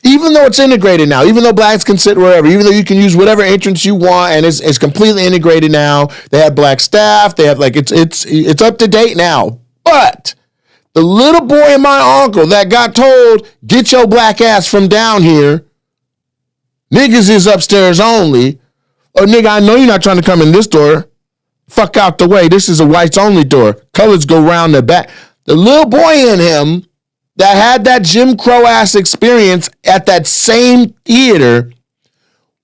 Even though it's integrated now, even though blacks can sit wherever, even though you can use whatever entrance you want, and it's completely integrated now. They have black staff. They have like it's up to date now. But the little boy and my uncle that got told, get your black ass from down here. Niggas is upstairs only. Oh, nigga, I know you're not trying to come in this door. Fuck out the way. This is a whites only door. Colors go round the back. The little boy in him that had that Jim Crow ass experience at that same theater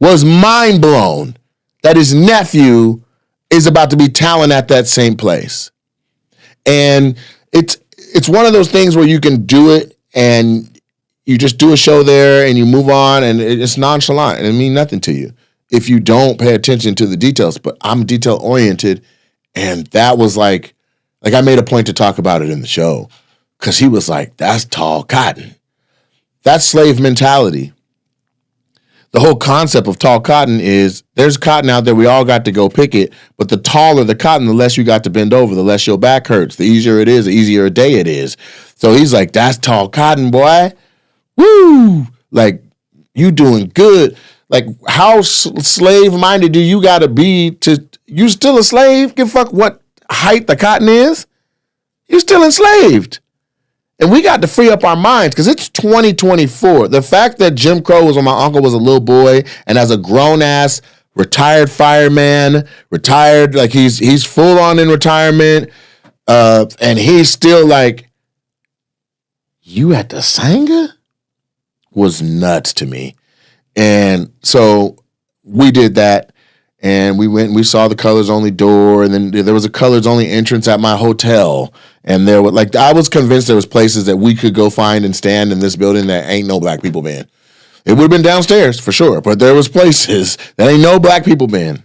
was mind blown that his nephew is about to be talent at that same place. And it's one of those things where you can do it and you just do a show there and you move on and it's nonchalant and it means nothing to you if you don't pay attention to the details. But I'm detail oriented, and that was like I made a point to talk about it in the show. Because he was like, that's tall cotton. That's slave mentality. The whole concept of tall cotton is there's cotton out there. We all got to go pick it. But the taller the cotton, the less you got to bend over, the less your back hurts. The easier it is, the easier a day it is. So he's like, that's tall cotton, boy. Woo! Like, you doing good. Like, how slave-minded do you got to be to, you still a slave? Give a fuck what height the cotton is? You're still enslaved. And we got to free up our minds because it's 2024. The fact that Jim Crow was when my uncle was a little boy and as a grown-ass retired fireman, retired, like he's full on in retirement, and he's still like, you at the Sanger? Was nuts to me. And so we did that. And we went and we saw the colors only door, and then there was a colors only entrance at my hotel. And there was I was convinced there was places that we could go find and stand in this building that ain't no black people been. It would have been downstairs for sure, but there was places that ain't no black people been.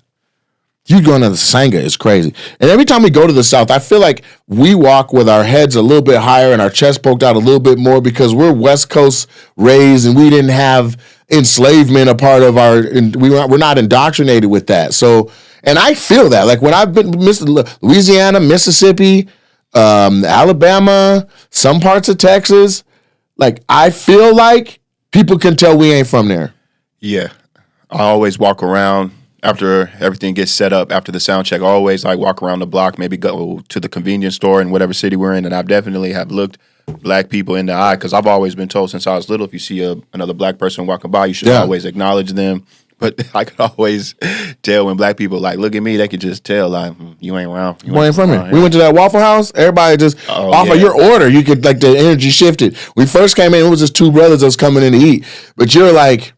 You going to the Sanger is crazy. And every time we go to the South, I feel like we walk with our heads a little bit higher and our chest poked out a little bit more because we're West Coast raised and we didn't have enslavement a part of we're not indoctrinated with that. So, and I feel that like when I've been Louisiana, Mississippi, Alabama, some parts of Texas, like I feel like people can tell we ain't from there. Yeah. I always walk around after everything gets set up, after the sound check. I always walk around the block, maybe go to the convenience store in whatever city we're in, and I definitely have looked black people in the eye because I've always been told since I was little, if you see another black person walking by, you should always acknowledge them. But I could always tell when black people look at me, they could just tell you ain't around. You ain't from here. We went to that Waffle House. Everybody just off of your order, you could the energy shifted. We first came in, it was just two brothers that was coming in to eat. But you're like,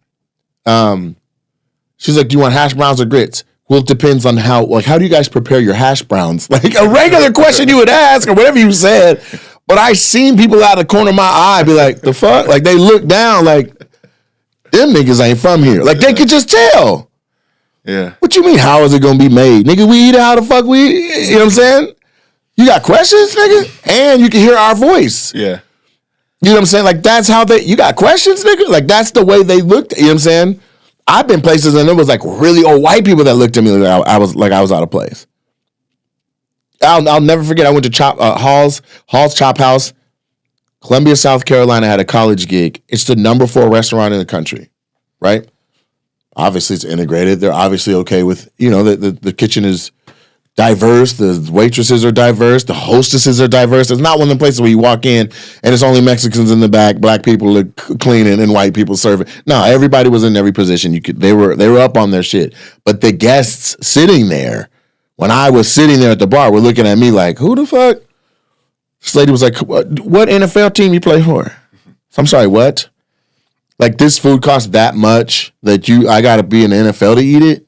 she's like, do you want hash browns or grits? Well, it depends on how do you guys prepare your hash browns? Like a regular question you would ask or whatever you said. But I seen people out of the corner of my eye be like, the fuck? Like they look down like, them niggas ain't from here. Like they could just tell. Yeah. What you mean, how is it gonna be made? Nigga, we eat it how the fuck we eat? You know what I'm saying? You got questions, nigga? And you can hear our voice. Yeah. You know what I'm saying? Like that's how you got questions, nigga? Like that's the way they looked, you know what I'm saying? I've been places and there was like really old white people that looked at me like I was out of place. I'll never forget. I went to Hall's Chop House, Columbia, South Carolina. Had a college gig. It's the number 4 restaurant in the country, right? Obviously, it's integrated. They're obviously okay with the kitchen is diverse. The waitresses are diverse. The hostesses are diverse. It's not one of the places where you walk in and it's only Mexicans in the back, black people are cleaning, and white people serving. No, everybody was in every position. They were up on their shit. But the guests sitting there When I was sitting there at the bar, we're looking at me like, who the fuck? This lady was like, what NFL team you play for? I'm sorry, what? Like, this food costs that much that I got to be in the NFL to eat it?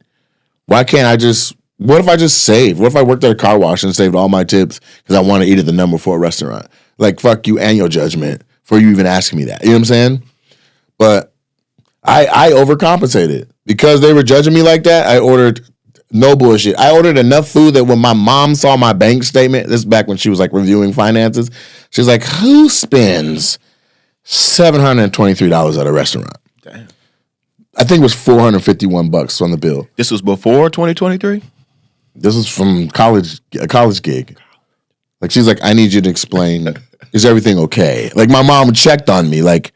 Why can't I just, what if I just saved? What if I worked at a car wash and saved all my tips because I want to eat at the number 4 restaurant? Like, fuck you and your judgment for you even asking me that. You know what I'm saying? But I overcompensated. Because they were judging me like that, I ordered, no bullshit, I ordered enough food that when my mom saw my bank statement, this is back when she was like reviewing finances, she was like, who spends $723 at a restaurant? Damn. I think it was $451 on the bill. This was before 2023? This was from a college gig. Like, she's like, I need you to explain, is everything okay? Like, my mom checked on me, like,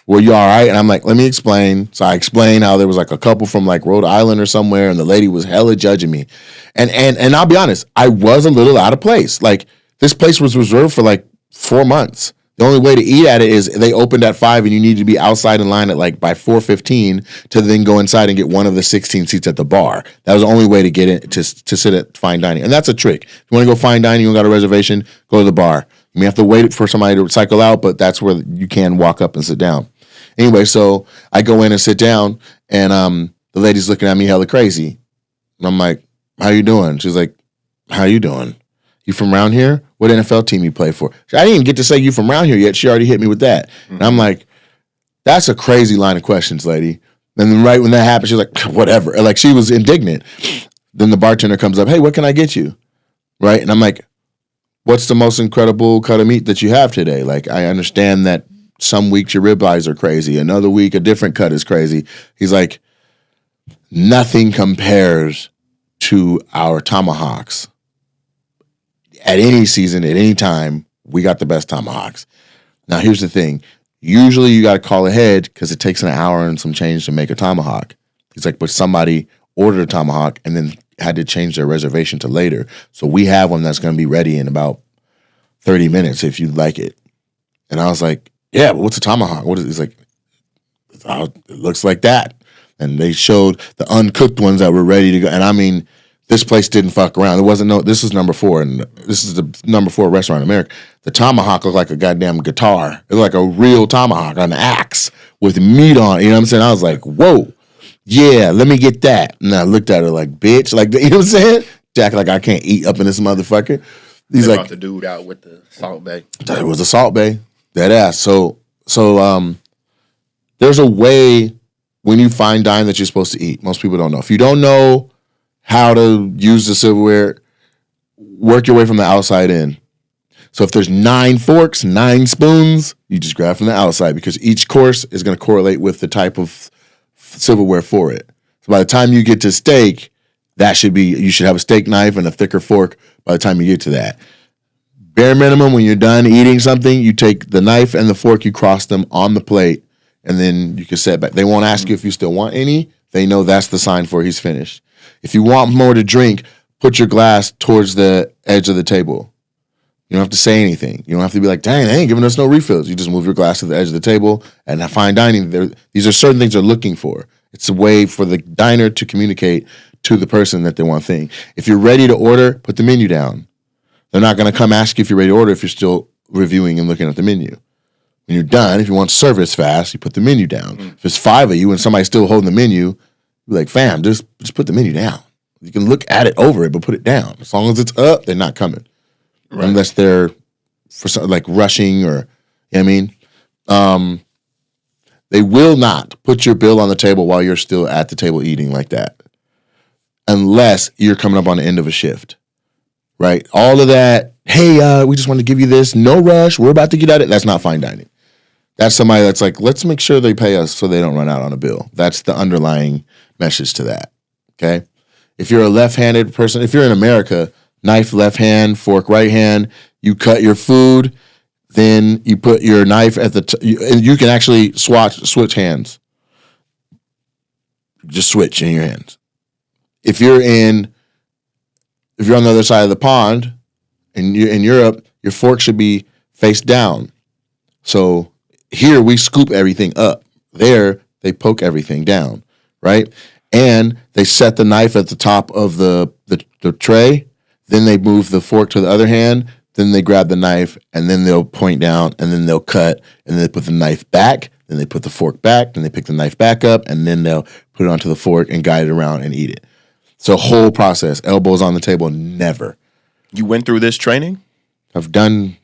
were you all right? And I'm like, let me explain. So I explained how there was like a couple from like Rhode Island or somewhere, and the lady was hella judging me. And I'll be honest, I was a little out of place. Like, this place was reserved for like 4 months. The only way to eat at it is they opened at 5 and you need to be outside in line at like by 4:15 to then go inside and get one of the 16 seats at the bar. That was the only way to get in to sit at fine dining. And that's a trick. If you want to go fine dining, you don't got a reservation, go to the bar. You may have to wait for somebody to cycle out, but that's where you can walk up and sit down. Anyway, so I go in and sit down, and the lady's looking at me hella crazy. And I'm like, how you doing? She's like, how you doing? You from around here? What NFL team you play for? I didn't even get to say you from around here yet. She already hit me with that. Mm-hmm. And I'm like, that's a crazy line of questions, lady. And then right when that happened, she's like, whatever. Like, she was indignant. Then the bartender comes up, hey, what can I get you? Right? And I'm like, what's the most incredible cut of meat that you have today? Like, I understand that some weeks your ribeyes are crazy. Another week, a different cut is crazy. He's like, nothing compares to our tomahawks. At any season, at any time, we got the best tomahawks. Now, here's the thing. Usually you got to call ahead because it takes an hour and some change to make a tomahawk. He's like, but somebody ordered a tomahawk and then had to change their reservation to later. So we have one that's going to be ready in about 30 minutes if you'd like it. And I was like, yeah, but what's a tomahawk? What is it? He's like, it looks like that. And they showed the uncooked ones that were ready to go. And I mean, this place didn't fuck around. This is number 4, and this is the number 4 restaurant in America. The tomahawk looked like a goddamn guitar. It looked like a real tomahawk, an axe with meat on it. You know what I'm saying? I was like, whoa, yeah, let me get that. And I looked at her like, bitch, like, you know what I'm saying? Jack, like, I can't eat up in this motherfucker. He's they like, brought the dude out with the Salt Bay. It was a Salt Bay. That ass. So there's a way when you fine dine that you're supposed to eat. Most people don't know. If you don't know how to use the silverware, work your way from the outside in. So if there's 9 forks, 9 spoons, you just grab from the outside because each course is going to correlate with the type of silverware for it. So by the time you get to steak, you should have a steak knife and a thicker fork by the time you get to that. Bare minimum, when you're done eating something, you take the knife and the fork, you cross them on the plate, and then you can set back. They won't ask you if you still want any. They know that's the sign for he's finished. If you want more to drink, put your glass towards the edge of the table. You don't have to say anything. You don't have to be like, dang, they ain't giving us no refills. You just move your glass to the edge of the table. And at fine dining, these are certain things they're looking for. It's a way for the diner to communicate to the person that they want thing. If you're ready to order, put the menu down. They're not going to come ask you if you're ready to order if you're still reviewing and looking at the menu. When you're done, if you want service fast, you put the menu down. If it's 5 of you and somebody's still holding the menu, be like, fam, just put the menu down. You can look at it over it, but put it down. As long as it's up, they're not coming. Right. Unless they're for something like rushing or, you know what I mean? They will not put your bill on the table while you're still at the table eating like that. Unless you're coming up on the end of a shift. Right? All of that, hey, we just want to give you this. No rush. We're about to get at it. That's not fine dining. That's somebody that's like, let's make sure they pay us so they don't run out on a bill. That's the underlying message to that. Okay? If you're a left-handed person, if you're in America, knife left hand, fork right hand, you cut your food, then you put your knife at and you can actually switch hands. Just switch in your hands. If you're on the other side of the pond, in Europe, your fork should be face down. So here we scoop everything up. There they poke everything down, right? And they set the knife at the top of the the tray, then they move the fork to the other hand, then they grab the knife, and then they'll point down, and then they'll cut, and then they put the knife back, then they put the fork back, then they pick the knife back up, and then they'll put it onto the fork and guide it around and eat it. So whole process, elbows on the table, never. You went through this training? I've done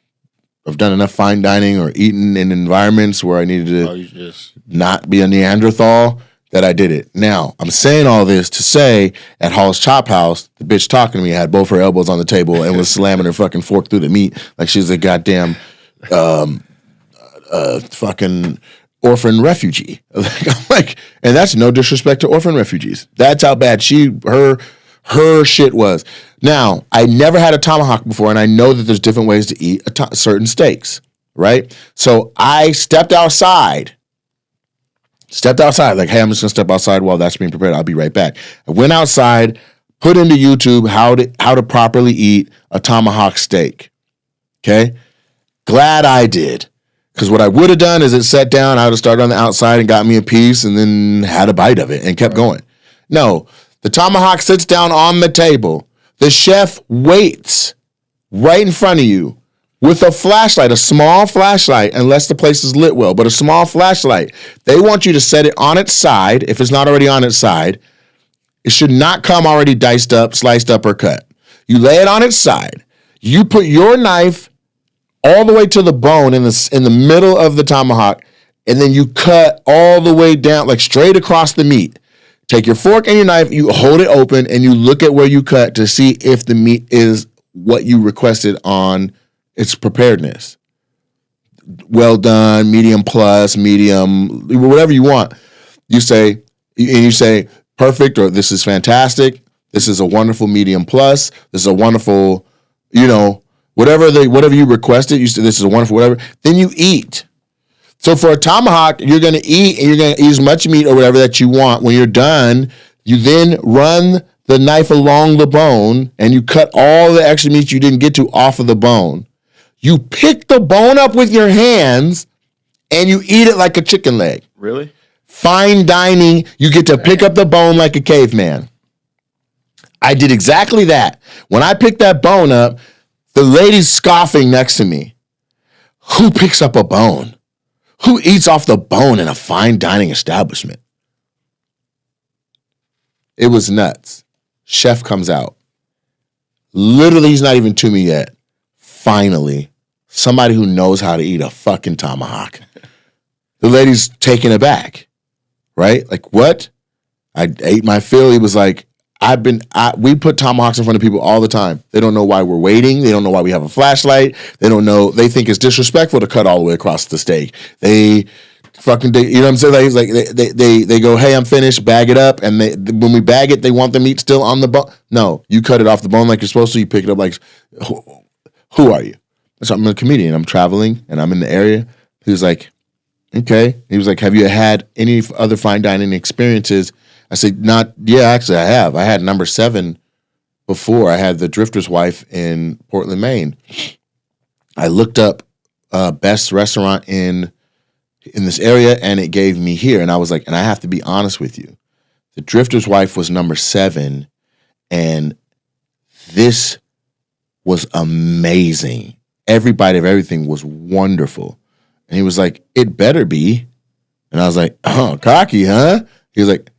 enough fine dining or eaten in environments where I needed to not be a Neanderthal that I did it. Now, I'm saying all this to say at Hall's Chop House, the bitch talking to me had both her elbows on the table and was slamming her fucking fork through the meat like she was a goddamn fucking orphan refugee. I'm like, and that's no disrespect to orphan refugees. That's how bad her shit was. Now, I never had a tomahawk before, and I know that there's different ways to eat certain steaks, right? So I stepped outside, like, hey, I'm just gonna step outside while that's being prepared. I'll be right back. I went outside, put into YouTube how to properly eat a tomahawk steak. Okay? Glad I did. Because what I would have done is it sat down, I would have started on the outside and got me a piece and then had a bite of it and kept going. No, the tomahawk sits down on the table. The chef waits right in front of you with a flashlight, a small flashlight, unless the place is lit well, but a small flashlight. They want you to set it on its side, if it's not already on its side. It should not come already diced up, sliced up, or cut. You lay it on its side. You put your knife all the way to the bone in the middle of the tomahawk, and then you cut all the way down, like straight across the meat. Take your fork and your knife, you hold it open, and you look at where you cut to see if the meat is what you requested on its preparedness. Well done, medium plus, medium, whatever you want. You say perfect, or this is fantastic. This is a wonderful medium plus. This is a wonderful, whatever you requested. You say this is a wonderful whatever. Then you eat. So for a tomahawk, you're going to eat, and you're going to eat as much meat or whatever that you want. When you're done, you then run the knife along the bone, and you cut all the extra meat you didn't get to off of the bone. You pick the bone up with your hands, and you eat it like a chicken leg. Really? Fine dining, you get to pick up the bone like a caveman. I did exactly that. When I picked that bone up, the lady's scoffing next to me. Who picks up a bone? Who eats off the bone in a fine dining establishment? It was nuts. Chef comes out. Literally, he's not even to me yet. Finally, somebody who knows how to eat a fucking tomahawk. The lady's taken aback, right? Like, what? I ate my fill. He was like, we put tomahawks in front of people all the time. They don't know why we're waiting. They don't know why we have a flashlight. They don't know. They think it's disrespectful to cut all the way across the steak. You know what I'm saying? Like they go, hey, I'm finished. Bag it up, and when we bag it, they want the meat still on the bone. No, you cut it off the bone like you're supposed to. You pick it up like, who are you? So I'm a comedian. I'm traveling, and I'm in the area. He was like, okay. He was like, have you had any other fine dining experiences? I said, actually I have. I had number 7 before. I had the Drifter's Wife in Portland, Maine. I looked up best restaurant in this area, and it gave me here. And I was like, and I have to be honest with you. The Drifter's Wife was number 7, and this was amazing. Every bite of everything was wonderful. And he was like, it better be. And I was like, oh, cocky, huh? He was like,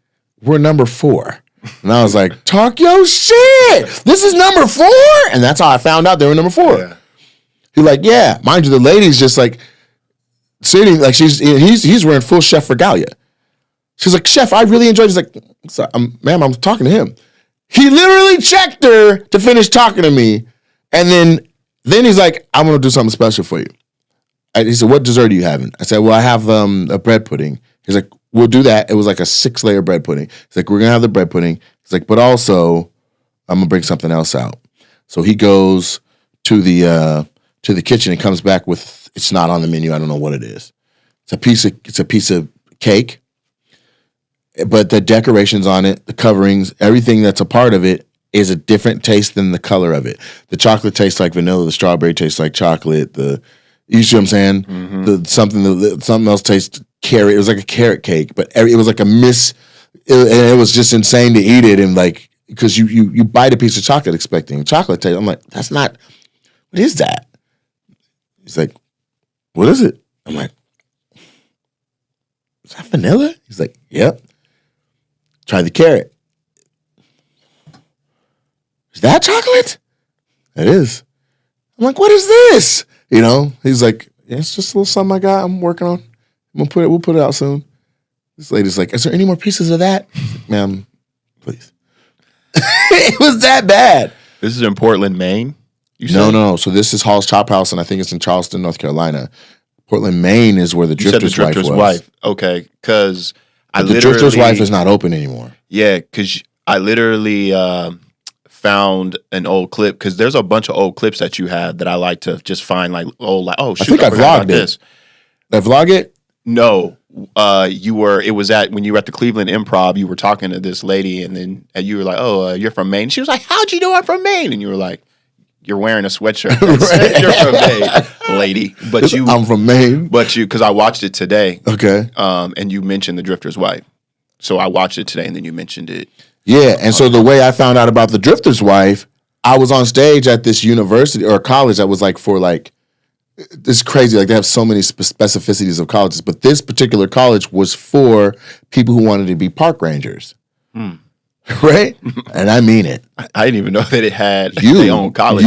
we're number 4. And I was like, talk your shit. This is number 4? And that's how I found out they were number 4. Yeah. He's like, yeah. Mind you, the lady's just like sitting, like he's wearing full chef regalia. She's like, chef, I really enjoyed it. He's like, ma'am, I'm talking to him. He literally checked her to finish talking to me. And then he's like, I'm going to do something special for you. He said, what dessert are you having? I said, well, I have a bread pudding. He's like, we'll do that. It was like a 6-layer bread pudding. He's like, we're going to have the bread pudding. He's like, but also, I'm going to bring something else out. So he goes to the kitchen and comes back with, it's not on the menu. I don't know what it is. It's a piece of cake, but the decorations on it, the coverings, everything that's a part of it is a different taste than the color of it. The chocolate tastes like vanilla. The strawberry tastes like chocolate. You see what I'm saying? Mm-hmm. Something else tastes carrot. It was like a carrot cake, but it was like and it was just insane to eat it. And like, because you bite a piece of chocolate expecting chocolate taste. I'm like, that's not. What is that? He's like, what is it? I'm like, is that vanilla? He's like, yep. Try the carrot. Is that chocolate? It is. I'm like, what is this? You know, he's like, yeah, it's just a little something I got. I'm working on. We'll put it out soon. This lady's like, is there any more pieces of that? Like, ma'am, please. It was that bad. This is in Portland, Maine? No. So this is Hall's Chop House, and I think it's in Charleston, North Carolina. Portland, Maine is where the Drifter's wife. Okay, because the Drifter's wife is not open anymore. Yeah, because I literally found an old clip, because there's a bunch of old clips that you have that I like to just find, like, oh, shoot, I think I vlogged it. Did I vlog it? No. It was when you were at the Cleveland Improv, you were talking to this lady, and then you were like, oh, you're from Maine. She was like, how'd you know I'm from Maine? And you were like, you're wearing a sweatshirt that says you're from Maine, lady. But I'm from Maine. But because I watched it today. Okay. And you mentioned the Drifter's wife. So I watched it today, and then you mentioned it. Yeah, and so the way I found out about the Drifter's wife, I was on stage at this university or college that was like for like, it's crazy. Like they have so many specificities of colleges, but this particular college was for people who wanted to be park rangers. Right? And I mean it. I didn't even know that it had their own college.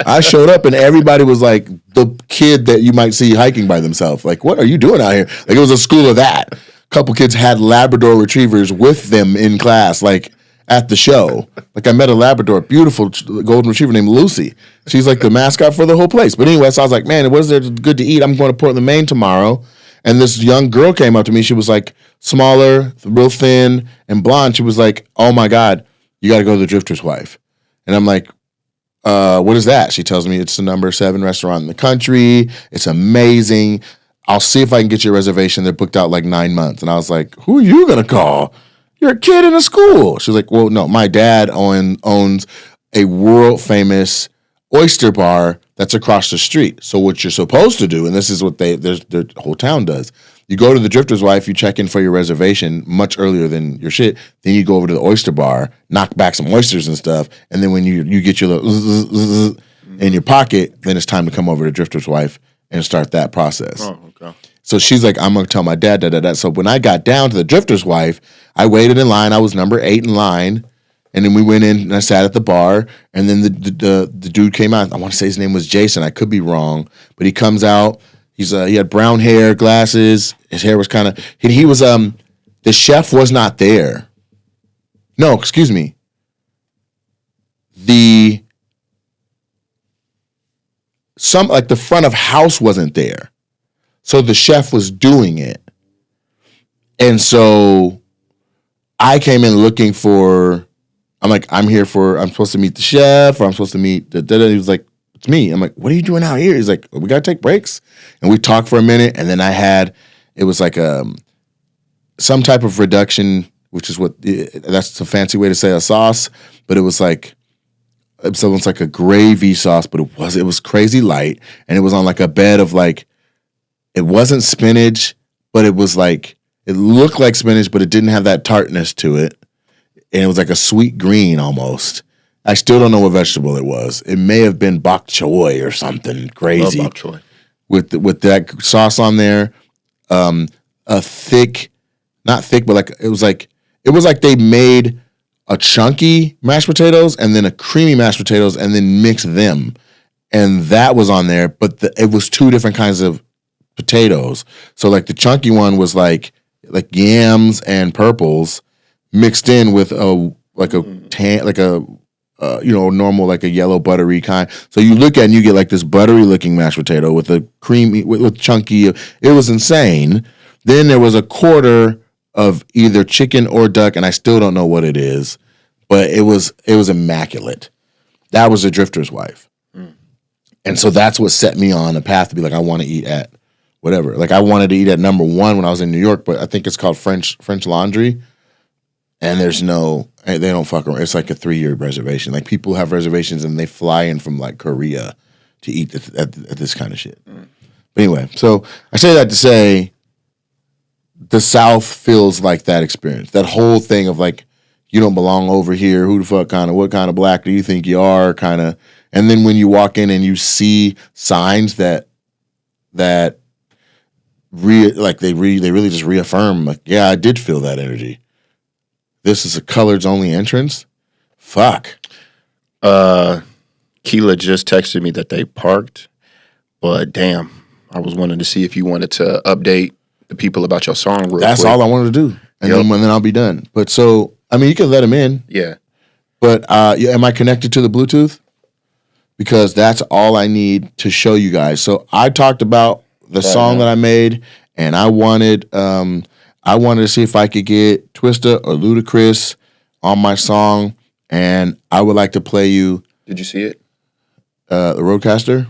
I showed up and everybody was like the kid that you might see hiking by themselves. Like, what are you doing out here? Like it was a school of that. A couple kids had Labrador retrievers with them in class, like at the show. Like I met a Labrador, beautiful golden retriever named Lucy. She's like the mascot for the whole place. But anyway, so I was like, man, what is there good to eat? I'm going to Portland, Maine tomorrow. And this young girl came up to me. She was like smaller, real thin, and blonde. She was like, oh my God, you got to go to the Drifter's wife. And I'm like, what is that? She tells me it's the number 7 restaurant in the country. It's amazing. I'll see if I can get you a reservation. They're booked out like 9 months. And I was like, who are you going to call? You're a kid in a school. She was like, well, no, my dad owns a world famous oyster bar that's across the street. So what you're supposed to do, and this is what the whole town does, you go to the Drifter's wife, you check in for your reservation much earlier than your shit, then you go over to the oyster bar, knock back some oysters and stuff, and then when you get your little in your pocket, then it's time to come over to Drifter's wife and start that process. Oh, okay. So she's like, I'm going to tell my dad, da. So when I got down to the Drifter's wife, I waited in line. I was number 8 in line. And then we went in and I sat at the bar. And then the dude came out. I want to say his name was Jason. I could be wrong. But he comes out. He had brown hair, glasses. His hair was kind of, he was, the chef was not there. No, excuse me. The front of house wasn't there. So the chef was doing it. And so I came in looking for, I'm like, I'm supposed to meet the chef, or I'm supposed to meet the. He was like, it's me. I'm like, what are you doing out here? He's like, we got to take breaks. And we talked for a minute. And then it was like some type of reduction, which is that's a fancy way to say a sauce. But it was like, it's almost like a gravy sauce, but it was crazy light. And it was on like a bed of like, it wasn't spinach, but it was like, it looked like spinach, but it didn't have that tartness to it. And it was like a sweet green almost. I still don't know what vegetable it was. It may have been bok choy or something crazy. Love bok choy. With that sauce on there, a thick, not thick, but like it was like they made a chunky mashed potatoes and then a creamy mashed potatoes and then mixed them, and that was on there. But it was 2 different kinds of potatoes. So like the chunky one was like yams and purples mixed in with normal like a yellow buttery kind. So you look at it and you get like this buttery looking mashed potato with a creamy with chunky. It was insane. Then there was a quarter of either chicken or duck, and I still don't know what it is, but it was immaculate. That was a Drifter's wife. And so that's what set me on a path to be like, I want to eat at whatever. Like I wanted to eat at number 1 when I was in New York, but I think it's called French Laundry. And they don't fuck around. It's like a 3-year reservation. Like people have reservations and they fly in from like Korea to eat at this kind of shit. But anyway, so I say that to say the South feels like that experience. That whole thing of like, you don't belong over here. Who the fuck what kind of black do you think you are? Kind of. And then when you walk in and you see signs that they really just reaffirm, like, yeah, I did feel that energy. This is a coloreds only entrance. Fuck. Keela just texted me that they parked, but damn, I was wanting to see if you wanted to update the people about your song real That's quick. all I wanted to do. And then I'll be done. But so, I mean, you can let them in. Yeah. But am I connected to the Bluetooth? Because that's all I need to show you guys. So I talked about the song that I made, and I wanted to see if I could get Twista or Ludacris on my song, and I would like to play you. Did you see it? The Rodecaster.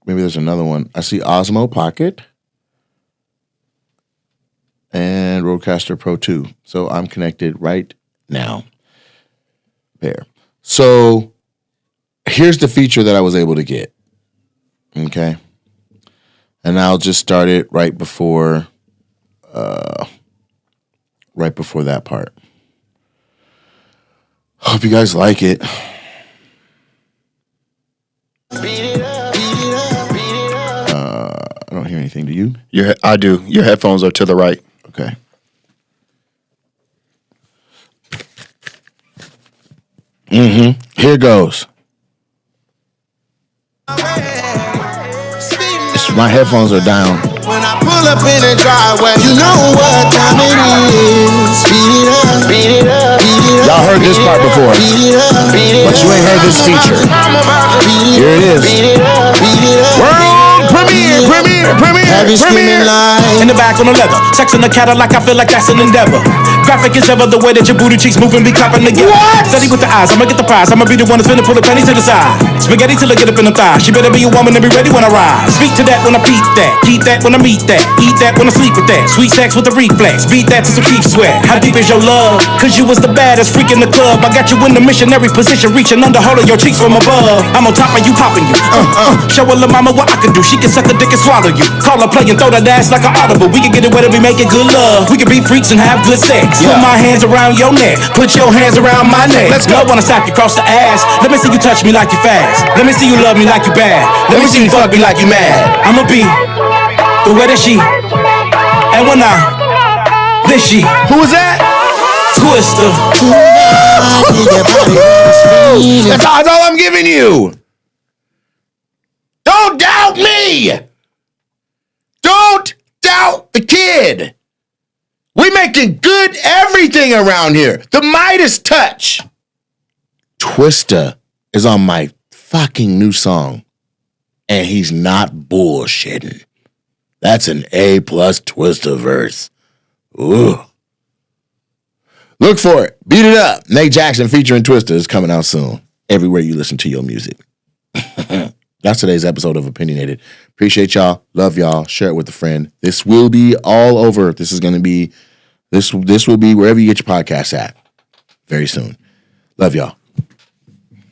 Maybe there's another one. I see Osmo Pocket and Rodecaster Pro 2. So I'm connected right now. There. So here's the feature that I was able to get. Okay. And I'll just start it right before that part. Hope you guys like it. I don't hear anything. Do you? I do. Your headphones are to the right. Okay. Here goes. My headphones are down. When I pull up in the driveway, you know what time it is. Beat it up, beat it up, beat it up. Y'all heard this part before, but you ain't heard this feature. Here it is. World premiere. In the back on the leather, sex in the Cadillac, I feel like that's an endeavor. Graphic as ever, the way that your booty cheeks moving, be clapping together. Steady with the eyes, I'ma get the prize. I'ma be the one that's finna pull the pennies to the side. Spaghetti till I get up in the thigh. She better be a woman and be ready when I rise. Speak to that when I peep that. Keep that when I meet that. Eat that when I sleep with that. Sweet sex with the reflex. Beat that to some keep sweat. How deep is your love? Cause you was the baddest freak in the club. I got you in the missionary position, reaching under hold of your cheeks from above. I'm on top of you, popping you. Show a little mama what I can do. She can suck the dick and swallow you. Call her play and throw that ass like an audible. We can get it whether we make it good love. We can be freaks and have good sex. Put my hands around your neck. Put your hands around my neck. Let's go. Love wanna slap you across the ass. Let me see you touch me like you fast. Let me see you love me like you bad. Let me see you fuck me like you mad. I'ma be the way that she. And when then she. Who was that? Twista. That's all I'm giving you. Don't doubt me. Don't doubt the kid. We making good everything around here. The Midas touch. Twista is on my fucking new song, and he's not bullshitting. That's an A+ Twista verse. Ooh. Look for it. Beat it up. Nate Jackson featuring Twista is coming out soon. Everywhere you listen to your music. That's today's episode of Opinionated. Appreciate y'all. Love y'all. Share it with a friend. This will be all over. This is going to be, this will be wherever you get your podcasts at very soon. Love y'all.